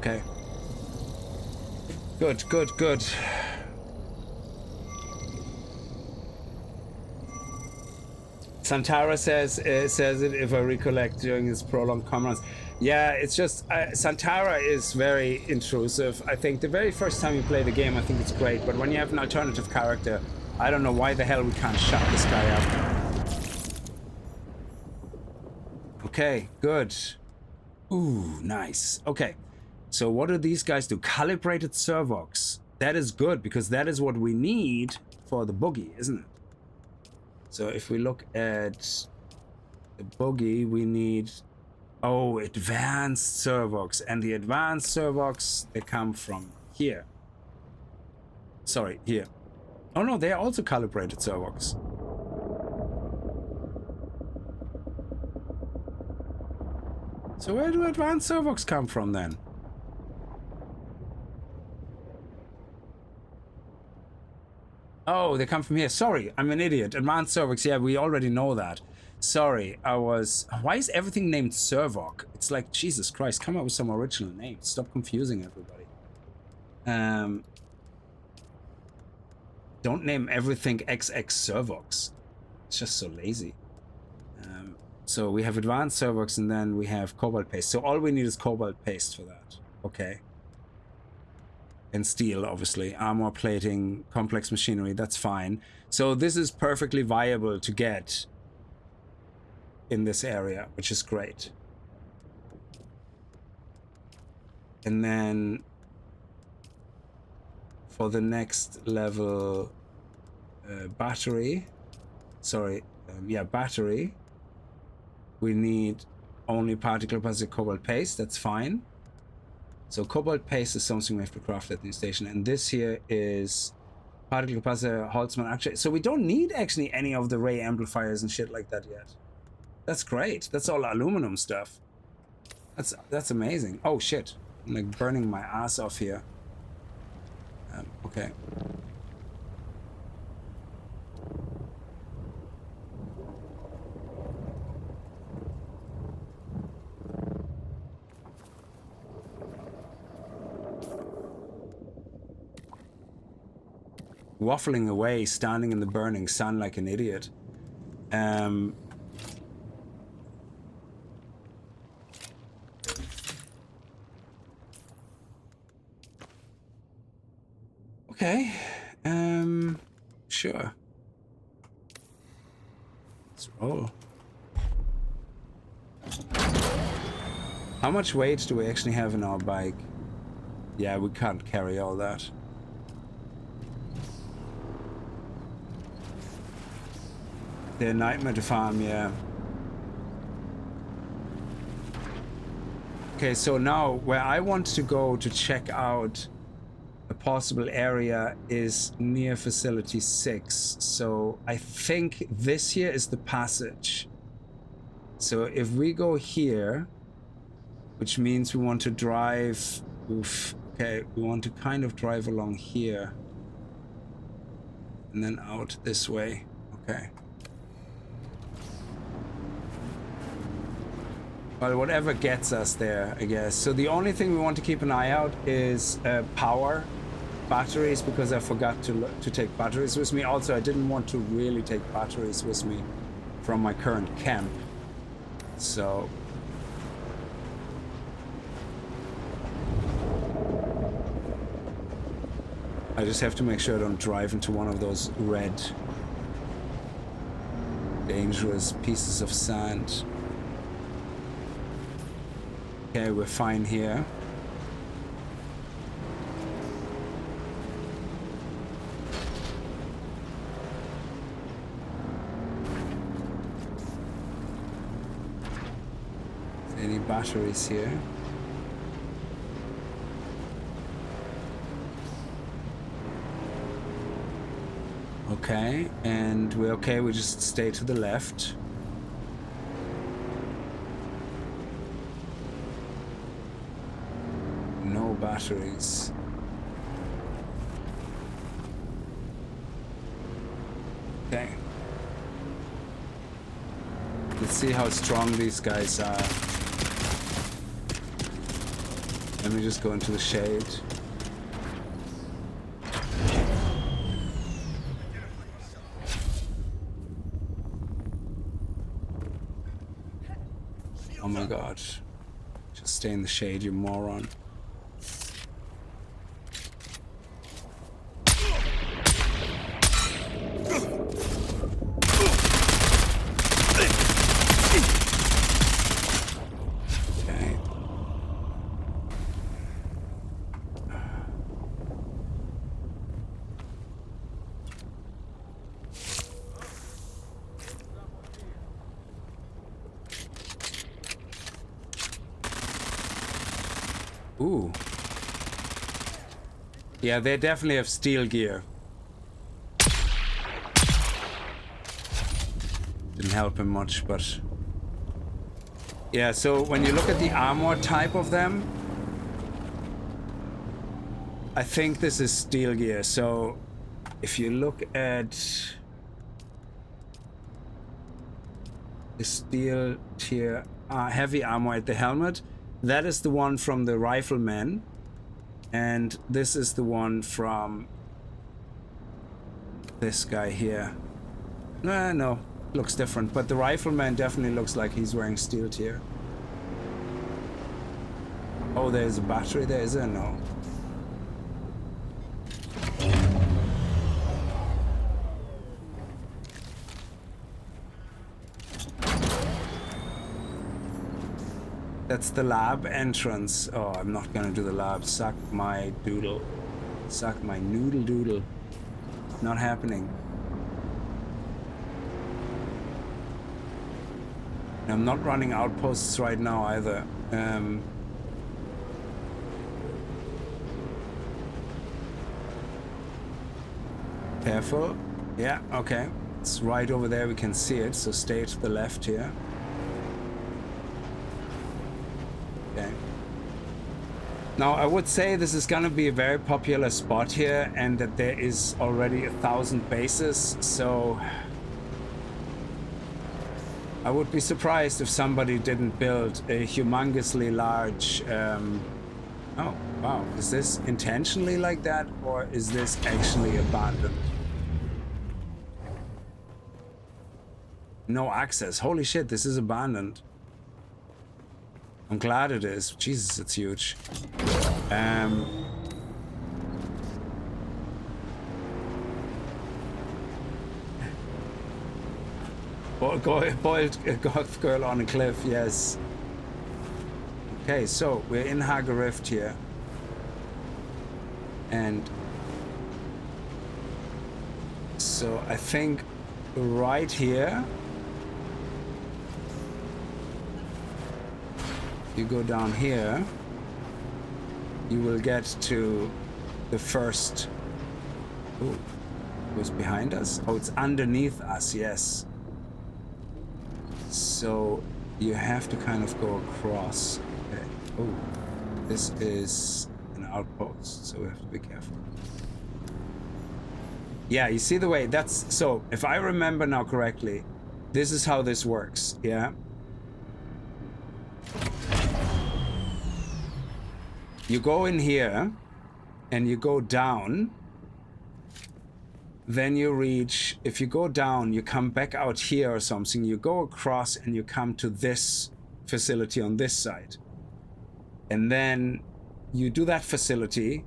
Okay. Good, good, good. Santara says it if I recollect during his prolonged comments. Yeah, it's just Santara is very intrusive. I think the very first time you play the game, I think it's great, but when you have an alternative character, I don't know why the hell we can't shut this guy up. Okay, good. Ooh, nice. Okay. So what do these guys do? Calibrated servox. That is good because that is what we need for the boogie, isn't it? So if we look at the boogie, we need, oh, advanced servox. And the advanced servox, they come from here. Sorry, here. Oh no, they are also calibrated servox. So where do advanced servox come from then? Oh, they come from here. Sorry, I'm an idiot. Advanced servox, yeah, we already know that. Sorry, I was... Why is everything named Servoc? It's like, Jesus Christ, come up with some original names. Stop confusing everybody. Don't name everything XX Servox. It's just so lazy. So we have advanced servox and then we have cobalt paste. So all we need is cobalt paste for that. Okay. And steel, obviously. Armor plating, complex machinery, that's fine. So this is perfectly viable to get in this area, which is great. And then for the next level, battery. Sorry, yeah, battery. We need only particle positive cobalt paste, that's fine. So cobalt paste is something we have to craft at the station. And this here is Particle capacitor, Holtzman actually. So we don't need actually any of the ray amplifiers and shit like that yet. That's great. That's all aluminum stuff. That's amazing. Oh shit. I'm like burning my ass off here. Okay. Waffling away, standing in the burning sun like an idiot. Okay. Sure. Let's roll. How much weight do we actually have in our bike? Yeah, we can't carry all that. They're a nightmare to farm, yeah. Okay, so now where I want to go to check out a possible area is near facility 6. So I think this here is the passage. So if we go here, which means we want to drive, okay, we want to kind of drive along here and then out this way. Okay. Well, whatever gets us there, I guess. So the only thing we want to keep an eye out is power, batteries, because I forgot to take batteries with me. Also, I didn't want to really take batteries with me from my current camp. So I just have to make sure I don't drive into one of those red, dangerous pieces of sand. Okay, we're fine here. Is there any batteries here? Okay, and we're okay, we just stay to the left. No batteries. Okay. Let's see how strong these guys are. Let me just go into the shade. Oh my god. Just stay in the shade, you moron. Ooh. Yeah, they definitely have steel gear. Didn't help him much, but... Yeah, so when you look at the armor type of them, I think this is steel gear. So if you look at the steel tier heavy armor at the helmet, that is the one from the rifleman, and this is the one from this guy here. No, looks different, but the rifleman definitely looks like he's wearing steel tier. Oh, there's a battery there, is there? No. That's the lab entrance. Oh, I'm not gonna do the lab. Suck my doodle. Suck my noodle doodle. Not happening. I'm not running outposts right now either. Careful. Yeah, okay. It's right over there, we can see it, so stay to the left here. Okay. Now, I would say this is gonna be a very popular spot here, and that there is already 1,000 bases, so I would be surprised if somebody didn't build a humongously large... Oh, wow. Is this intentionally like that, or is this actually abandoned? No access. Holy shit, this is abandoned. I'm glad it is. Jesus, it's huge. Boiled goth girl on a cliff, yes. Okay, so we're in Haga Rift here. And so I think right here, you go down here, you will get to the first... Oh, who's behind us? Oh, it's underneath us, yes. So you have to kind of go across. Okay. Oh, this is an outpost, so we have to be careful. Yeah, you see the way that's... So, if I remember now correctly, this is how this works, yeah? You go in here, and you go down, then you reach... If you go down, you come back out here or something, you go across and you come to this facility on this side. And then you do that facility,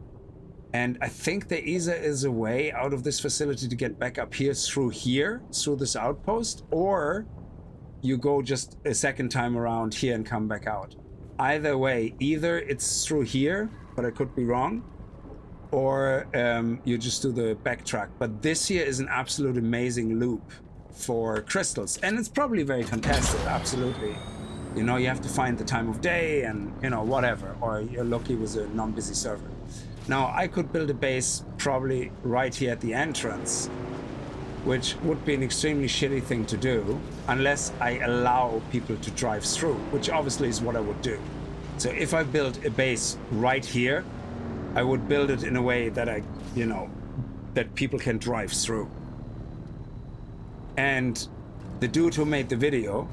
and I think there either is a way out of this facility to get back up here, through this outpost, or you go just a second time around here and come back out. Either way, either it's through here, but I could be wrong, or you just do the backtrack. But this here is an absolute amazing loop for crystals, and it's probably very contested, absolutely. You know, you have to find the time of day and, you know, whatever, or you're lucky it was a non-busy server. Now, I could build a base probably right here at the entrance, which would be an extremely shitty thing to do unless I allow people to drive through, which obviously is what I would do. So if I build a base right here, I would build it in a way that that people can drive through. And the dude who made the video,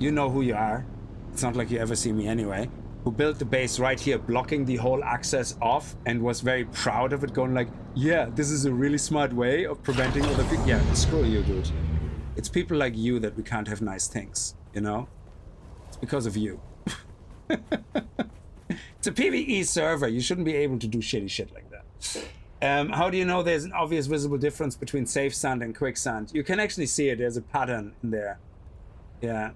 you know who you are. It's not like you ever see me anyway. Who built the base right here, blocking the whole access off, and was very proud of it, going like, yeah, this is a really smart way of preventing other people. Yeah, screw you, dude. It's people like you that we can't have nice things, you know? It's because of you. It's a PvE server. You shouldn't be able to do shitty shit like that. How do you know there's an obvious visible difference between safe sand and quicksand? You can actually see it. There's a pattern in there. Yeah.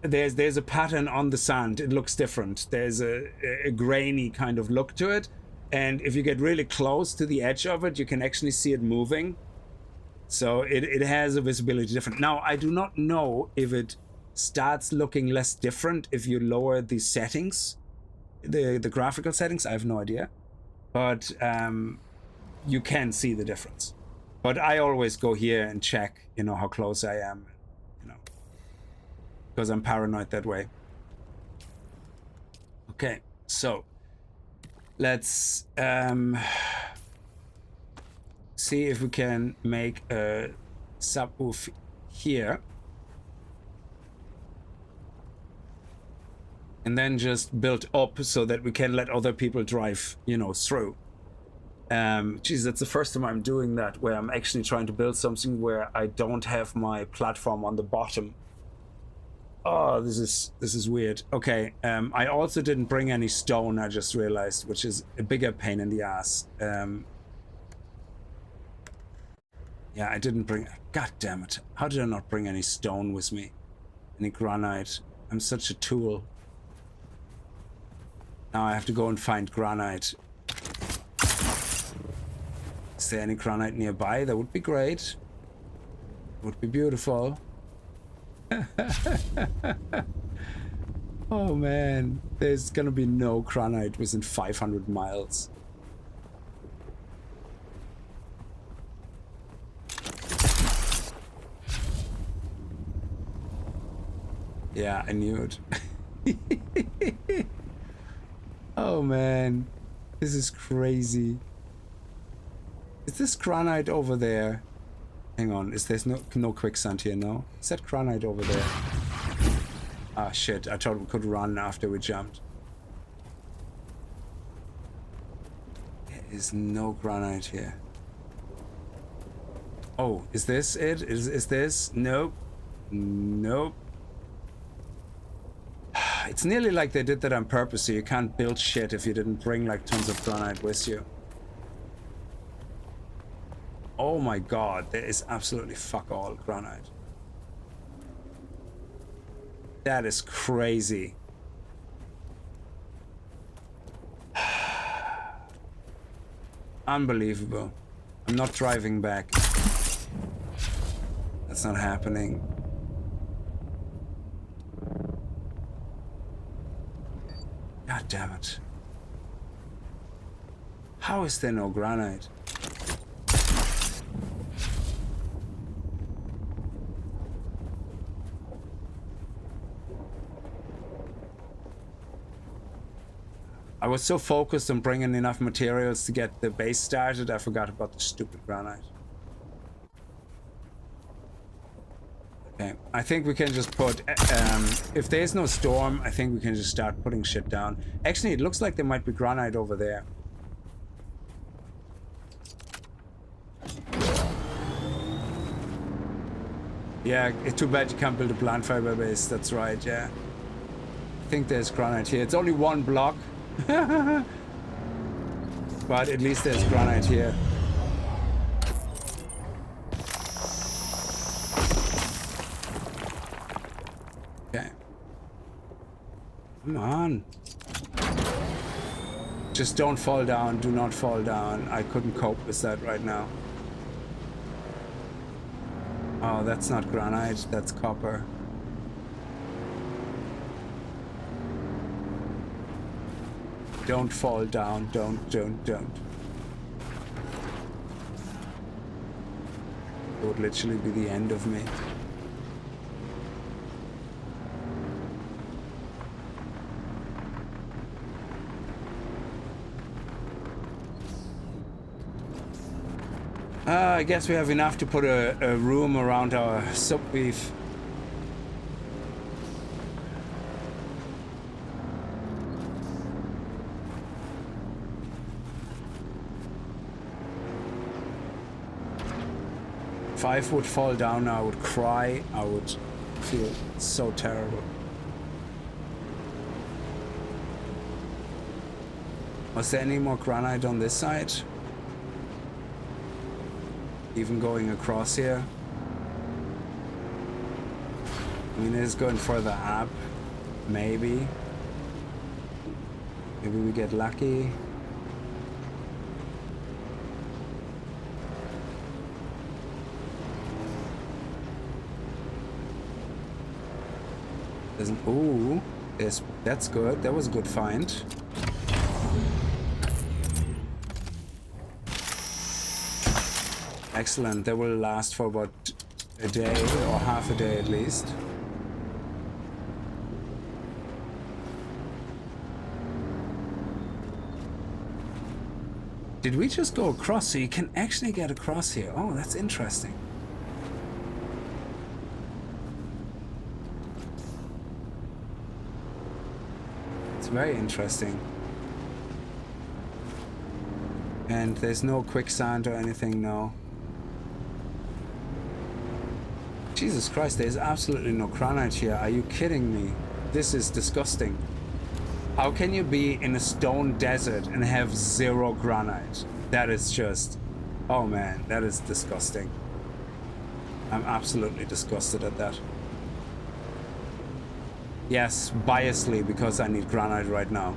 There's a pattern on the sand. It looks different. There's a grainy kind of look to it, and if you get really close to the edge of it, you can actually see it moving. So it has a visibility different. Now, I do not know if it starts looking less different if you lower the settings, the graphical settings. I have no idea, but you can see the difference. But I always go here and check, you know, how close I am. Because I'm paranoid that way. Okay, so let's see if we can make a subwoof here. And then just build up so that we can let other people drive, you know, through. Geez, that's the first time I'm doing that, where I'm actually trying to build something where I don't have my platform on the bottom. Oh, this is weird. Okay, I also didn't bring any stone, I just realized, which is a bigger pain in the ass. Yeah, I didn't bring... God damn it. How did I not bring any stone with me? Any granite? I'm such a tool. Now I have to go and find granite. Is there any granite nearby? That would be great. Would be beautiful. Oh man, there's gonna be no granite within 500 miles. Yeah, I knew it. Oh man, this is crazy. Is this granite over there? Hang on, is there no quicksand here? No? Is that granite over there? Ah shit, I thought we could run after we jumped. There is no granite here. Oh, is this it? Is this? Nope. Nope. It's nearly like they did that on purpose, so you can't build shit if you didn't bring like tons of granite with you. Oh my god, there is absolutely fuck all granite. That is crazy. Unbelievable. I'm not driving back. That's not happening. God damn it. How is there no granite? I was so focused on bringing enough materials to get the base started, I forgot about the stupid granite. Okay, I think we can just put, if there's no storm, I think we can just start putting shit down. Actually, it looks like there might be granite over there. Yeah, it's too bad you can't build a plant fiber base, that's right, yeah. I think there's granite here. It's only one block. But at least there's granite here. Okay. Come on. Just don't fall down. Do not fall down. I couldn't cope with that right now. Oh, that's not granite. That's copper. Don't fall down. Don't. It would literally be the end of me. I guess we have enough to put a room around our sub beef. If I would fall down, I would cry. I would feel so terrible. Was there any more granite on this side? Even going across here? I mean, it's going further up. Maybe. Maybe we get lucky. Ooh, that's good. That was a good find. Excellent. That will last for about a day or half a day at least. Did we just go across? So you can actually get across here. Oh, that's interesting. Very interesting. And there's no quicksand or anything, no. Jesus Christ, there's absolutely no granite here. Are you kidding me? This is disgusting. How can you be in a stone desert and have zero granite? That is just... oh man, that is disgusting. I'm absolutely disgusted at that. Yes, biasly, because I need granite right now.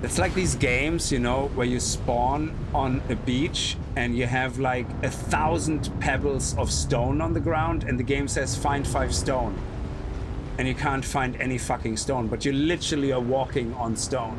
It's like these games, you know, where you spawn on a beach and you have like 1,000 pebbles of stone on the ground and the game says find 5 stone. And you can't find any fucking stone, but you literally are walking on stone.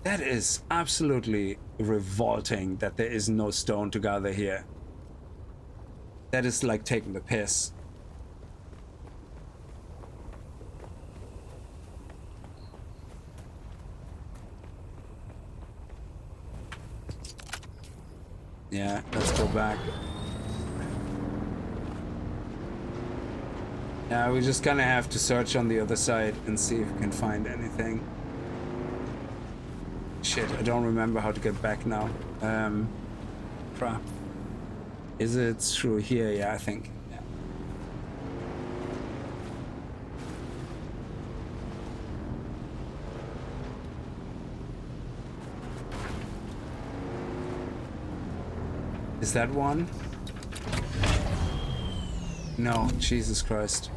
That is absolutely revolting that there is no stone to gather here. That is like taking the piss. Yeah, let's go back. Yeah, we're just gonna have to search on the other side and see if we can find anything. Shit, I don't remember how to get back now. Crap. Is it through here? Yeah, I think. Yeah. Is that one? No, Jesus Christ.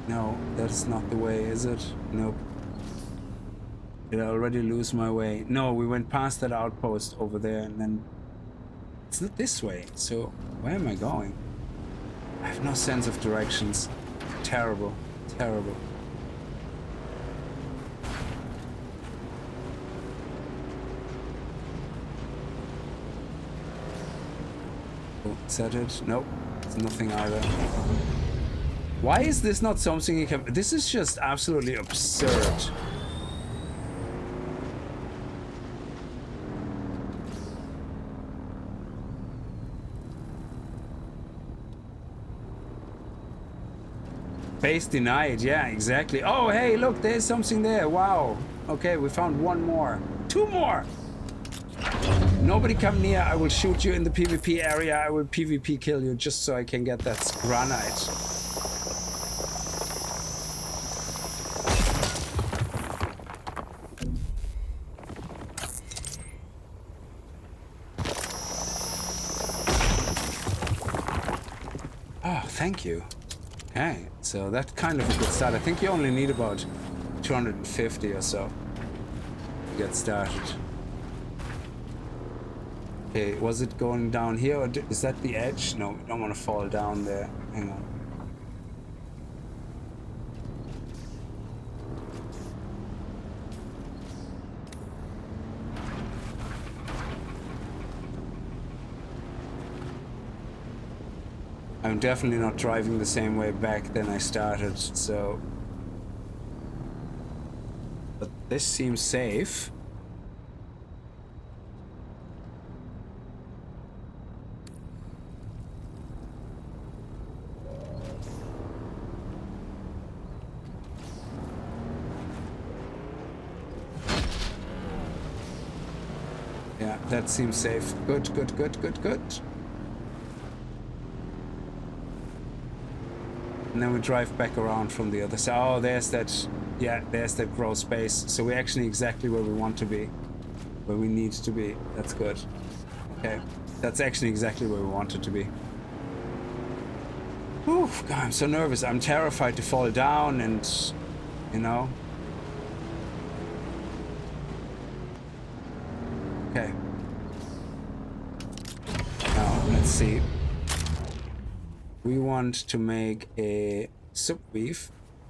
No, that's not the way, is it? Nope. Did I already lose my way? No, we went past that outpost over there and then... It's not this way, so where am I going? I have no sense of directions. Terrible, terrible. Oh, is that it? Nope, it's nothing either. Why is this not something you can... This is just absolutely absurd. Base denied, yeah, exactly. Oh, hey, look, there's something there. Wow. Okay, we found one more. Two more! Nobody come near. I will shoot you in the PvP area. I will PvP kill you just so I can get that granite. Oh, thank you. Okay, so that's kind of a good start. I think you only need about 250 or so to get started. Okay, was it going down here or is that the edge? No, we don't want to fall down there. Hang on. I'm definitely not driving the same way back than I started, so... But this seems safe. Yeah, that seems safe. Good, good, good, good, good. And then we drive back around from the other side. Oh, there's that, yeah, there's that grow space. So we're actually exactly where we want to be, where we need to be. That's good. Okay, that's actually exactly where we wanted to be. Whew, God, I'm so nervous. I'm terrified to fall down and, you know. Okay. Now, let's see. We want to make a subweave.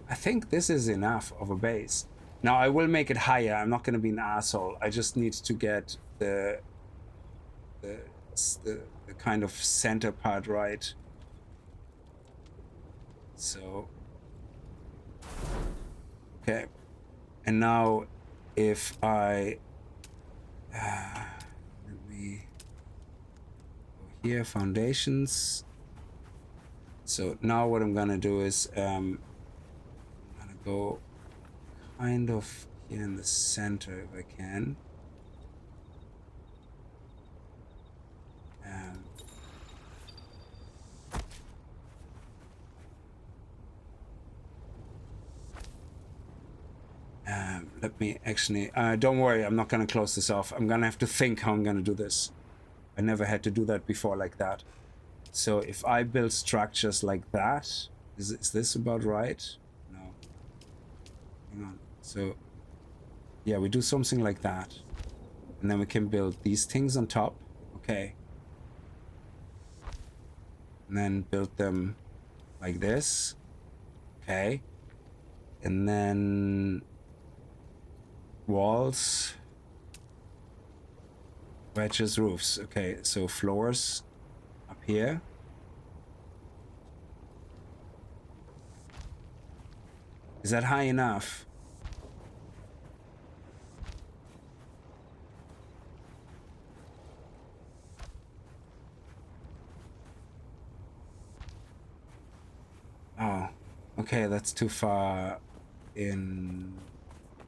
I think this is enough of a base. Now I will make it higher. I'm not going to be an asshole. I just need to get the kind of center part right. So okay, and now if I let me go here, foundations. So now what I'm gonna do is I'm gonna go kind of here in the center if I can. Let me actually, don't worry, I'm not gonna close this off. I'm gonna have to think how I'm gonna do this. I never had to do that before like that. So if I build structures like that, is this about right? No. Hang on. So yeah, we do something like that. And then we can build these things on top. Okay. And then build them like this. Okay. And then walls, wedges, roofs. Okay, so floors up here. Is that high enough? Oh, okay, that's too far in.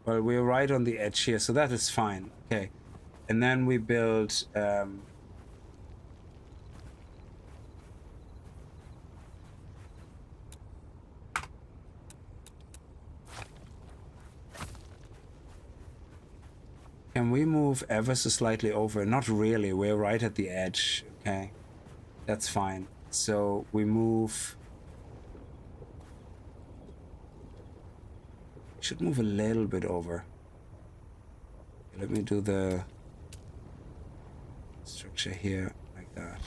Well, we're right on the edge here, so that is fine. Okay, and then we build can we move ever so slightly over? Not really, we're right at the edge. Okay, that's fine. So we move. Should move a little bit over. Let me do the structure here like that.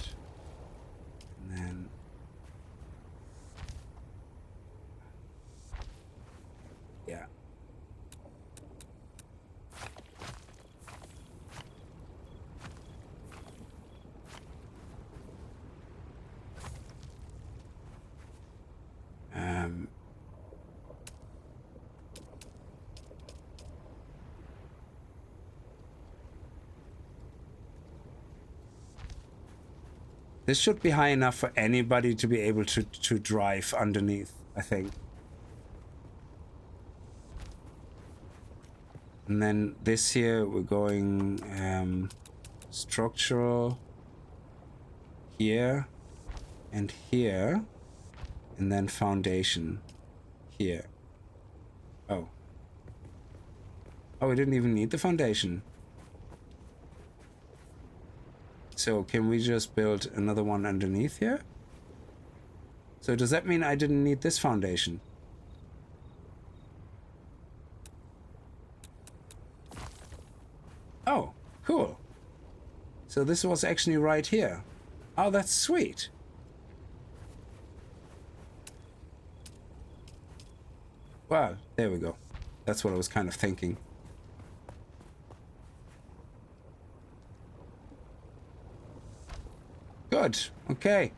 And then yeah. This should be high enough for anybody to be able to drive underneath, I think. And then this here, we're going structural here and here, and then foundation here. Oh. Oh, we didn't even need the foundation. So can we just build another one underneath here? So does that mean I didn't need this foundation? Oh, cool. So this was actually right here. Oh, that's sweet. Well, there we go. That's what I was kind of thinking. Good. Okay.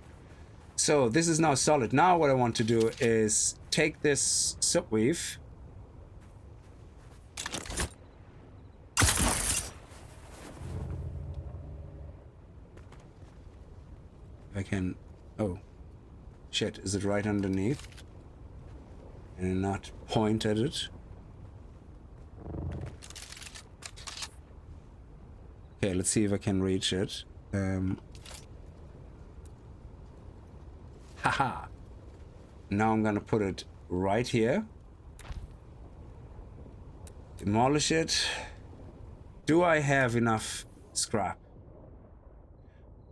So this is now solid. Now what I want to do is take this subweave. I can... Oh. Shit. Is it right underneath? And not point at it? Okay, let's see if I can reach it. Haha. Now I'm gonna put it right here. Demolish it. Do I have enough scrap?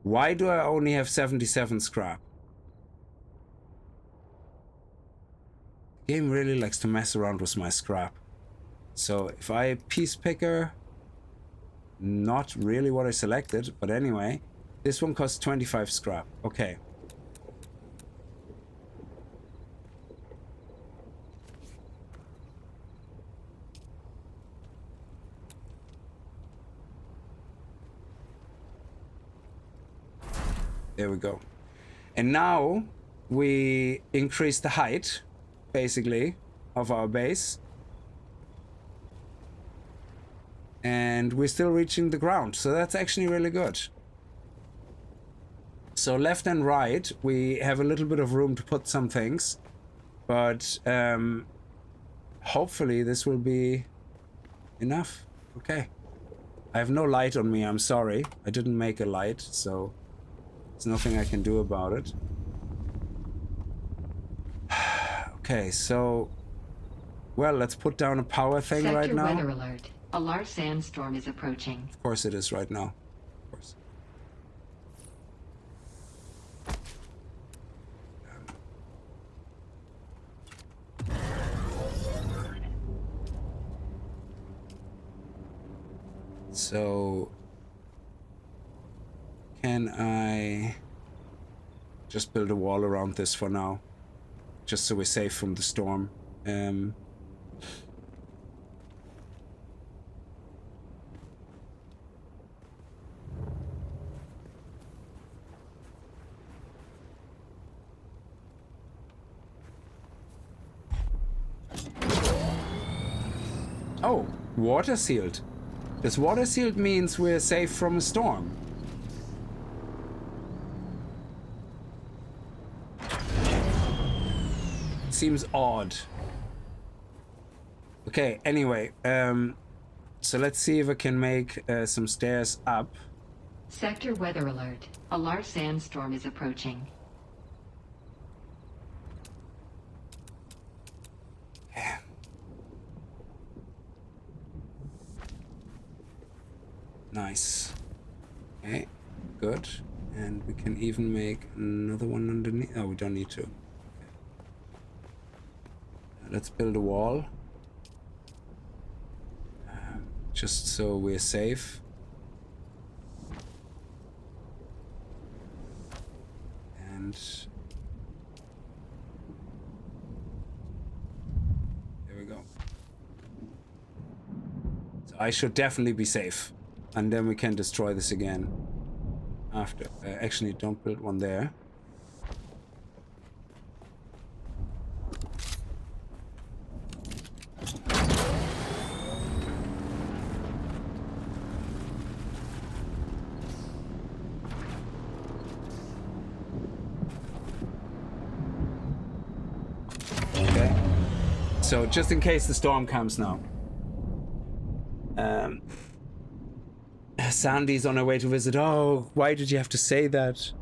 Why do I only have 77 scrap? The game really likes to mess around with my scrap. So if I piece picker, not really what I selected, but anyway, this one costs 25 scrap. Okay. There we go. And now we increase the height, basically, of our base. And we're still reaching the ground, so that's actually really good. So left and right, we have a little bit of room to put some things. But hopefully this will be enough. Okay. I have no light on me, I'm sorry. I didn't make a light, so... there's nothing I can do about it. Okay, so... well, let's put down a power thing Sector right now. weather alert. A large sandstorm is approaching. Of course it is right now. Of course. So can I just build a wall around this for now? Just so we're safe from the storm. Oh, water sealed. This water sealed means we're safe from a storm. Seems odd. Okay, anyway, so let's see if I can make some stairs up. Sector weather alert. A large sandstorm is approaching. Nice. Okay, good. And we can even make another one underneath. Oh, we don't need to. Let's build a wall. Just so we're safe. And there we go. So I should definitely be safe. And then we can destroy this again after. Actually, don't build one there. Okay. So just in case the storm comes now. Sandy's on her way to visit. Oh, why did you have to say that?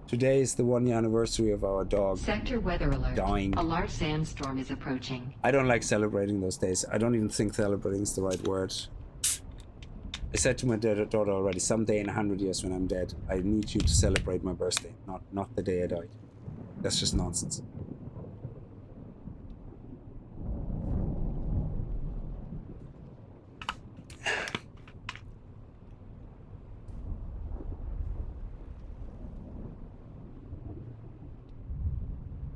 Today is the 1-year anniversary of our dog Sector weather alert. dying. A large sandstorm is approaching. I don't like celebrating those days. I don't even think celebrating is the right word. I said to my daughter already, someday in 100 years when I'm dead, I need you to celebrate my birthday, not the day I died. That's just nonsense.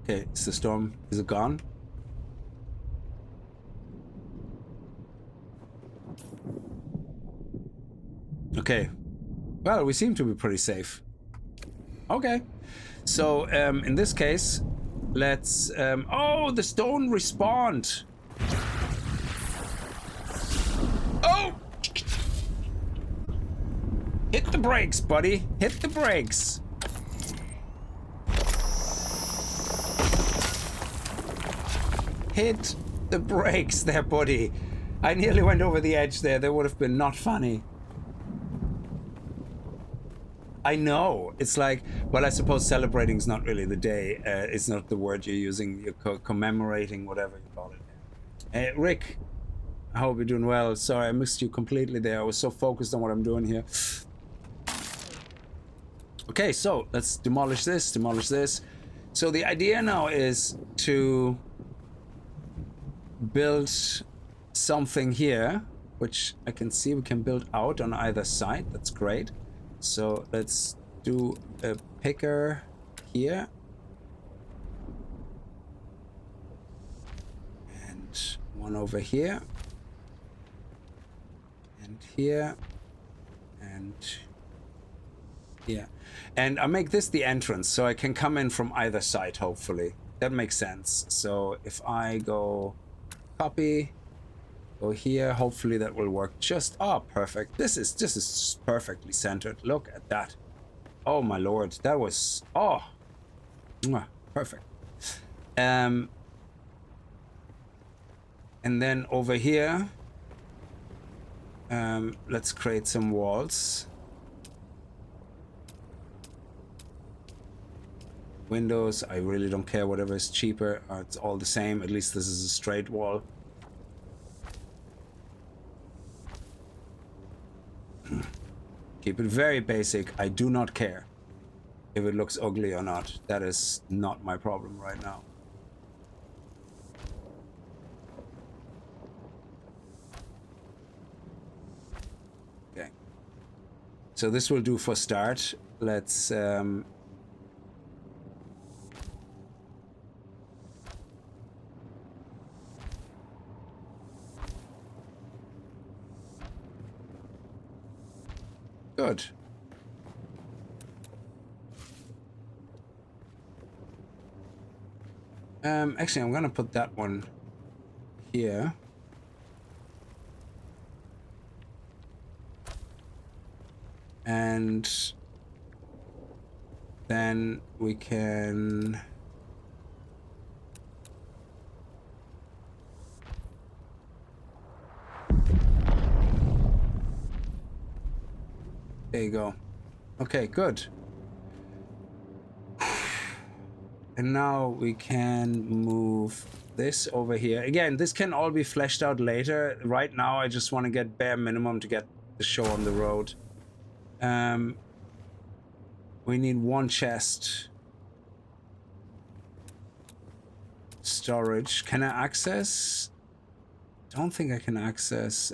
Okay, is the storm, is it gone? Okay. Well, we seem to be pretty safe. Okay. So, in this case, let's... oh, the stone respawned! Oh! Hit the brakes, buddy. Hit the brakes. Hit the brakes there, buddy. I nearly went over the edge there. That would have been not funny. I know. It's like, well, I suppose celebrating is not really the day. It's not the word you're using. You're commemorating, whatever you call it. Hey, Rick, I hope you're doing well. Sorry, I missed you completely there. I was so focused on what I'm doing here. Okay, so let's demolish this, demolish this. So the idea now is to build something here, which I can see we can build out on either side. That's great. So let's do a picker here. And one over here. And here. And here. And I'll make this the entrance so I can come in from either side, hopefully. That makes sense. So if I go copy, go here, hopefully that will work just... oh, perfect. This is perfectly centered. Look at that. Oh my lord, that was... oh, perfect. And then over here, let's create some walls. Windows, I really don't care, whatever is cheaper. It's all the same. At least this is a straight wall. Keep it very basic. I do not care if it looks ugly or not. That is not my problem right now. So this will do for start. Let's good. Actually, I'm gonna put that one here. And then we can there you go. Okay, good. And now we can move this over here. Again, this can all be fleshed out later. Right now, I just want to get bare minimum to get the show on the road. We need one chest. Storage. Can I access? Don't think I can access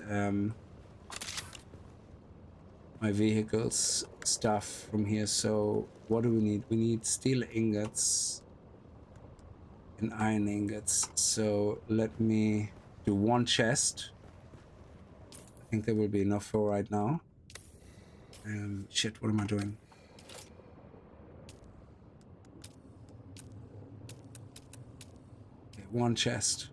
my vehicles stuff from here. So what do we need? We need steel ingots and iron ingots. So let me do one chest. I think there will be enough for right now. Shit, what am I doing? Okay, one chest.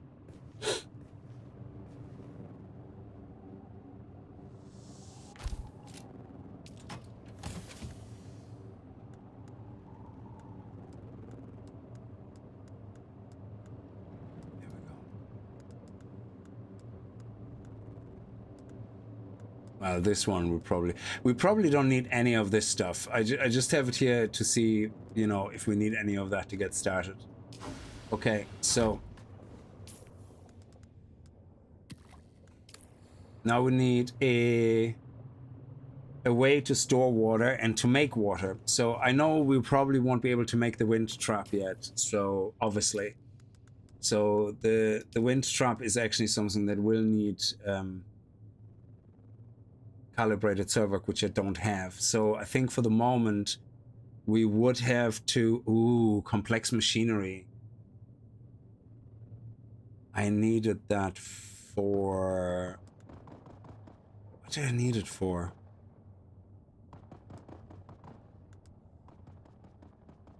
Well, this one we probably don't need any of this stuff. I just have it here to see, you know, if we need any of that to get started. Okay, so now we need a way to store water and to make water. So I know we probably won't be able to make the wind trap yet, so obviously. So the wind trap is actually something that will need calibrated server, which I don't have. So I think for the moment we would have to complex machinery. I needed that for what did I need it for?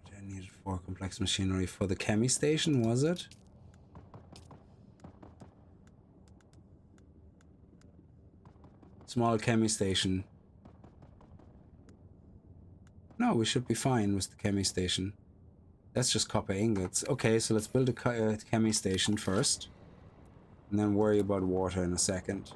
What did I need it for? Complex machinery for the chemi station, was it? Small chemi station. No, we should be fine with the chemi station. That's just copper ingots. Okay, so let's build a chemi station first. And then worry about water in a second.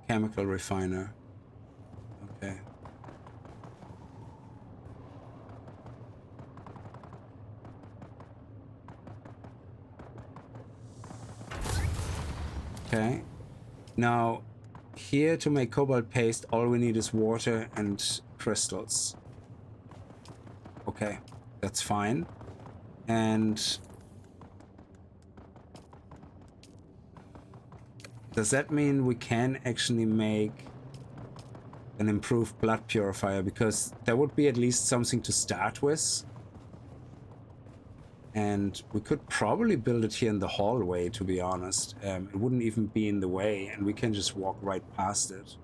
Chemical refiner. Okay. Okay, now here to make cobalt paste, all we need is water and crystals. Okay, that's fine. And does that mean we can actually make an improved blood purifier? Because there would be at least something to start with. And we could probably build it here in the hallway, to be honest. It wouldn't even be in the way, and we can just walk right past it.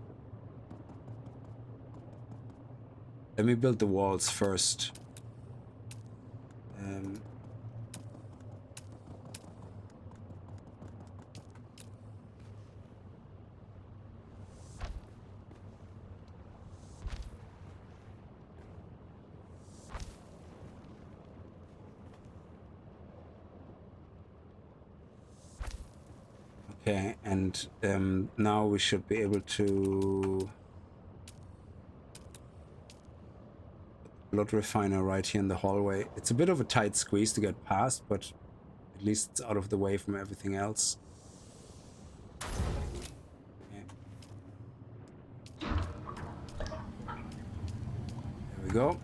Let me build the walls first. Okay, and now we should be able to blood refiner right here in the hallway. It's a bit of a tight squeeze to get past, but at least it's out of the way from everything else. Okay. There we go.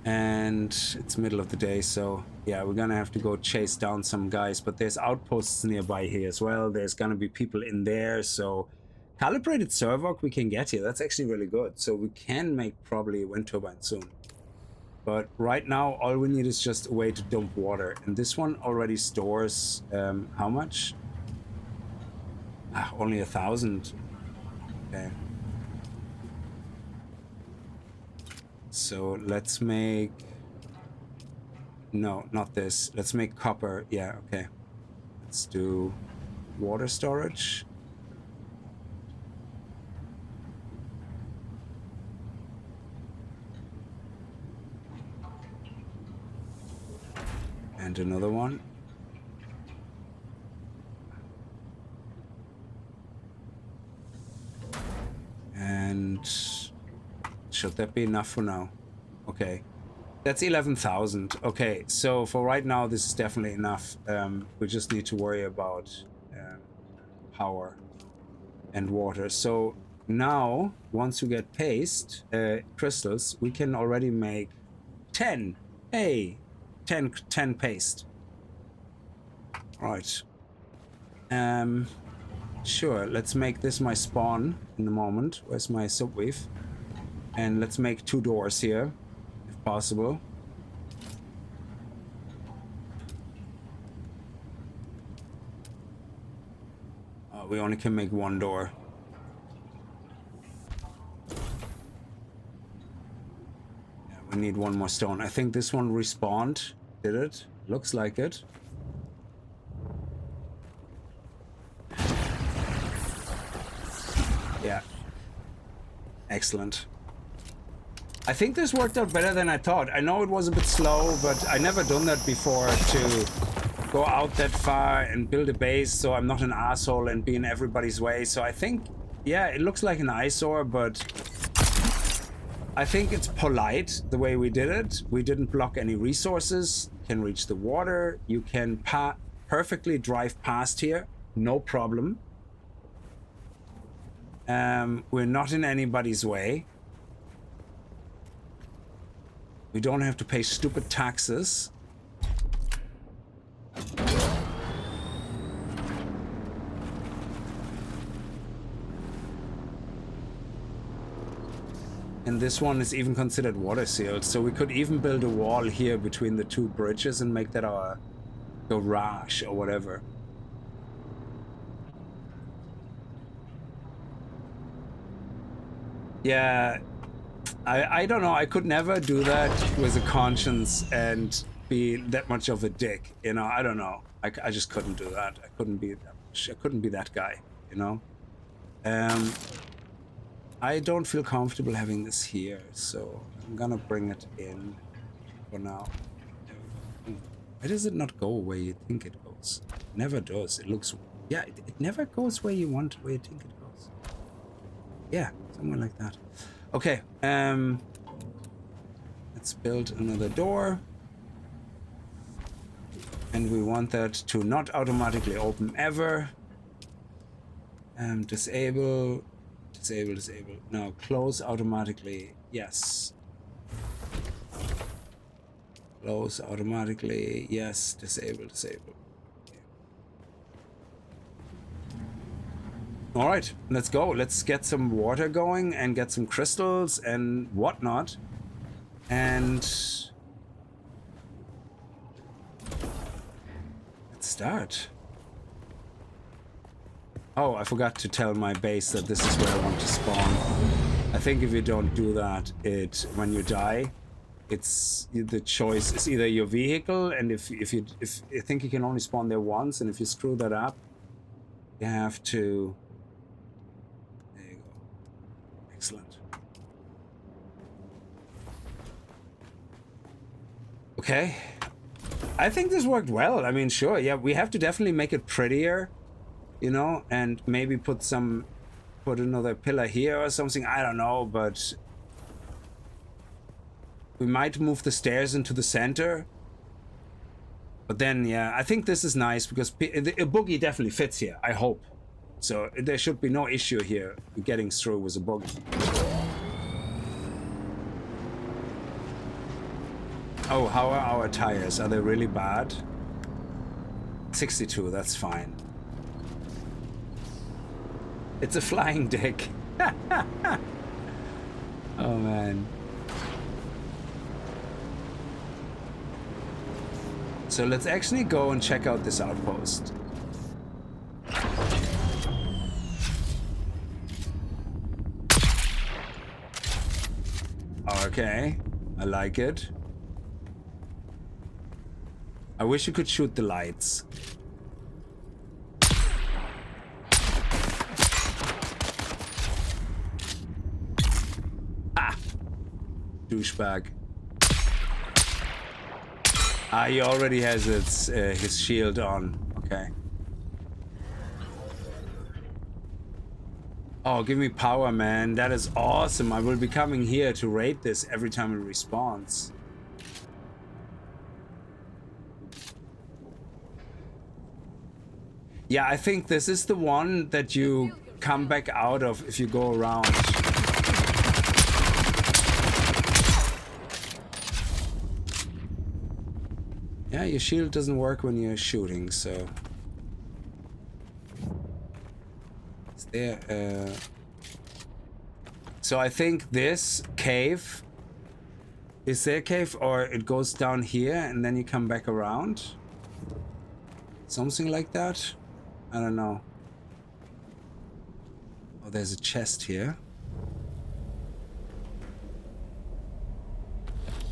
And it's middle of the day, so yeah, we're gonna have to go chase down some guys, but there's outposts nearby here as well. There's gonna be people in there, so calibrated servoc we can get here. That's actually really good. So we can make probably a wind turbine soon. But right now, all we need is just a way to dump water. And this one already stores, how much? Only 1,000. Okay. So let's make... No, not this. Let's make copper. Yeah, okay. Let's do water storage. And another one. And should that be enough for now? Okay. That's 11,000. Okay, so for right now, this is definitely enough. We just need to worry about power and water. So now, once you get paste, crystals, we can already make 10. Hey! 10 paste. Right. Sure, let's make this my spawn in a moment. Where's my subweave? And let's make 2 doors here, if possible. We only can make 1 door. Yeah, we need 1 more stone. I think this one respawned. Did it? Looks like it. Yeah. Excellent. I think this worked out better than I thought. I know it was a bit slow, but I never done that before, to go out that far and build a base so I'm not an asshole and be in everybody's way. So I think, yeah, it looks like an eyesore, but I think it's polite the way we did it. We didn't block any resources. You can reach the water. You can perfectly drive past here. No problem. We're not in anybody's way. We don't have to pay stupid taxes. And this one is even considered water sealed, so we could even build a wall here between the 2 bridges and make that our garage or whatever. Yeah, I don't know. I could never do that with a conscience and be that much of a dick, you know. I don't know. I just couldn't do that. I couldn't be that guy, you know. I don't feel comfortable having this here, so I'm gonna bring it in for now. Why does it not go where you think it goes? It never does. It looks... Yeah, it never goes where you want, where you think it goes. Yeah, somewhere like that. Okay, let's build another door. And we want that to not automatically open ever. Disable... Disable. No, close automatically. Yes. Close automatically. Yes. Disable. Okay. All right, let's go. Let's get some water going and get some crystals and whatnot. And let's start. Oh, I forgot to tell my base that this is where I want to spawn. I think if you don't do that, when you die, it's the choice is either your vehicle, and if you think you can only spawn there once, and if you screw that up, you have to. There you go. Excellent. Okay, I think this worked well. I mean, sure, yeah, we have to definitely make it prettier. You know, and maybe put another pillar here or something. I don't know, but we might move the stairs into the center. But then, yeah, I think this is nice because a boogie definitely fits here. I hope. So there should be no issue here getting through with a boogie. Oh, how are our tires? Are they really bad? 62, that's fine. It's a flying dick. Oh man. So let's actually go and check out this outpost. Okay, I like it. I wish you could shoot the lights. Ah! Douchebag. Ah, he already has his shield on. Okay. Oh, give me power, man. That is awesome. I will be coming here to raid this every time it respawns. Yeah, I think this is the one that you come back out of if you go around. Yeah, your shield doesn't work when you're shooting, so... Is there, So I think this cave... Is there a cave, or it goes down here and then you come back around? Something like that? I don't know. Oh, there's a chest here.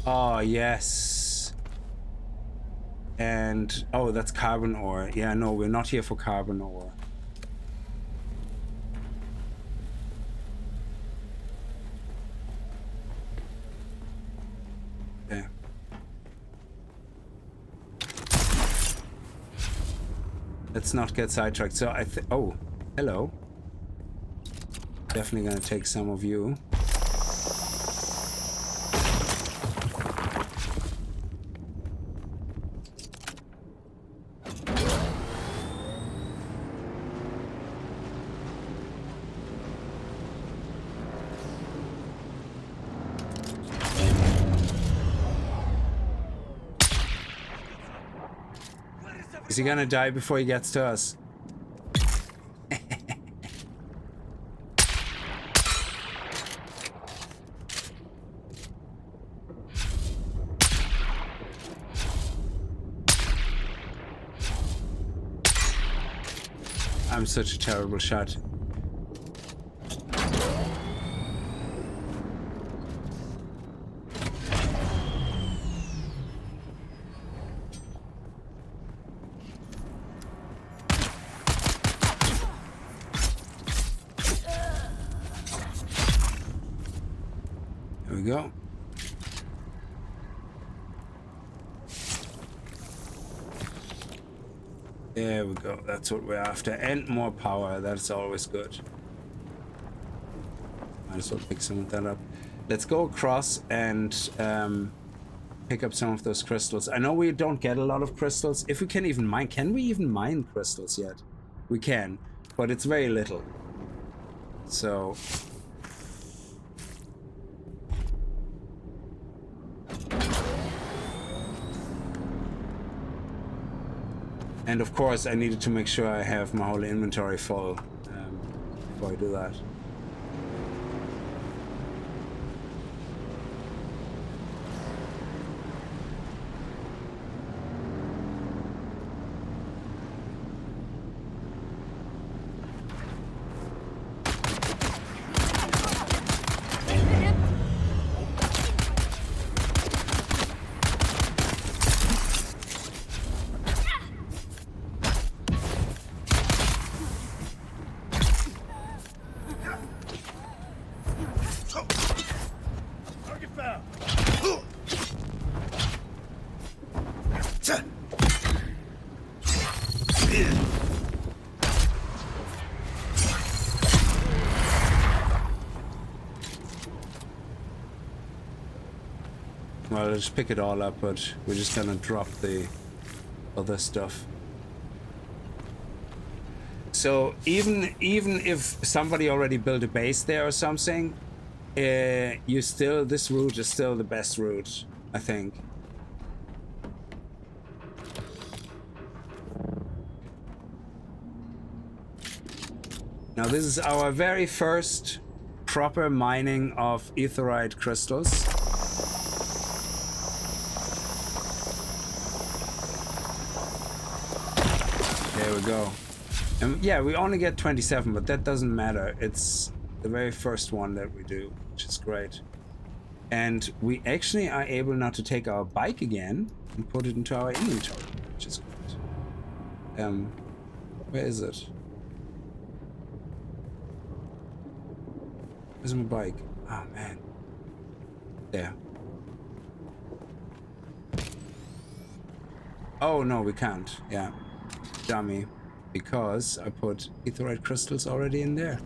Oh, yes. And, oh, that's carbon ore. Yeah, no, we're not here for carbon ore. Okay. Let's not get sidetracked. So oh, hello. Definitely gonna take some of you. Is he gonna die before he gets to us? I'm such a terrible shot. There we go. There we go. That's what we're after. And more power. That's always good. Might as well pick some of that up. Let's go across and pick up some of those crystals. I know we don't get a lot of crystals. If we can even mine. Can we even mine crystals yet? We can. But it's very little. So... And of course, I needed to make sure I have my whole inventory full before I do that. Well, I'll just pick it all up, but we're just gonna drop the other stuff. So even if somebody already built a base there or something, this route is still the best route, I think. Now this is our very first proper mining of Erythrite crystals. There we go. And yeah, we only get 27, but that doesn't matter. It's the very first one that we do, which is great. And we actually are able now to take our bike again and put it into our inventory, which is great. Where is it? Where's my bike? Oh man. There. Oh no, we can't. Yeah. Dummy. Because I put Erythrite crystals already in there.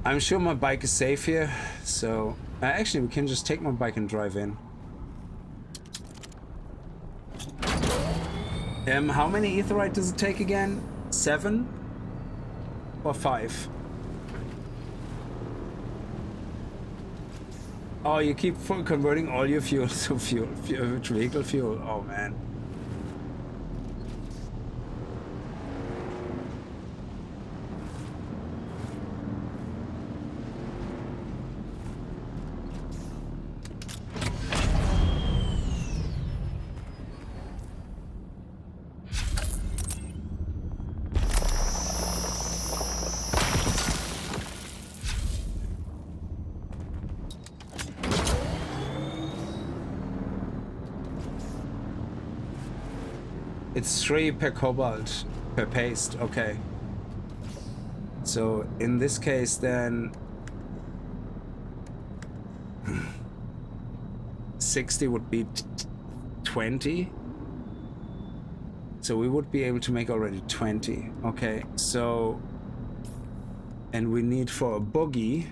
I'm sure my bike is safe here, so actually we can just take my bike and drive in. How many Erythrite does it take again? 7 or 5? Oh, you keep converting all your fuel to vehicle fuel. Oh man. It's 3 per cobalt per paste. Okay. So in this case then 60 would be 20. So we would be able to make already 20. Okay. So and we need for a buggy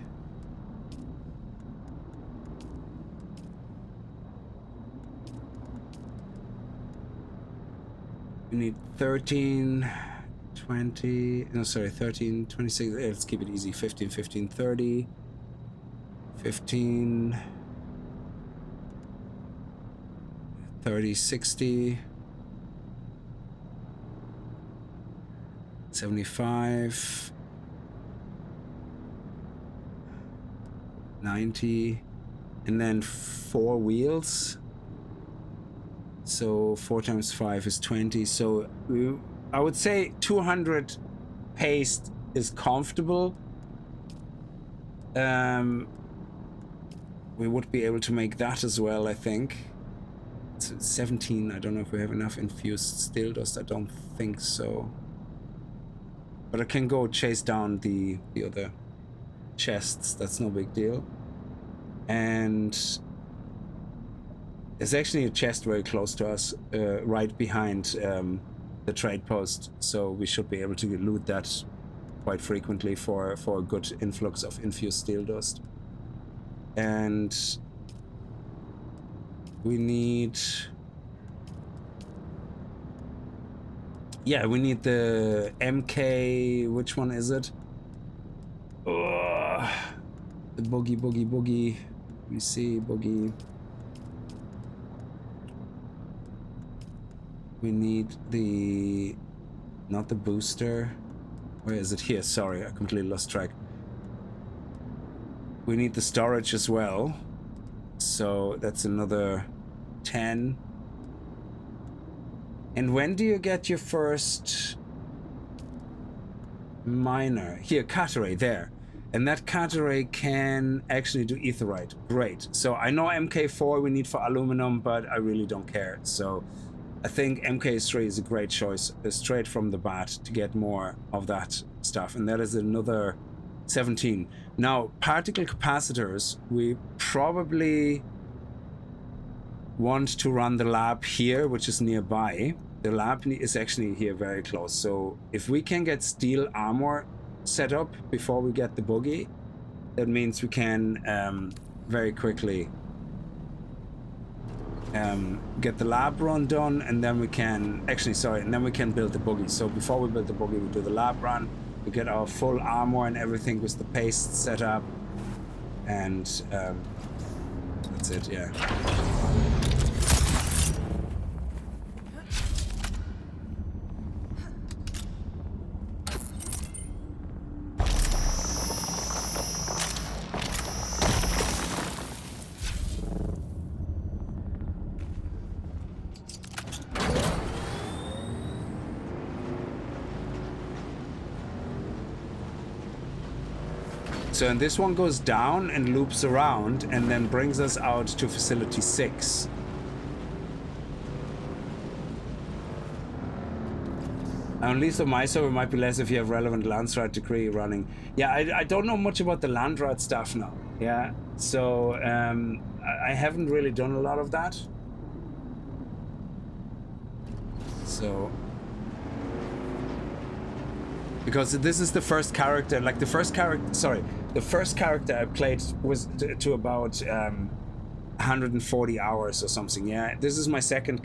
we need 13, 20, no sorry, 13, 26, let's keep it easy, 15, 15, 30, 15, 30, 60, 75, 90, and then 4 wheels. So 4 times 5 is 20. So I would say 200 paste is comfortable. We would be able to make that as well, I think. It's 17. I don't know if we have enough infused steel dust. I don't think so. But I can go chase down the other chests. That's no big deal. And there's actually a chest very close to us, right behind the trade post, so we should be able to loot that quite frequently for a good influx of infused steel dust. And we need... yeah, we need the MK... which one is it? The boogie. Let me see, boogie. We need the... not the booster. Where is it? Here, sorry, I completely lost track. We need the storage as well. So that's another 10. And when do you get your first miner? Here, Cateray, there. And that Cateray can actually do Erythrite. Great. So I know MK4 we need for aluminum, but I really don't care. So I think MK3 is a great choice, straight from the bat, to get more of that stuff. And that is another 17. Now, particle capacitors, we probably want to run the lab here, which is nearby. The lab is actually here very close. So if we can get steel armor set up before we get the buggy, that means we can very quickly get the lab run done, and then we can actually, sorry, and then we can build the buggy. So before we build the buggy, we do the lab run. We get our full armor and everything with the paste set up, and that's it. Yeah. So and this one goes down and loops around and then brings us out to facility 6. On least on my server, it might be less if you have relevant Landrat degree running. Yeah, I don't know much about the Landrat stuff now. Yeah, so I haven't really done a lot of that. So... because this is the first character, like the first character I played was to about 140 hours or something. Yeah, this is my second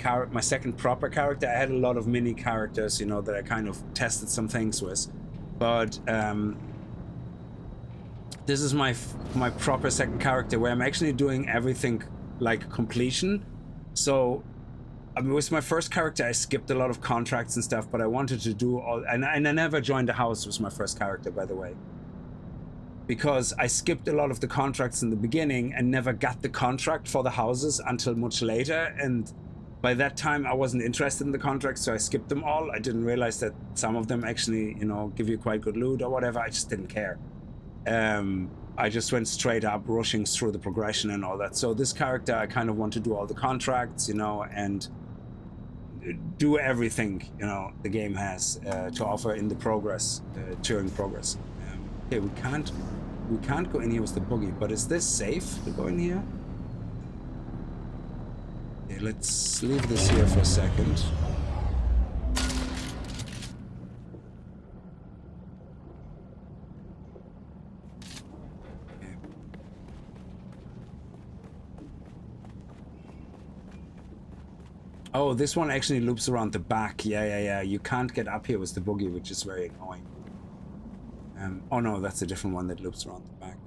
proper character. I had a lot of mini characters, you know, that I kind of tested some things with, but this is my proper second character where I'm actually doing everything like completion. So I mean, with my first character, I skipped a lot of contracts and stuff, but I wanted to do all... And I never joined the house with my first character, by the way. Because I skipped a lot of the contracts in the beginning and never got the contract for the houses until much later. And by that time, I wasn't interested in the contracts, so I skipped them all. I didn't realize that some of them actually, you know, give you quite good loot or whatever. I just didn't care. I just went straight up, rushing through the progression and all that. So this character, I kind of want to do all the contracts, you know, and do everything, you know, the game has to offer in the progress, during progress. Okay, we can't go in here with the buggy, but is this safe to go in here? Okay, let's leave this here for a second. Oh, this one actually loops around the back. Yeah. You can't get up here with the buggy, which is very annoying. Oh no, that's a different one that loops around the back.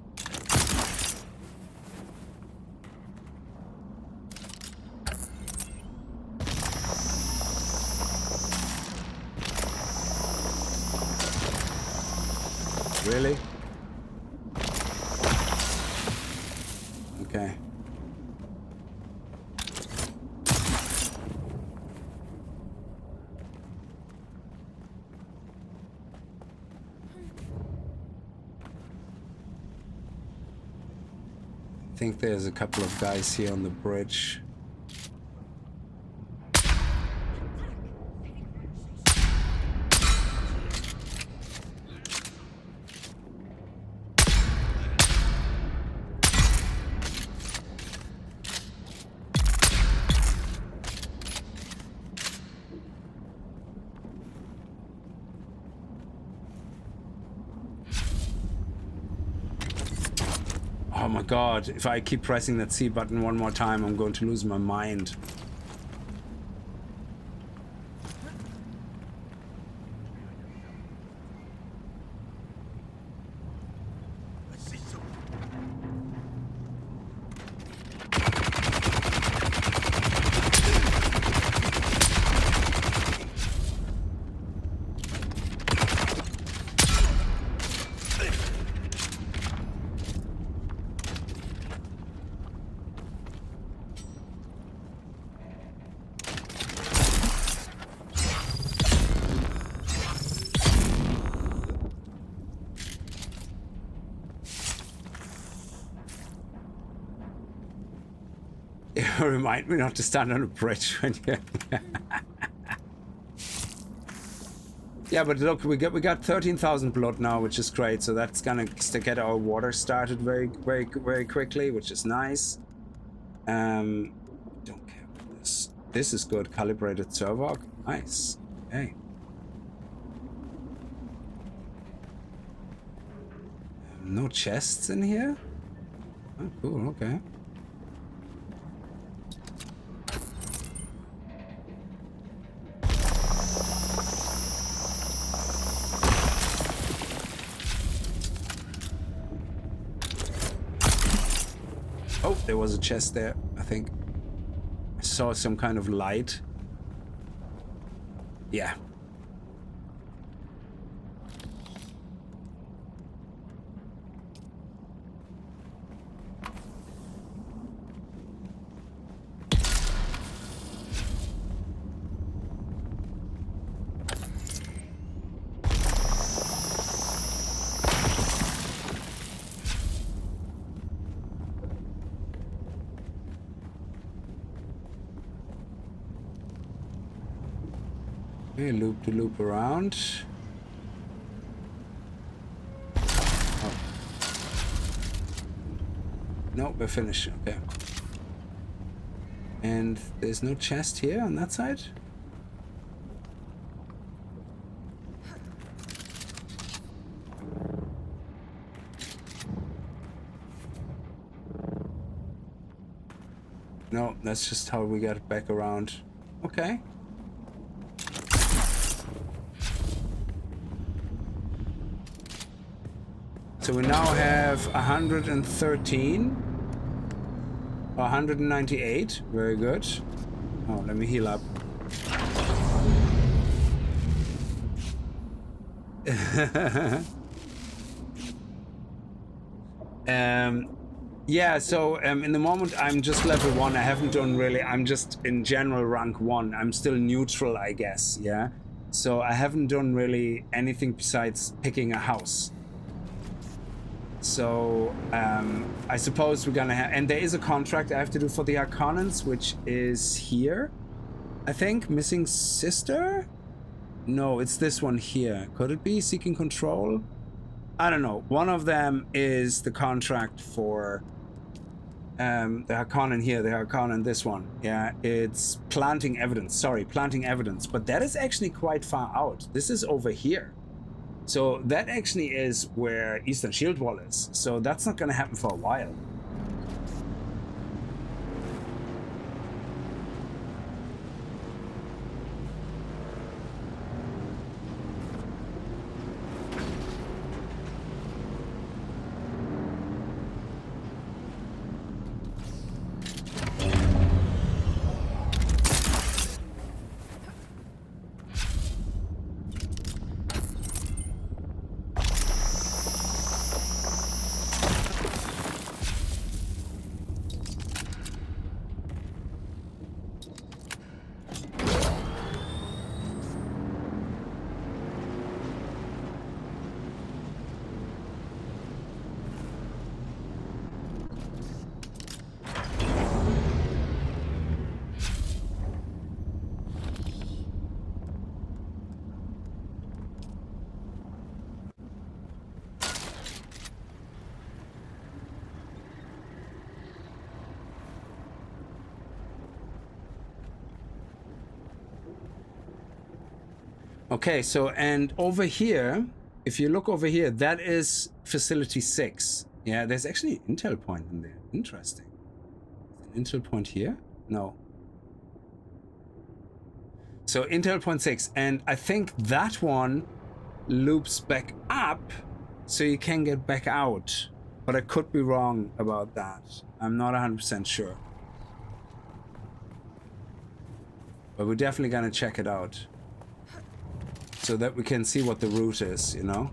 Really? Okay. I think there's a couple of guys here on the bridge. Oh my god, if I keep pressing that C button one more time, I'm going to lose my mind. I see something. Remind me not to stand on a bridge when you... Yeah, but look, we got 13,000 blood now, which is great. So that's gonna get our water started very quickly, which is nice. Don't care about this. This is good. Calibrated servo. Nice. Okay. No chests in here? Oh, cool. Okay. Oh, there was a chest there, I think. I saw some kind of light. Yeah. Okay, loop to loop around. Oh. No, we're finished. Okay. And there's no chest here on that side? No, that's just how we got back around. Okay. So we now have 113 or 198. Very good. Oh, let me heal up. Yeah, so in the moment I'm just level 1. I haven't done really, I'm just in general rank 1. I'm still neutral, I guess, yeah? So I haven't done really anything besides picking a house. So I suppose we're gonna have, and there is a contract I have to do for the Harkonnens, which is here, I think. Missing sister? No, it's this one here. Could it be seeking control? I don't know. One of them is the contract for the Harkonnen here, the Harkonnen this one. Yeah, it's planting evidence. Sorry, planting evidence. But that is actually quite far out. This is over here. So that actually is where Eastern Shield Wall is. So that's not going to happen for a while. Okay, so, and over here, if you look over here, that is Facility 6. Yeah, there's actually an intel point in there. Interesting. An intel point here? No. So, intel point 6. And I think that one loops back up so you can get back out. But I could be wrong about that. I'm not 100% sure. But we're definitely gonna check it out, so that we can see what the route is, you know?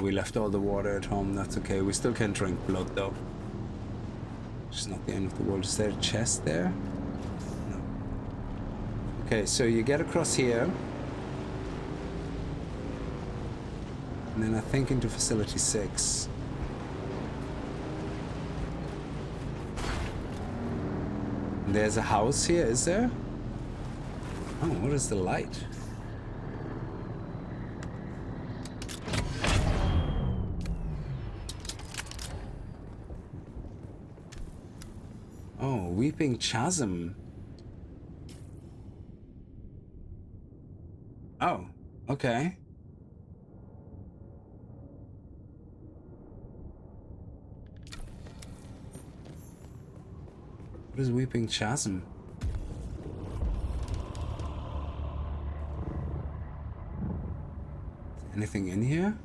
We left all the water at home. That's okay. We still can drink blood though. It's not the end of the world. Is there a chest there? No. Okay, so you get across here. And then I think into Facility 6. And there's a house here, is there? Oh, what is the light? Weeping Chasm. Oh, okay. What is Weeping Chasm? Anything in here?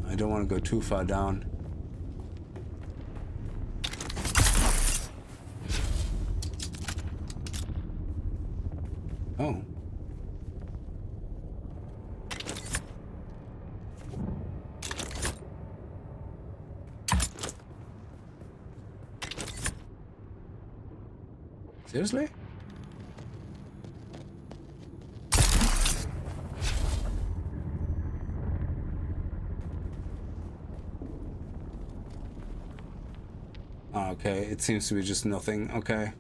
I don't want to go too far down. Oh. Seriously? Oh, okay, it seems to be just nothing. Okay.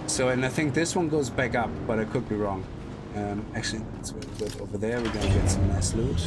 So, and I think this one goes back up, but I could be wrong. Actually, that's very good. Over there, we're gonna get some nice loot.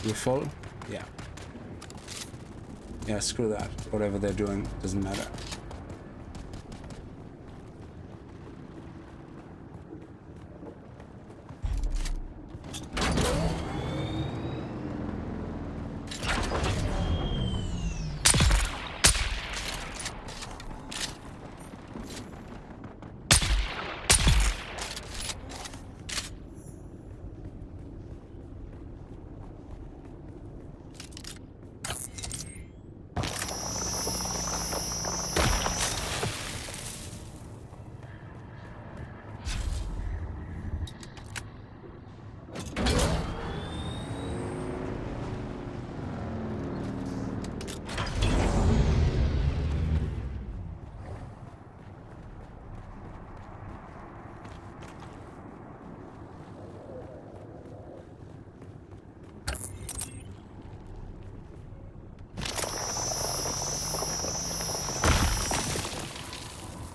You full? Yeah. Yeah, screw that. Whatever they're doing doesn't matter.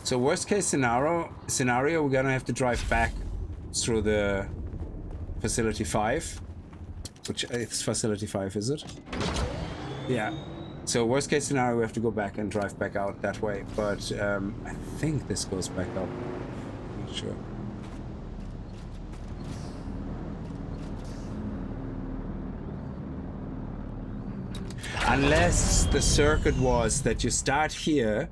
So worst case scenario, we're gonna have to drive back through the facility 5, which it's facility 5, is it? Yeah. So worst case scenario, we have to go back and drive back out that way. But I think this goes back up. I'm not sure. Unless the circuit was that you start here,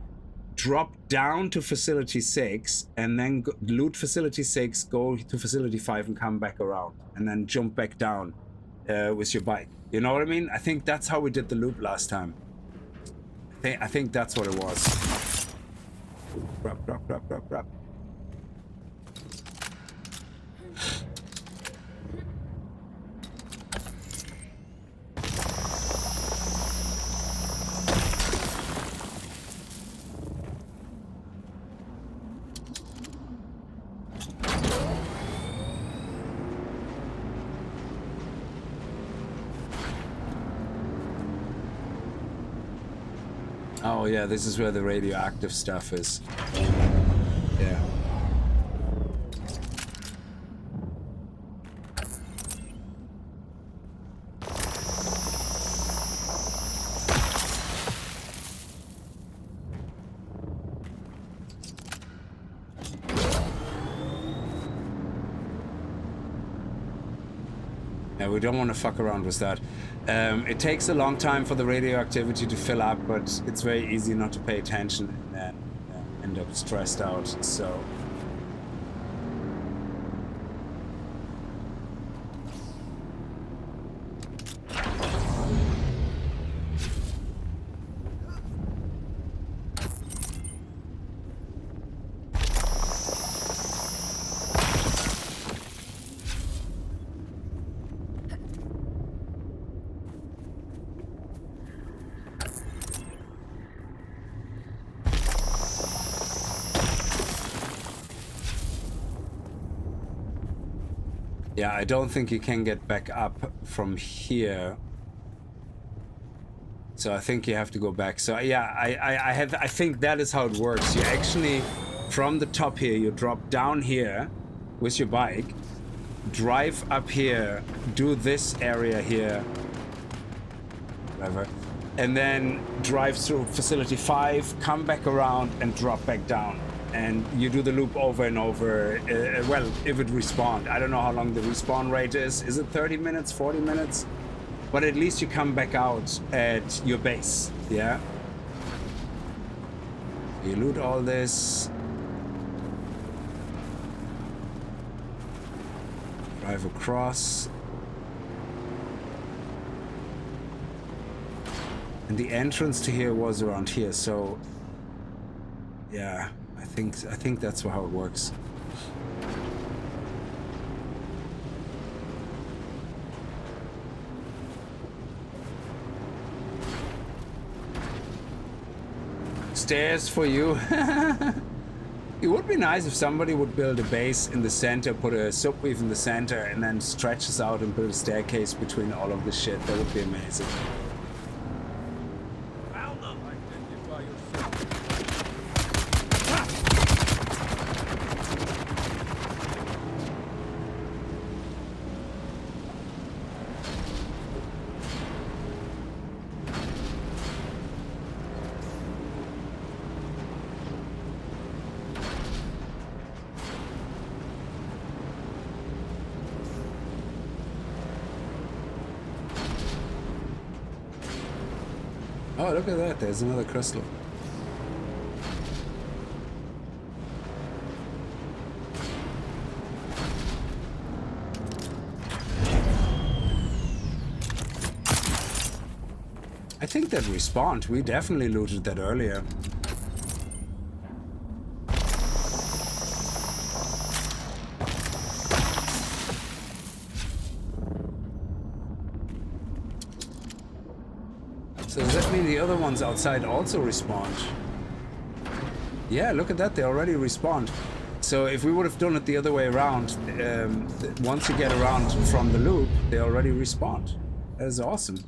drop down to facility 6, and then loot facility 6, go to facility 5 and come back around, and then jump back down with your bike. You know what I mean? I think that's how we did the loop last time. I think that's what it was. Drop. Oh yeah, this is where the radioactive stuff is. Yeah. Yeah, we don't want to fuck around with that. It takes a long time for the radioactivity to fill up, but it's very easy not to pay attention and then end up stressed out, so... Yeah, I don't think you can get back up from here. So I think you have to go back. So yeah, I think that is how it works. You actually, from the top here, you drop down here with your bike, drive up here, do this area here, whatever, and then drive through facility 5, come back around and drop back down. And you do the loop over and over, well, if it respawned. I don't know how long the respawn rate is. Is it 30 minutes, 40 minutes? But at least you come back out at your base, yeah? You loot all this. Drive across. And the entrance to here was around here, so... yeah, I think that's how it works. Stairs for you. It would be nice if somebody would build a base in the center, put a subweave in the center, and then stretch this out and build a staircase between all of this shit. That would be amazing. Found them. Identify yourself. Oh, look at that. There's another crystal. I think that respawned. We definitely looted that earlier. So does that mean the other ones outside also respawned? Yeah, look at that. They already respawned. So if we would have done it the other way around, once you get around from the loop, they already respawned. That is awesome.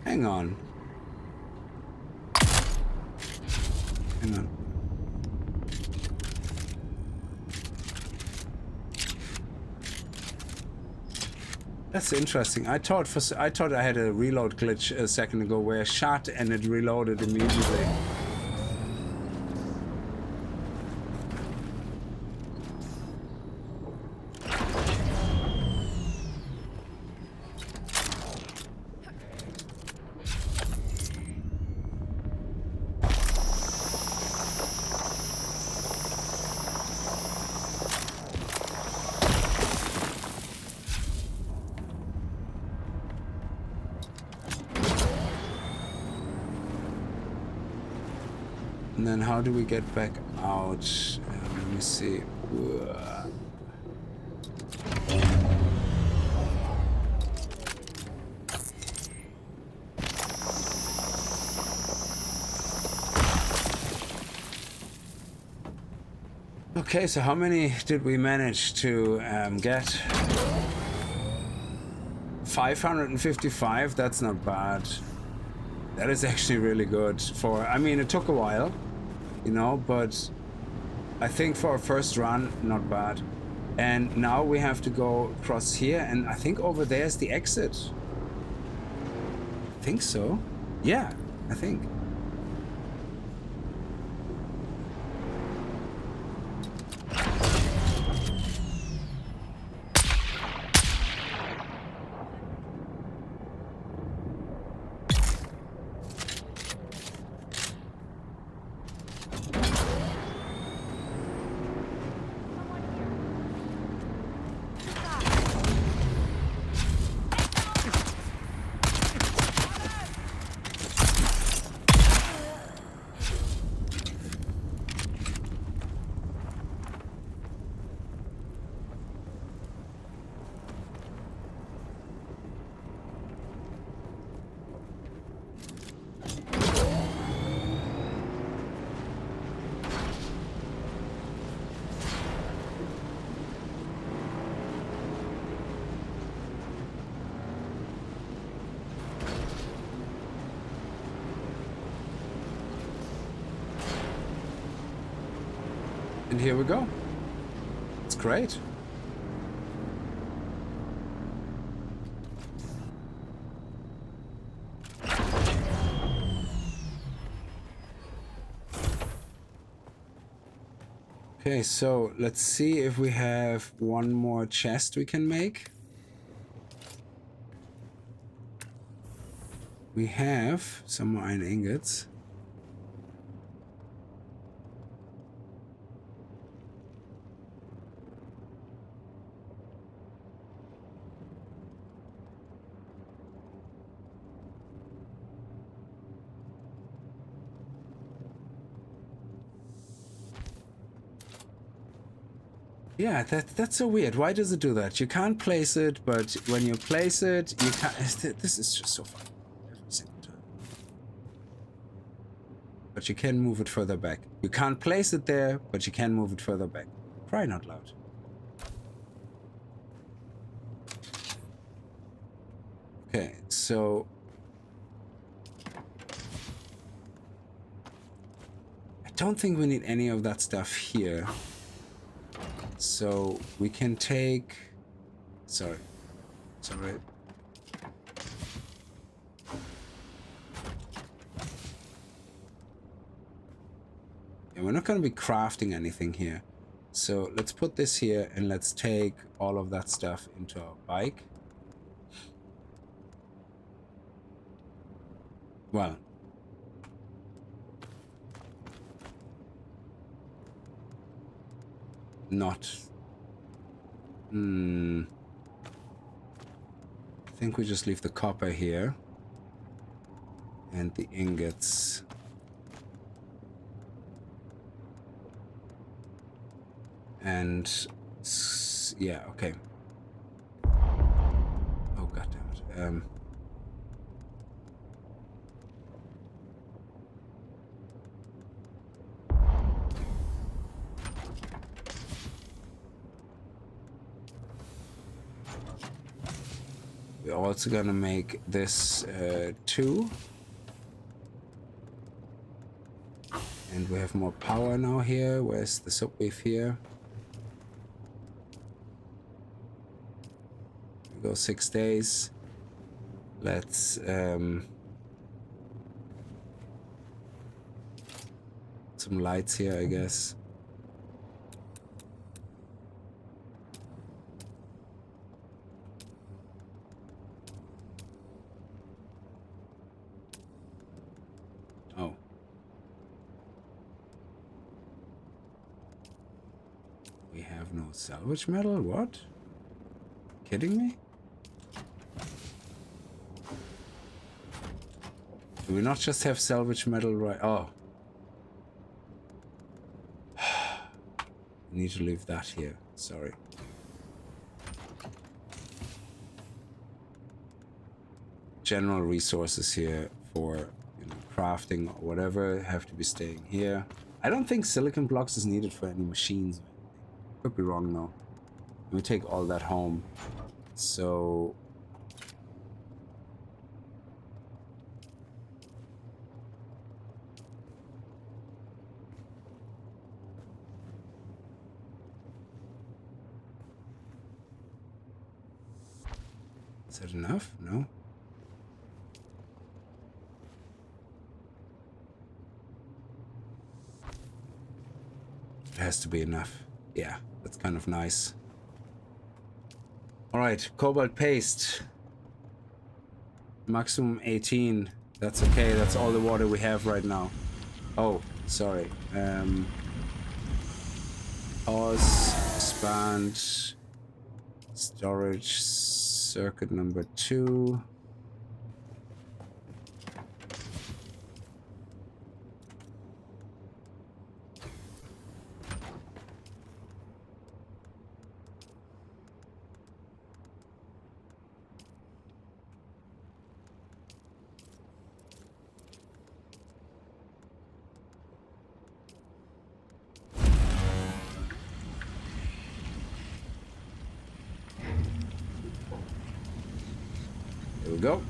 Hang on. Hang on. That's interesting. I thought I had a reload glitch a second ago where I shot and it reloaded immediately. And then how do we get back out? Let me see. Okay, so how many did we manage to get? 555, that's not bad. That is actually really good for, I mean, it took a while, you know, but I think for a first run, not bad. And now we have to go across here, and I think over there's the exit. I think so. Yeah, I think. And here we go. It's great. Okay, so let's see if we have one more chest we can make. We have some iron ingots. Yeah, that's so weird. Why does it do that? You can't place it, but when you place it, you can't. This is just so fun. Every single time. But you can move it further back. You can't place it there, but you can move it further back. Cry not loud. Okay, so I don't think we need any of that stuff here. So we can take, sorry, yeah, we're not going to be crafting anything here. So let's put this here and let's take all of that stuff into our bike. Well, not. I think we just leave the copper here and the ingots. And yeah, okay. Oh god damn it. We're also gonna make this 2. And we have more power now here. Where's the subwave here? We go 6 days. Let's some lights here, I guess. Oh. We have no salvage metal? What? Kidding me? Do we not just have salvage metal right? Oh. Need to leave that here. Sorry. General resources here for crafting or whatever have to be staying here. I don't think silicon blocks is needed for any machines. Could be wrong though. We take all that home. So Is that enough? No. It has to be enough. Yeah, that's kind of nice. Alright, cobalt paste. Maximum 18. That's okay, that's all the water we have right now. Oh, sorry. Pause, expand, storage, circuit number 2. There we go.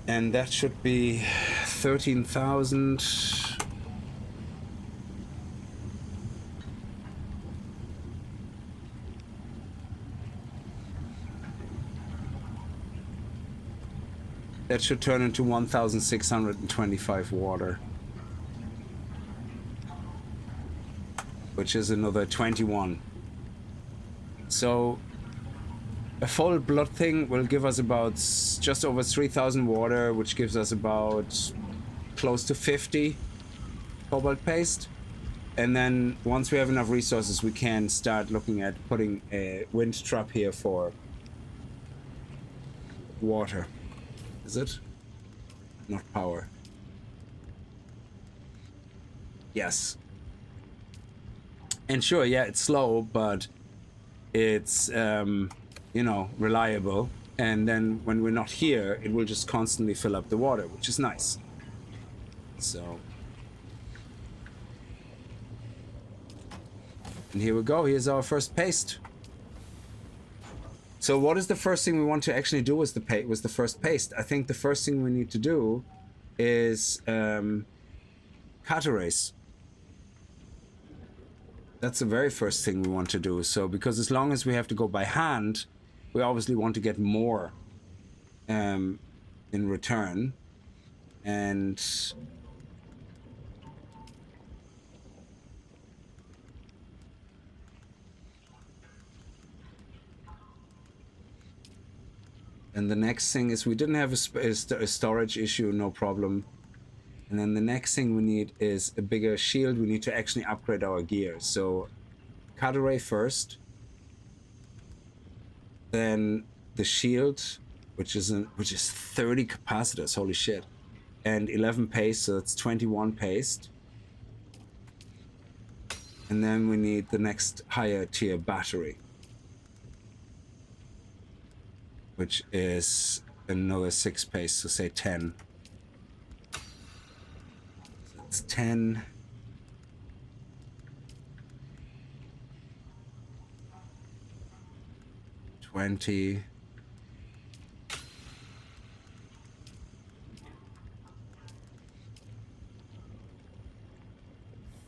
And that should be 13,000. That should turn into 1,625 water. Which is another 21. So a full blood thing will give us about just over 3,000 water, which gives us about close to 50 cobalt paste. And then once we have enough resources, we can start looking at putting a wind trap here for water. Is it? Not power. Yes. And sure, yeah, it's slow, but it's you know, reliable, and then when we're not here, it will just constantly fill up the water, which is nice. So, and here we go. Here's our first paste. So what is the first thing we want to actually do with the first paste? I think the first thing we need to do is catarase. That's the very first thing we want to do. So because as long as we have to go by hand, we obviously want to get more in return. And the next thing is we didn't have a storage issue, no problem. And then the next thing we need is a bigger shield. We need to actually upgrade our gear. So cut array first, then the shield, which is 30 capacitors, holy shit, and 11 paste, so that's 21 paste. And then we need the next higher tier battery, which is another 6 paste, so say 10. So it's 10. 20.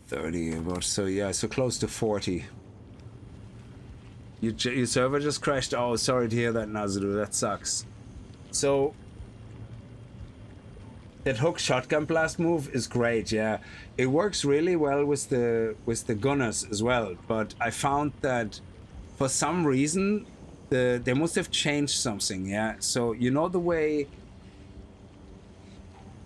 30 about, so yeah, so close to 40. Your server just crashed. Oh, sorry to hear that, Nazuru. That sucks. So that hook shotgun blast move is great. Yeah, it works really well with the gunners as well. But I found that for some reason they must have changed something. Yeah. So you know the way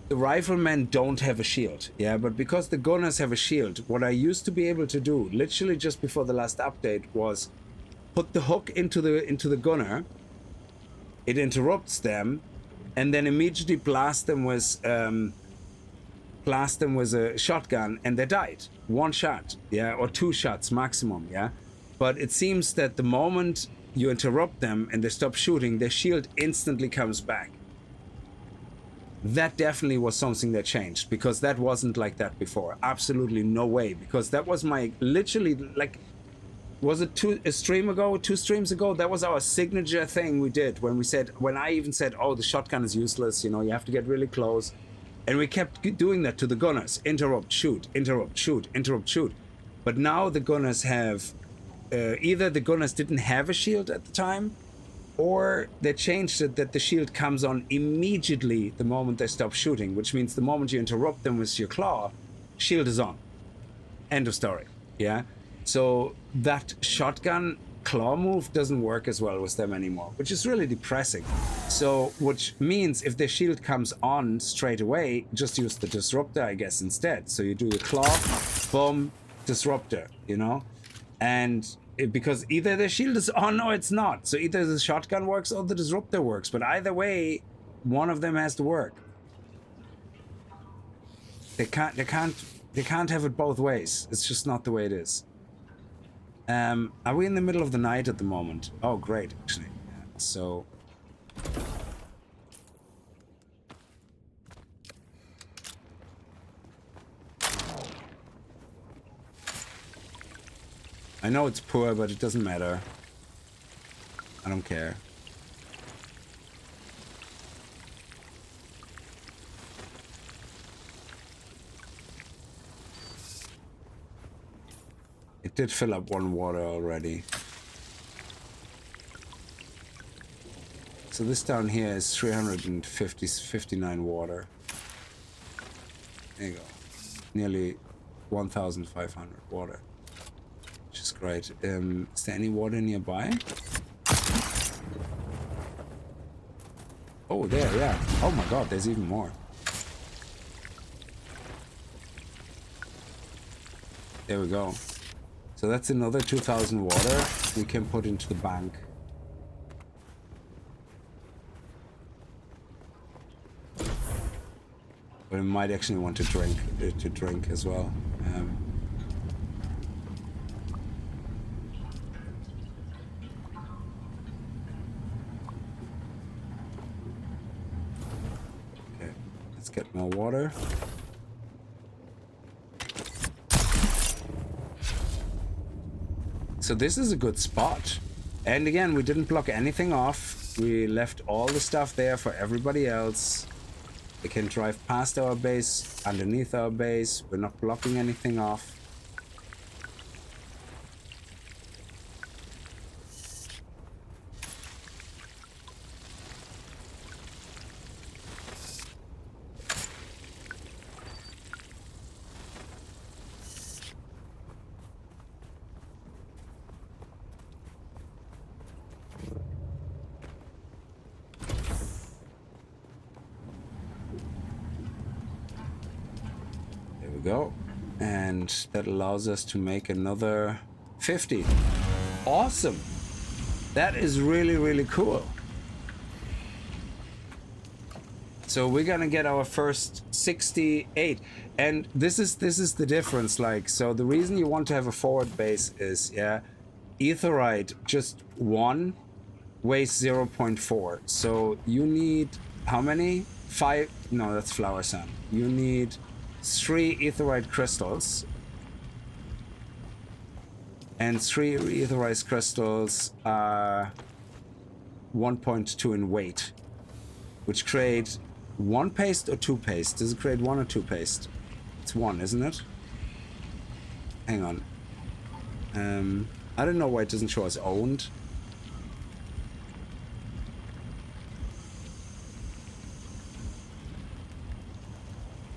the riflemen don't have a shield. Yeah, but because the gunners have a shield, what I used to be able to do, literally just before the last update, was put the hook into the gunner. It interrupts them, and then immediately blast them with a shotgun, and they died. One shot, yeah, or 2 shots maximum, yeah. But it seems that the moment you interrupt them and they stop shooting, their shield instantly comes back. That definitely was something that changed, because that wasn't like that before. Absolutely no way, because that was my literally like. Was it 2 streams ago? That was our signature thing we did when I even said, oh, the shotgun is useless, you know, you have to get really close. And we kept doing that to the gunners. Interrupt, shoot, interrupt, shoot, interrupt, shoot. But now the gunners have either the gunners didn't have a shield at the time, or they changed it that the shield comes on immediately the moment they stop shooting, which means the moment you interrupt them with your claw, shield is on. End of story. Yeah. So that shotgun claw move doesn't work as well with them anymore, which is really depressing. So, which means if their shield comes on straight away, just use the disruptor, I guess, instead. So you do your claw, boom, disruptor, you know? And because either the shield is on or it's not. So either the shotgun works or the disruptor works. But either way, one of them has to work. They can't have it both ways. It's just not the way it is. Are we in the middle of the night at the moment? Oh, great, actually. Yeah, so... I know it's poor, but it doesn't matter. I don't care. It did fill up 1 water already. So this down here is 359 water. There you go. Nearly 1,500 water. Which is great. Is there any water nearby? Oh, there, yeah. Oh my god, there's even more. There we go. So that's another 2,000 water we can put into the bank. But we might actually want to drink as well. Okay, let's get more water. So this is a good spot. And again, we didn't block anything off. We left all the stuff there for everybody else. They can drive past our base, underneath our base. We're not blocking anything off. Go, and that allows us to make another 50. Awesome. That is really, really cool. So we're gonna get our first 68, and this is the difference. Like, so the reason you want to have a forward base is, yeah, Erythrite just 1 weighs 0.4. So you need how many? 5? No, that's flower sand. You need 3 Erythrite crystals, and 3 Erythrite crystals are 1.2 in weight, which create 1 paste or 2 paste. Does it create 1 or 2 paste? It's 1, isn't it? Hang on. I don't know why it doesn't show as owned.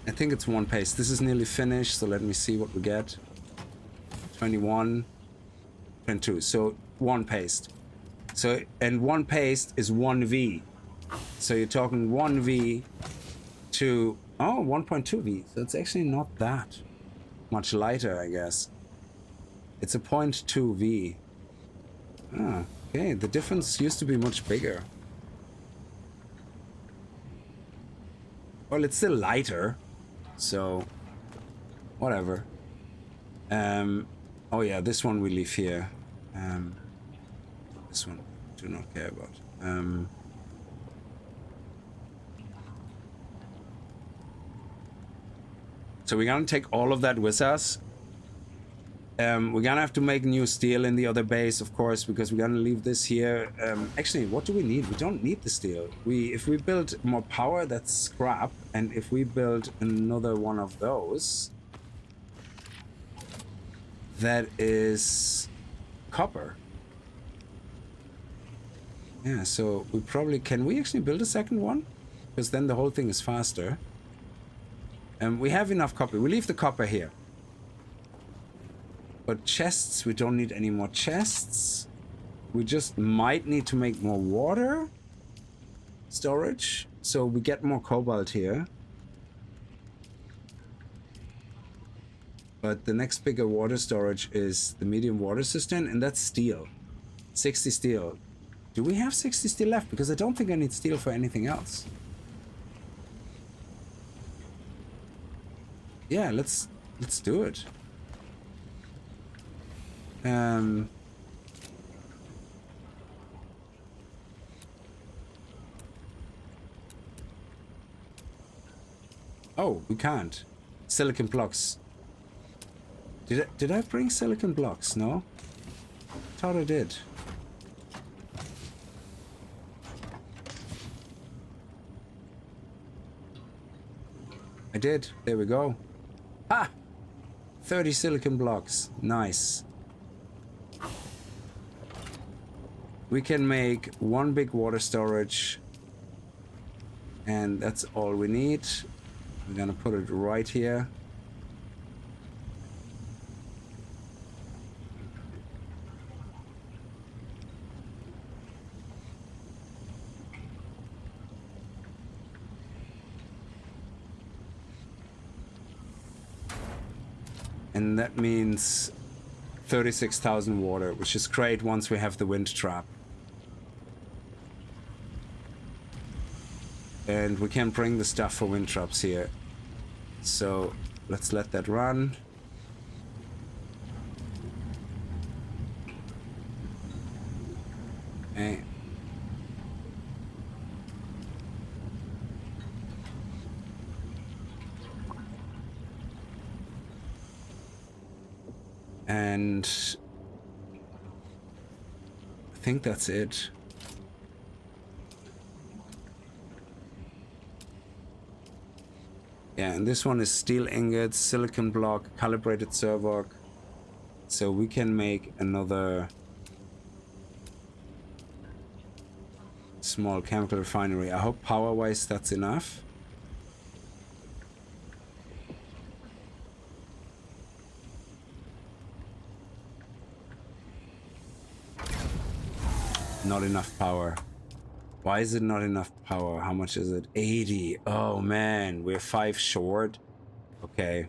I think it's 1 paste. This is nearly finished, so let me see what we get. 21, 22. So 1 paste. So, and 1 paste is 1V. So you're talking 1V to, oh, 1.2 V. So it's actually not that much lighter, I guess. It's a 0.2 V. Ah, okay. The difference used to be much bigger. Well, it's still lighter. So, whatever. Oh yeah, this one we leave here. This one, do not care about. So we're gonna take all of that with us. We're gonna have to make new steel in the other base, of course, because we're gonna leave this here. Actually, what do we need? We don't need the steel. If we build more power, that's scrap. And if we build another one of those, that is copper. Yeah, so we probably... Can we actually build a second one? Because then the whole thing is faster. And we have enough copper. We leave the copper here. But chests, we don't need any more chests. We just might need to make more water storage. So we get more cobalt here. But the next bigger water storage is the medium water cistern, and that's steel. 60 steel. Do we have 60 steel left? Because I don't think I need steel for anything else. Yeah, let's do it. Oh, we can't. Silicon blocks. Did I bring silicon blocks? No? Thought I did. I did. There we go. Ah! 30 silicon blocks. Nice. We can make one big water storage. And that's all we need. We're gonna put it right here. And that means 36,000 water, which is great once we have the wind trap. And we can bring the stuff for wind traps here. So let's let that run. Okay. And I think that's it. Yeah, and this one is steel ingots, silicon block, calibrated servoc. So we can make another small chemical refinery. I hope power-wise that's enough. Not enough power. Why is it not enough power? How much is it? 80. Oh man, we're 5 short. Okay.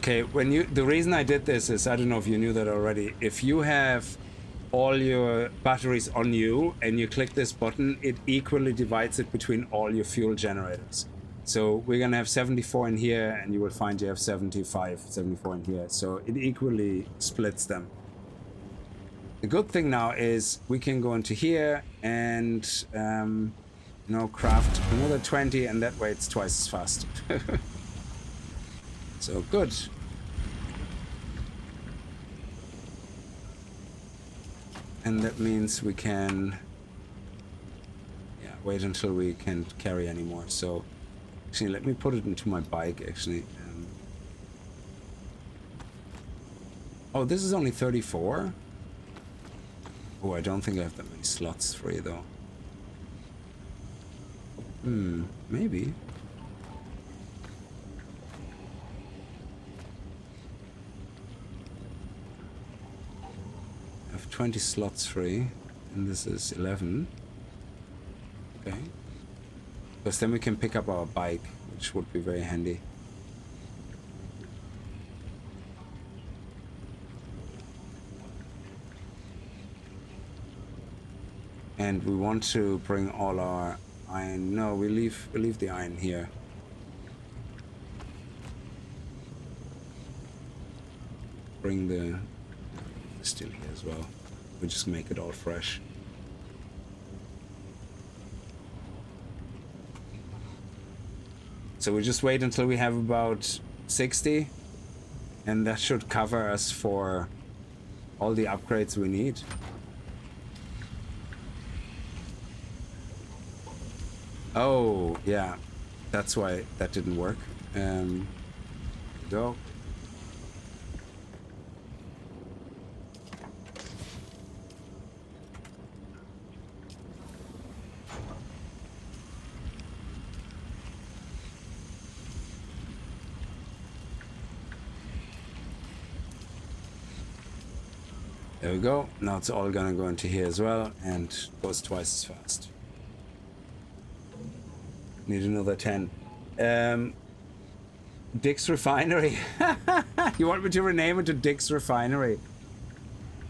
Okay, the reason I did this is, I don't know if you knew that already. If you have all your batteries on you and you click this button, it equally divides it between all your fuel generators. So we're gonna have 74 in here, and you will find you have 75, 74 in here. So it equally splits them. The good thing now is we can go into here and you know, craft another 20, and that way it's twice as fast. So good. And that means we can, yeah, wait until we can't carry anymore. So actually, let me put it into my bike, actually. Oh, this is only 34? Oh, I don't think I have that many slots free, though. Maybe. I have 20 slots free, and this is 11. Okay. Because then we can pick up our bike, which would be very handy. And we want to bring all our iron. No, we leave the iron here. bring the still here as well. We just make it all fresh. So we just wait until we have about 60, and that should cover us for all the upgrades we need. Oh, yeah. That's why that didn't work. Go. There we go. Now it's all gonna go into here as well, and goes twice as fast. Need another 10. Dick's Refinery. You want me to rename it to Dick's Refinery?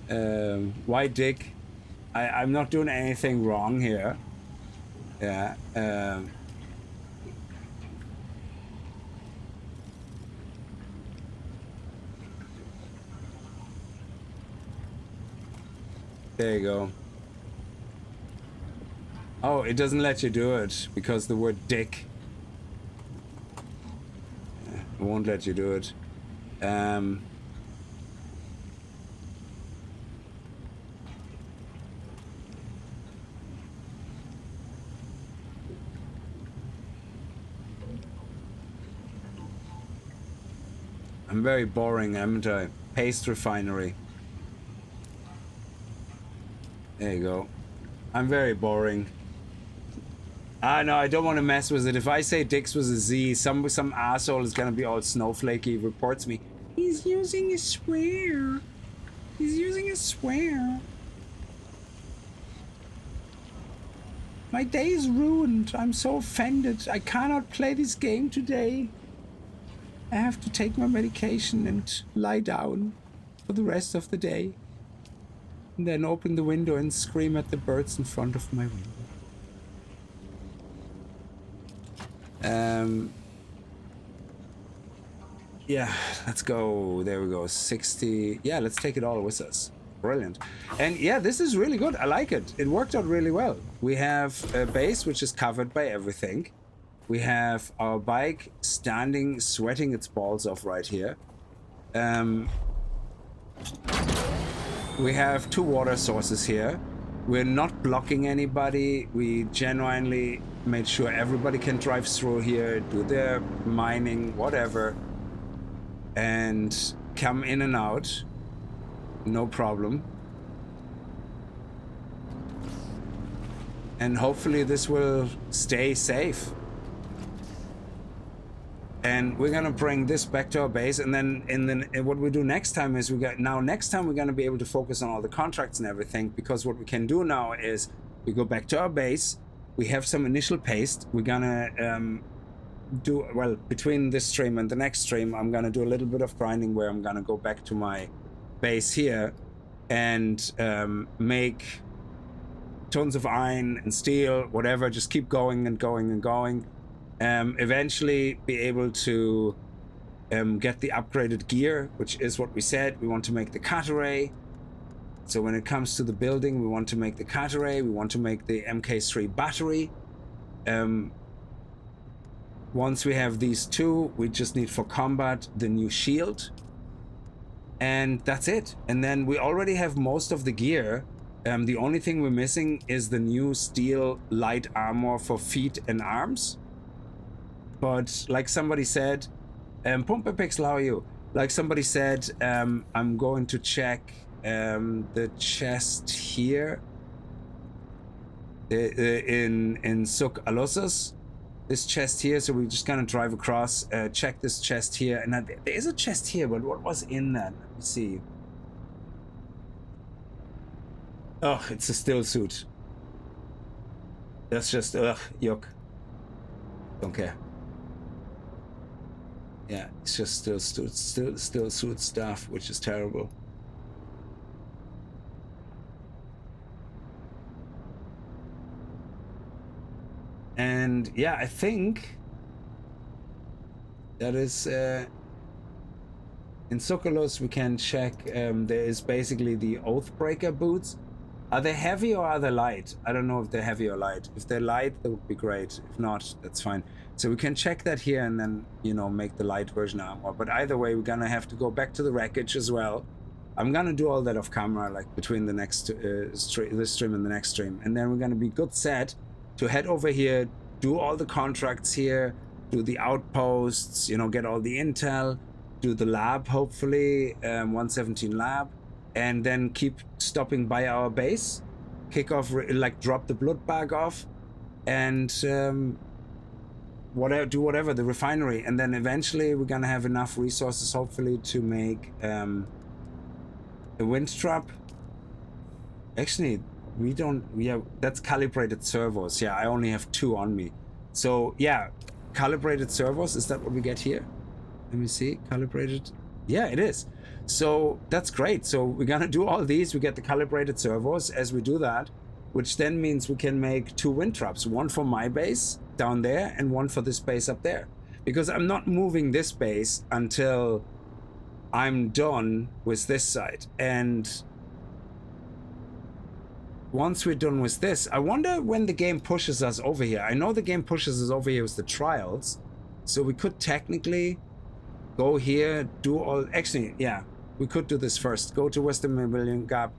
Why Dick? I'm not doing anything wrong here. Yeah. There you go. Oh, it doesn't let you do it because the word dick. Yeah, it won't let you do it. I'm very boring, haven't I? Paste refinery. There you go. I'm very boring. Ah, no, I don't want to mess with it. If I say Dix was a Z, some asshole is gonna be all snowflakey, reports me. He's using a swear. He's using a swear. My day is ruined. I'm so offended. I cannot play this game today. I have to take my medication and lie down for the rest of the day. And then open the window and scream at the birds in front of my window. Yeah, let's go. There we go. 60. Yeah, let's take it all with us. Brilliant. And yeah, this is really good. I like it. It worked out really well. We have a base which is covered by everything. We have our bike standing, sweating its balls off right here. We have 2 water sources here. We're not blocking anybody. We genuinely made sure everybody can drive through here, do their mining, whatever, and come in and out. No problem. And hopefully this will stay safe. And we're gonna bring this back to our base, and then what we do next time is next time we're gonna be able to focus on all the contracts and everything, because what we can do now is we go back to our base, we have some initial paste, we're gonna between this stream and the next stream, I'm gonna do a little bit of grinding where I'm gonna go back to my base here and make tons of iron and steel, whatever, just keep going and going and going. Eventually be able to get the upgraded gear, which is what we said. We want to make the cat array. So when it comes to the building, we want to make the cat array. We want to make the MK3 battery. Once we have these 2, we just need for combat the new shield. And that's it. And then we already have most of the gear. The only thing we're missing is the new steel light armor for feet and arms. But like somebody said, Pumpepixel, how are you? Like somebody said, I'm going to check the chest here in Suk Alosas. This chest here, so we're just gonna drive across, check this chest here. And there is a chest here, but what was in that? Let me see. Oh, it's a still suit. That's just, ugh, yuck. Don't care. Yeah, it's just still suit stuff, which is terrible. And yeah, I think that is In Sokolos, we can check. There is basically the Oathbreaker boots. Are they heavy or are they light? I don't know if they're heavy or light. If they're light, that would be great. If not, that's fine. So we can check that here and then, you know, make the light version armor. But either way, we're gonna have to go back to the wreckage as well. I'm gonna do all that off camera, like between the next this stream and the next stream. And then we're gonna be good set to head over here, do all the contracts here, do the outposts, you know, get all the intel, do the lab, hopefully, 117 lab, and then keep stopping by our base, kick off, like drop the blood bag off, and whatever, do whatever, the refinery, and then eventually we're gonna have enough resources, hopefully, to make a wind trap. Actually, we don't, yeah, that's calibrated servos. Yeah, I only have 2 on me. So yeah, calibrated servos, is that what we get here? Let me see, calibrated. Yeah, it is. So that's great. So we're gonna do all these. We get the calibrated servos as we do that, which then means we can make 2 wind traps, one for my base down there and one for this base up there. Because I'm not moving this base until I'm done with this side. And once we're done with this, I wonder when the game pushes us over here. I know the game pushes us over here with the trials, so we could technically go here, do all, actually, yeah, we could do this first. Go to Western Vermilion Gap,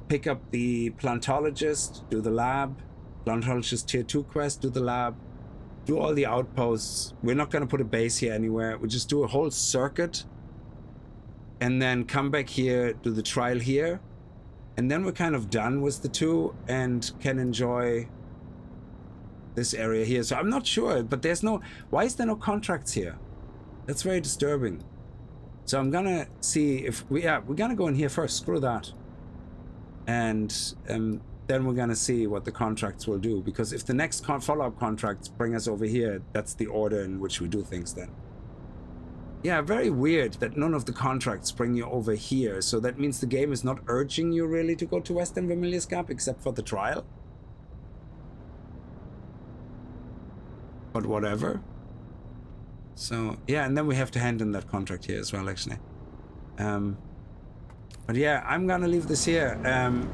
pick up the plantologist, do the lab, plantologist tier 2 quest, do the lab, do all the outposts. We're not gonna put a base here anywhere. We just do a whole circuit and then come back here, do the trial here. And then we're kind of done with the 2 and can enjoy this area here. So I'm not sure, but there's no, why is there no contracts here? That's very disturbing. So I'm gonna see if we're gonna go in here first, screw that. And then we're gonna see what the contracts will do, because if the next follow-up contracts bring us over here, that's the order in which we do things then. Yeah, very weird that none of the contracts bring you over here. So that means the game is not urging you really to go to Western Vermilion Gap except for the trial. But whatever. So yeah, and then we have to hand in that contract here as well, actually. But yeah, I'm gonna leave this here.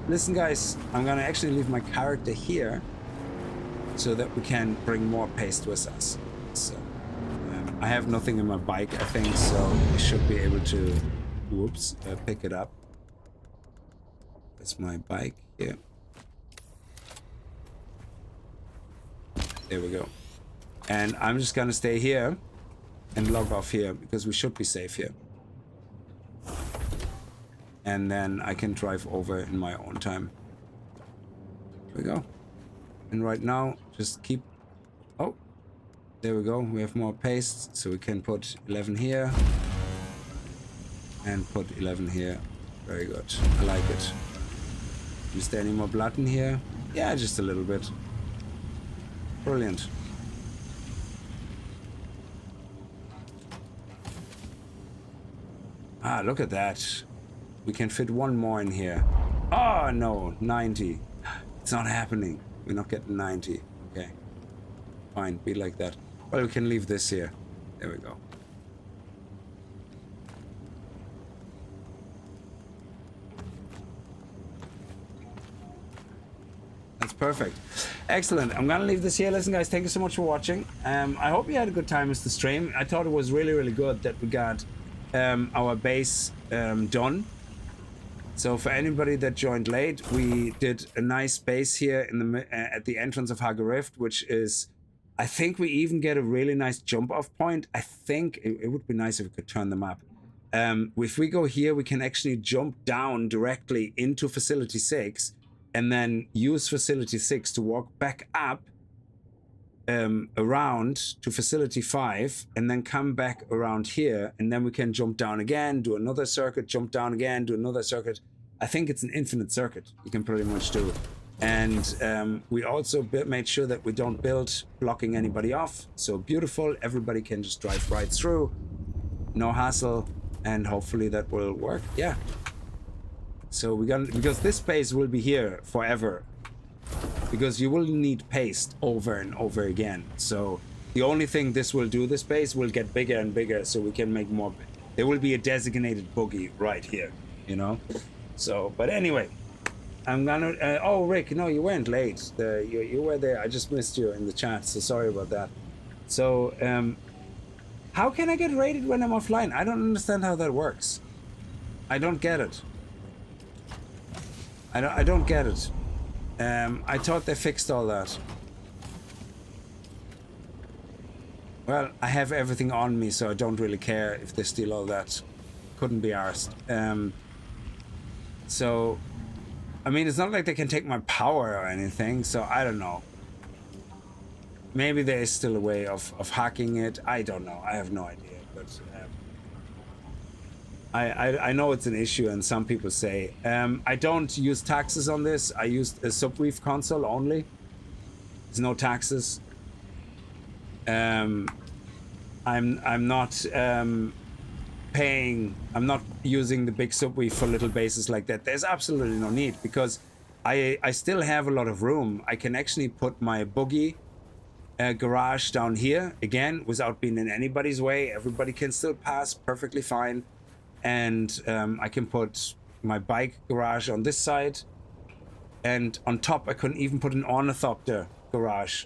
Listen guys, I'm gonna actually leave my character here so that we can bring more paste with us. So I have nothing in my bike, I think, so I should be able to, whoops, pick it up. That's my bike here. There we go. And I'm just gonna stay here and log off here because we should be safe here. And then I can drive over in my own time. Here we go. And right now, just keep, oh, there we go. We have more paste, so we can put 11 here and put 11 here. Very good. I like it. Is there any more blood in here? Yeah, just a little bit. Brilliant. Ah, look at that. We can fit 1 more in here. Oh, no, 90. It's not happening. We're not getting 90. Okay. Fine, be like that. Well, we can leave this here. There we go. That's perfect. Excellent. I'm gonna leave this here. Listen guys, thank you so much for watching. I hope you had a good time with the stream. I thought it was really, really good that we got our base done. So for anybody that joined late, we did a nice base here in the at the entrance of Haga Rift, which is, I think we even get a really nice jump off point. I think it would be nice if we could turn the map. If we go here, we can actually jump down directly into Facility 6 and then use Facility 6 to walk back up around to Facility 5 and then come back around here, and then we can jump down again, do another circuit, jump down again, do another circuit. I think it's an infinite circuit you can pretty much do. And we also made sure that we don't build blocking anybody off. So beautiful, everybody can just drive right through, no hassle, and hopefully that will work. Yeah. So we're gonna, because this base will be here forever, because you will need paste over and over again. So the only thing this will do, this base will get bigger and bigger, so we can make more There will be a designated boogie right here, you know? So, but anyway, I'm gonna... oh, Rick, no, you weren't late. You were there. I just missed you in the chat, so sorry about that. So, how can I get raided when I'm offline? I don't understand how that works. I don't get it. I don't get it. I thought they fixed all that. Well, I have everything on me, so I don't really care if they steal all that. Couldn't be arsed. So, I mean, it's not like they can take my power or anything, so I don't know. Maybe there is still a way of hacking it. I don't know. I have no idea. But I know it's an issue, and some people say I don't use taxes on this. I used a subreef console only. There's no taxes. I'm not paying. I'm not using the big subreef for little bases like that. There's absolutely no need because I still have a lot of room. I can actually put my buggy garage down here again without being in anybody's way. Everybody can still pass perfectly fine. And I can put my bike garage on this side, and on top I couldn't even put an ornithopter garage.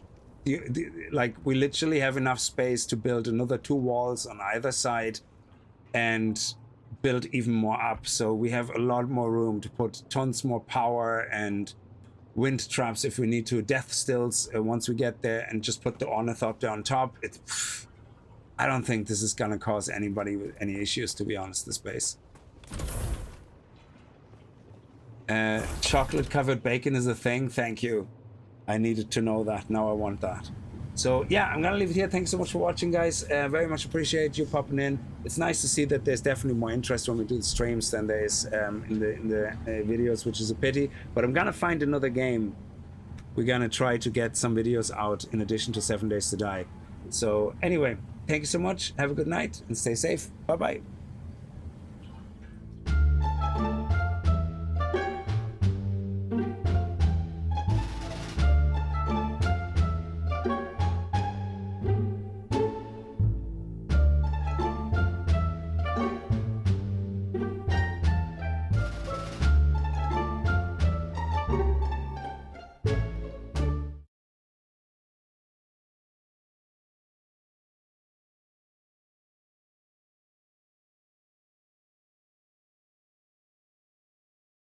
Like, we literally have enough space to build another 2 walls on either side and build even more up. So we have a lot more room to put tons more power and wind traps if we need to, death stills once we get there, and just put the ornithopter on top. I don't think this is gonna cause anybody with any issues, to be honest, this base. Chocolate covered bacon is a thing. Thank you. I needed to know that. Now I want that. So yeah, I'm gonna leave it here. Thanks so much for watching, guys. Very much appreciate you popping in. It's nice to see that there's definitely more interest when we do the streams than there is in the videos, which is a pity. But I'm gonna find another game. We're gonna try to get some videos out in addition to 7 Days to Die. So anyway, thank you so much. Have a good night and stay safe. Bye bye.